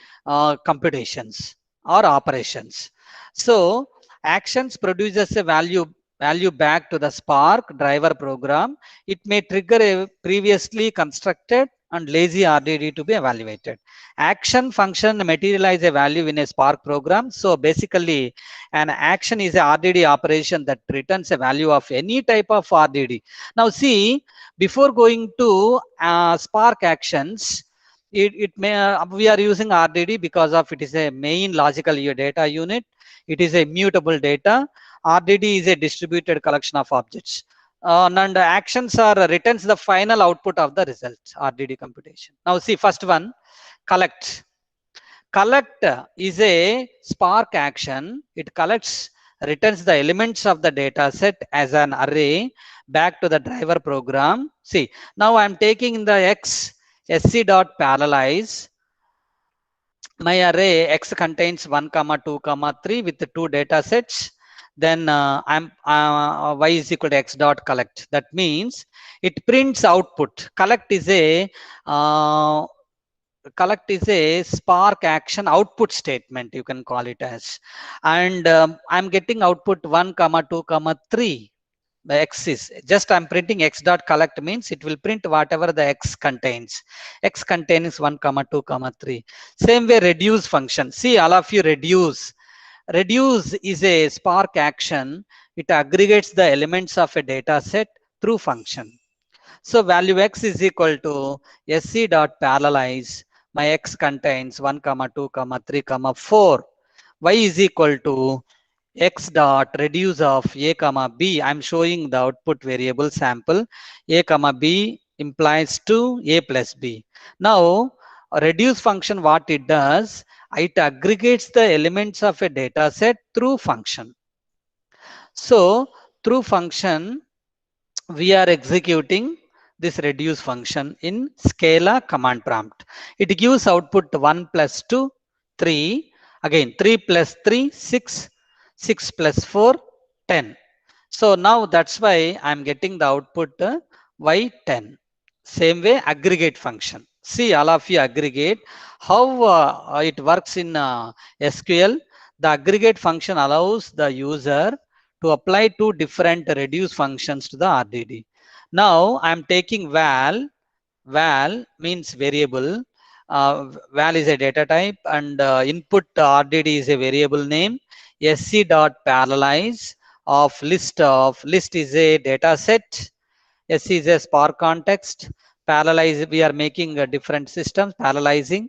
computations or operations. So actions produces a value back to the Spark driver program. It may trigger a previously constructed and lazy RDD to be evaluated. Action function materialize a value in a Spark program. So basically an action is a RDD operation that returns a value of any type of RDD. Now see, before going to Spark actions, it may we are using RDD because of it is a main logical data unit. It is a mutable data. RDD is a distributed collection of objects. And actions are returns the final output of the result RDD computation. Now see, first one, collect. Collect is a Spark action. It collects, returns the elements of the data set as an array back to the driver program. See, now I'm taking the X sc dot parallelize. My array X contains 1, 2, 3 with the two data sets. Then I'm Y is equal to X dot collect. That means it prints output. Collect is a Spark action output statement, you can call it as. And I'm getting output 1, 2, 3. The X is just I'm printing X dot collect means it will print whatever the X contains. X contains 1, 2, 3. Same way reduce function. See, all of you, reduce. Reduce is a Spark action. It aggregates the elements of a data set through function. So value X is equal to sc dot parallelize. My X contains 1, 2, 3, 4. Y is equal to X dot reduce of A comma B. I'm showing the output variable sample. A comma B implies to A plus B. Now a reduce function, what it does, it aggregates the elements of a data set through function. So through function we are executing this reduce function in Scala command prompt. It gives output 1 plus 2, 3. Again 3 plus 3, 6. 6 plus 4, 10. So now that's why I'm getting the output Y10. Same way aggregate function. See, all of you aggregate. How it works in SQL. The aggregate function allows the user to apply two different reduce functions to the RDD. Now I'm taking val. Val means variable. Val is a data type and input RDD is a variable name. Sc dot parallelize of list is a data set. Sc is a Spark context. Parallelize, we are making a different systems, parallelizing.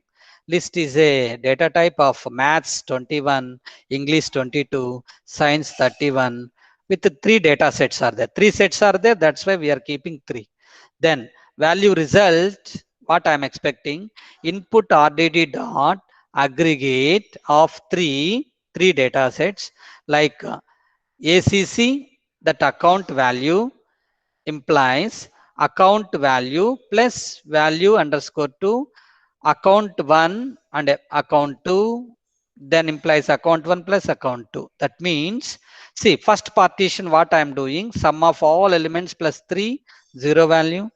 List is a data type of maths 21, English 22, science 31. With the three data sets are there. Three sets are there. That's why we are keeping 3. Then value result, what I am expecting, input RDD dot aggregate of three data sets like ACC, that account value implies account value plus value underscore 2, account 1 and account 2, then implies account 1 plus account 2. That means, see, first partition what I am doing, sum of all elements plus 3, 0 value.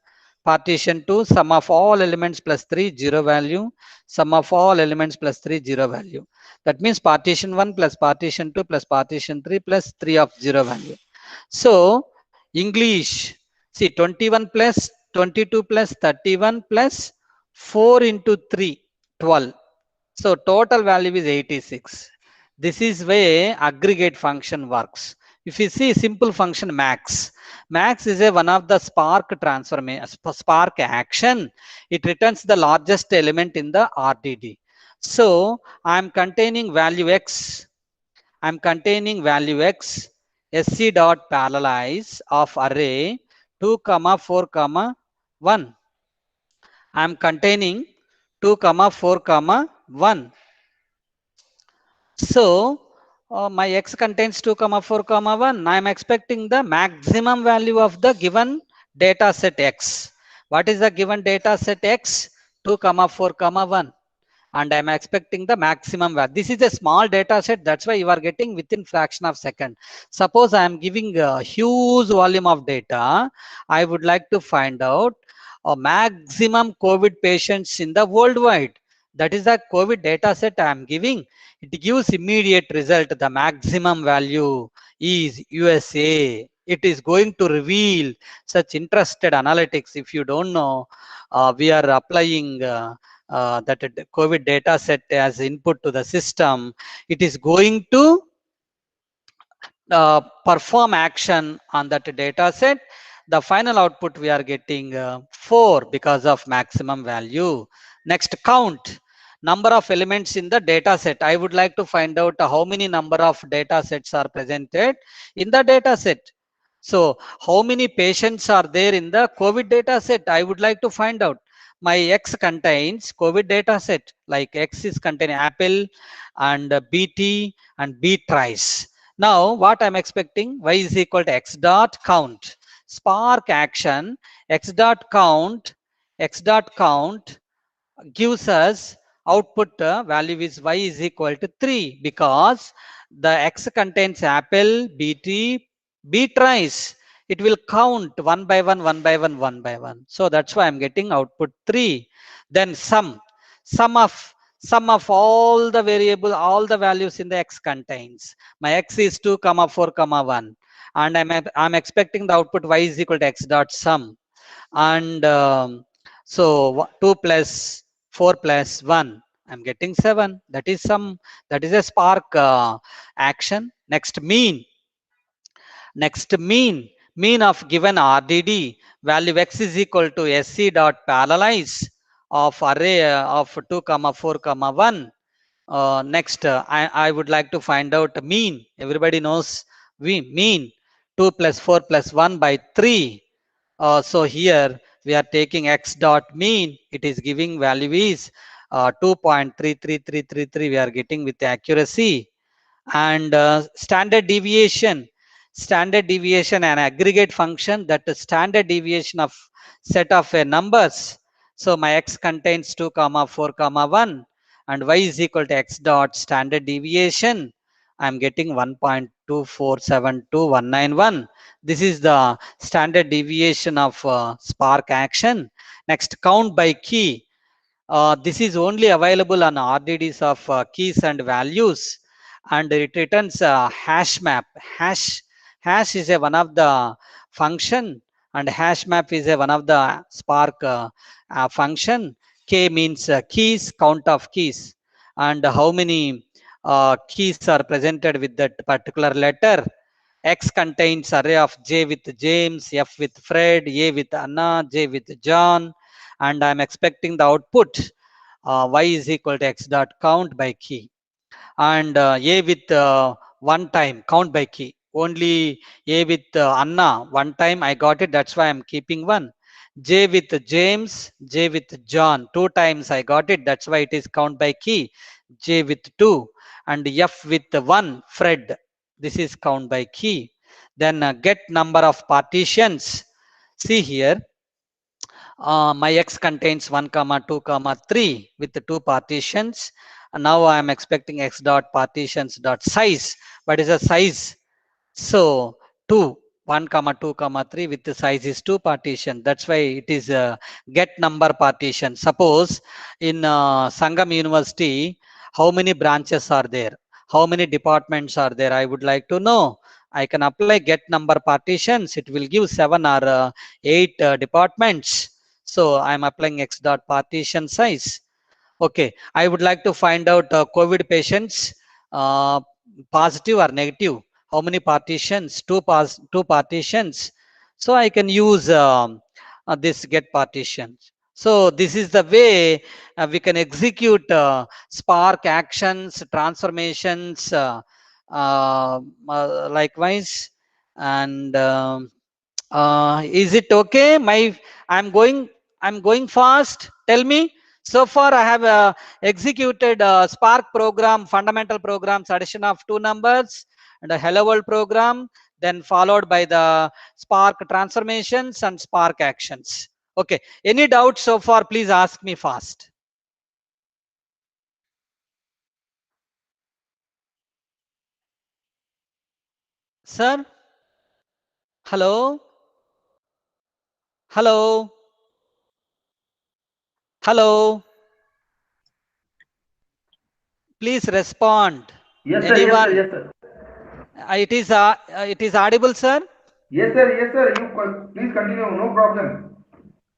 Partition 2, sum of all elements plus 3, 0 value. Sum of all elements plus 3, 0 value. That means partition 1 plus partition 2 plus partition 3 plus 3 of 0 value. So English, see 21 plus 22 plus 31 plus 4 into 3, 12. So total value is 86. This is way aggregate function works. If you see simple function max, max is a one of the spark transformation, spark action. It returns the largest element in the RDD. So I'm containing value x. I'm containing value x. SC dot parallelize of array 2 comma 4 comma 1. I'm containing 2 comma 4 comma 1. So my x contains 2 comma 4 comma 1. I am expecting the maximum value of the given data set x. What is the given data set x? 2 comma 4 comma 1. And I'm expecting the maximum value. This is a small data set. That's why you are getting within fraction of second. Suppose I am giving a huge volume of data. I would like to find out a maximum COVID patients in the worldwide. That is the COVID data set I am giving. It gives immediate result. The maximum value is USA. It is going to reveal such interested analytics. If you don't know, we are applying that COVID data set as input to the system. It is going to perform action on that data set. The final output we are getting 4 because of maximum value. Next, count number of elements in the data set. I would like to find out how many number of data sets are presented in the data set. So how many patients are there in the COVID data set? I would like to find out. My X contains COVID data set, like X is containing Apple and BT and B tries. Now what I'm expecting, y is equal to x dot count. Spark action, x dot count gives us output value is y is equal to 3 because the x contains apple, bt, b tries. It will count one by one, one by one, one by one. So that's why I'm getting output 3. Then sum of all the variable, all the values in the x contains. My x is 2 comma 4 comma 1, and I'm expecting the output y is equal to x dot sum. And so 2 plus 4 plus 1, I'm getting 7. That is some, that is a spark action. Next, mean mean of given RDD value x is equal to SC dot parallelize of array of 2 comma 4 comma 1. Next, I would like to find out mean. Everybody knows we mean 2 plus 4 plus 1 by 3. So here we are taking x dot mean. It is giving value is 2.33333. We are getting with accuracy. And standard deviation an aggregate function, that is standard deviation of set of numbers. So my x contains 2 comma 4 comma 1 and y is equal to x dot standard deviation. I'm getting 1.2472191. This is the standard deviation of spark action. Next, count by key. This is only available on RDDs of keys and values, and it returns a hash map. Hash is a one of the function, and hash map is a one of the spark function. K means keys, count of keys, and how many keys are presented with that particular letter. X contains array of J with James, F with Fred, A with Anna, J with John, and I'm expecting the output y is equal to x dot count by key. And A with one time count by key. Only A with Anna one time I got it, that's why I'm keeping 1. J with James, J with John 2 times I got it, that's why it is count by key. J with 2, and F with 1 Fred, this is count by key. Then get number of partitions. See here, my x contains 1 comma 2 comma 3 with the 2 partitions. And now I am expecting x dot partitions dot size. What is the size? So 2. 1, 2, 3 with the size is 2 partition. That's why it is get number partition. Suppose in Sangam University, how many branches are there? How many departments are there? I would like to know. I can apply get number partitions. It will give 7 or 8 departments. So I'm applying x dot partition size. Okay, I would like to find out COVID patients, uh, positive or negative. How many partitions? Two partitions. So I can use this get partitions. So this is the way we can execute Spark actions, transformations, likewise. And is it okay? I'm going fast. Tell me. So far, I have executed Spark program, fundamental programs, addition of 2 numbers, and a Hello World program, then followed by the Spark transformations and Spark actions. Okay. Any doubts so far? Please ask me fast. Sir? Hello? Hello? Hello? Please respond. Yes, sir. Anyone? Yes, sir. Yes, sir. It is audible, sir. Yes, sir. Yes, sir. Please continue. No problem.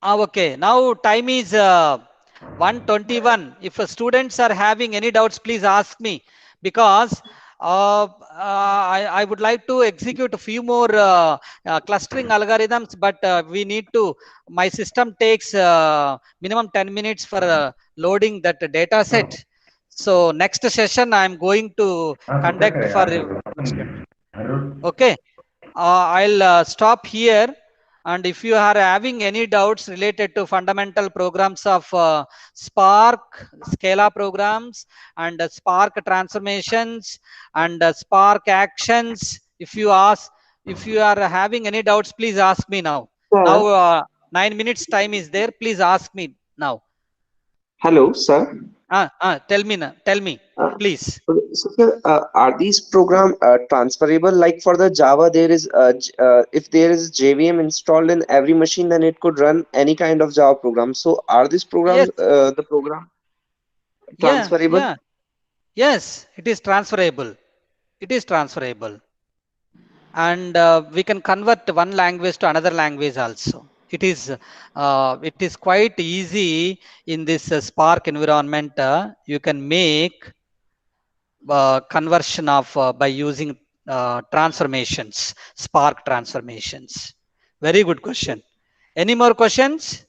Okay. Now time is 1:21. If students are having any doubts, please ask me, because I would like to execute a few more clustering algorithms, but we need to. My system takes minimum 10 minutes for loading that data set. So next session I am going to conduct for questions. Okay. I'll stop here. And if you are having any doubts related to fundamental programs of Spark, Scala programs, and Spark transformations, and Spark actions, if you are having any doubts, please ask me now. Sir. Now 9 minutes time is there. Please ask me now. Hello, sir. Tell me, please. So, sir, are these program transferable? Like for the Java, there is if there is JVM installed in every machine, then it could run any kind of Java program. So, are these programs Yes. the program transferable? Yes, it is transferable. It is transferable. And we can convert one language to another language also. It is quite easy in this Spark environment. You can make conversion of by using transformations, Spark transformations. Very good question. Any more questions?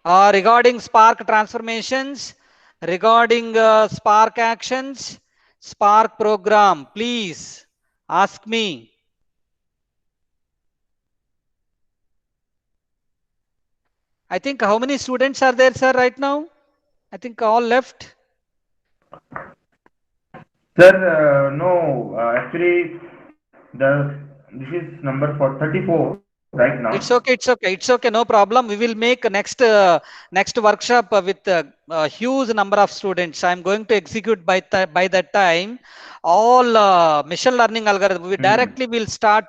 Regarding Spark transformations, regarding Spark actions, Spark program, please ask me. I think how many students are there, sir, right now? I think all left. Sir, no. Actually, this is number 34 right now. It's okay. No problem. We will make next workshop with a huge number of students. I'm going to execute by that time all machine learning algorithm. We directly will start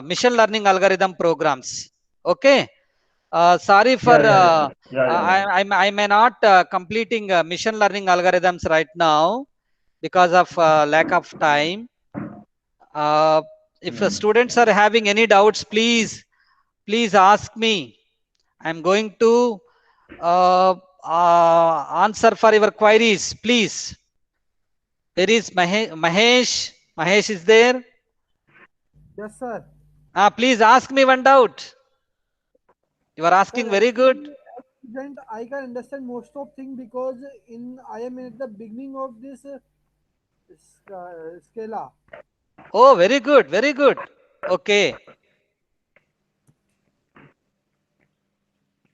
machine learning algorithm programs. Okay. Sorry for I may not completing machine learning algorithms right now because of lack of time. If students are having any doubts, please ask me. I'm going to answer for your queries. Please. There is Mahesh. Mahesh is there. Yes, sir. Please ask me one doubt. You are asking Sir, very good. student, I can understand most of things because I am at the beginning of this Scala. Oh, very good. Very good. Okay.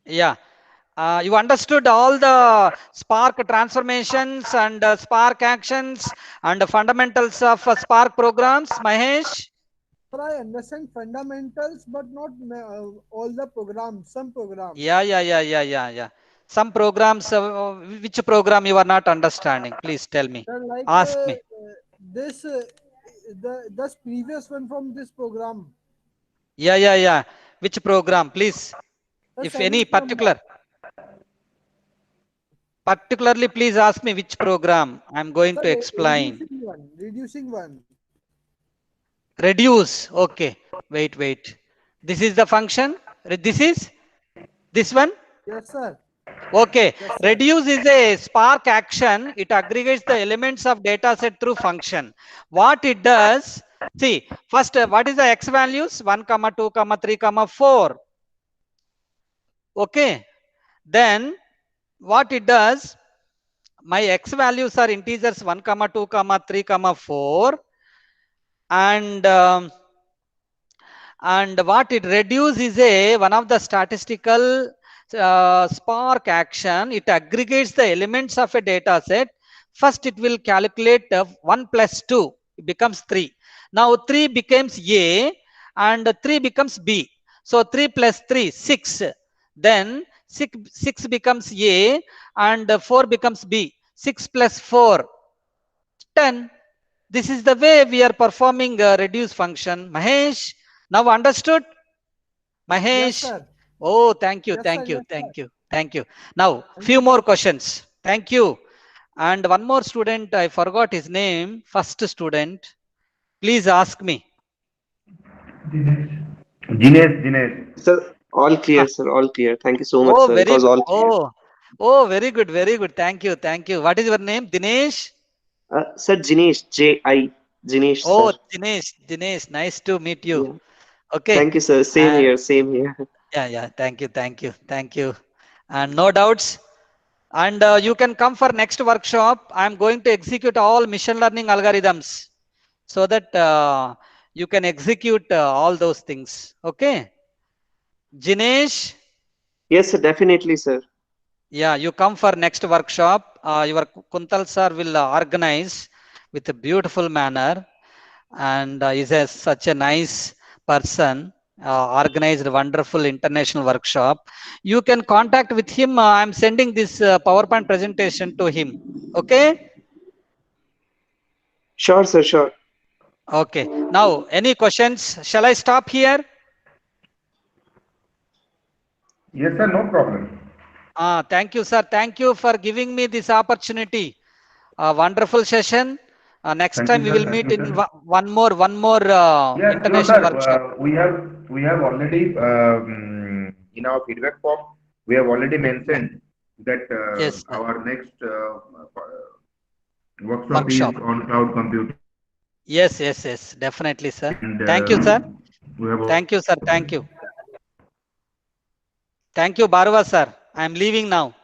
Yeah. You understood all the Spark transformations and Spark actions and the fundamentals of Spark programs, Mahesh? Sir, I understand fundamentals, but not all the programs. Some programs. Yeah. Some programs, which program you are not understanding? Please tell me. Sir, like Ask me. this the previous one from this program. Yeah. Which program, please? The If any seventh number. particularly, please ask me which program. I'm going The to explain. reducing one. Reducing one. Reduce. Okay. Wait. This is the function. This is this one. Yes, sir. Okay. Yes, sir. Reduce is a Spark action. It aggregates the elements of data set through function. What it does, see, first, what is the x values? 1, 2, 3, 4. Okay. Then what it does, my x values are integers 1, 2, 3, 4. And what it reduces is one of the statistical Spark action. It aggregates the elements of a data set. First it will calculate 1 plus 2, it becomes 3. Now 3 becomes A and 3 becomes B. So 3 plus 3, 6. Then 6 becomes A and 4 becomes B. 6 plus 4, 10. This is the way we are performing a reduce function. Mahesh, now understood? Yes, Mahesh. sir. Oh, thank you. Yes, sir. Yes, sir. Thank you. Now, Thank few you, more sir. questions. Thank you. And one more student, I forgot his name. First student, please ask me. Dinesh. Sir, all clear, sir. All clear. Thank you so much, Oh, sir. It very was good. all clear. Very good. Thank you. What is your name? Dinesh? Sir, Jinesh, J-I, Jinesh, sir. Oh, Dinesh. Nice to meet you. Yeah. Okay. Thank you, sir. Same And here. Same here. yeah. Thank you. And no doubts. And you can come for next workshop. I'm going to execute all machine learning algorithms so that you can execute all those things. Okay. Jinesh, Yes, sir. Definitely, sir. yeah, you come for next workshop. Your Kuntal sir will organize with a beautiful manner, and such a nice person. Organized wonderful international workshop. You can contact with him. I'm sending this PowerPoint presentation to him. Okay. Sure, sir. Sure. Okay. Now, any questions? Shall I stop here? Yes, sir, no problem. Thank you, sir. Thank you for giving me this opportunity. A wonderful session. Next Thank time you, we sir. will Thank meet you, in sir. one more Yeah, sure, international sir. workshop. We have already in our feedback form we have already Yeah. mentioned that Yes, sir. our next workshop Workshop. is on cloud computing, Yes. Definitely, sir. and Thank you, sir. we have Thank you, sir. Thank you. Thank you, Barwa, sir. I am leaving now.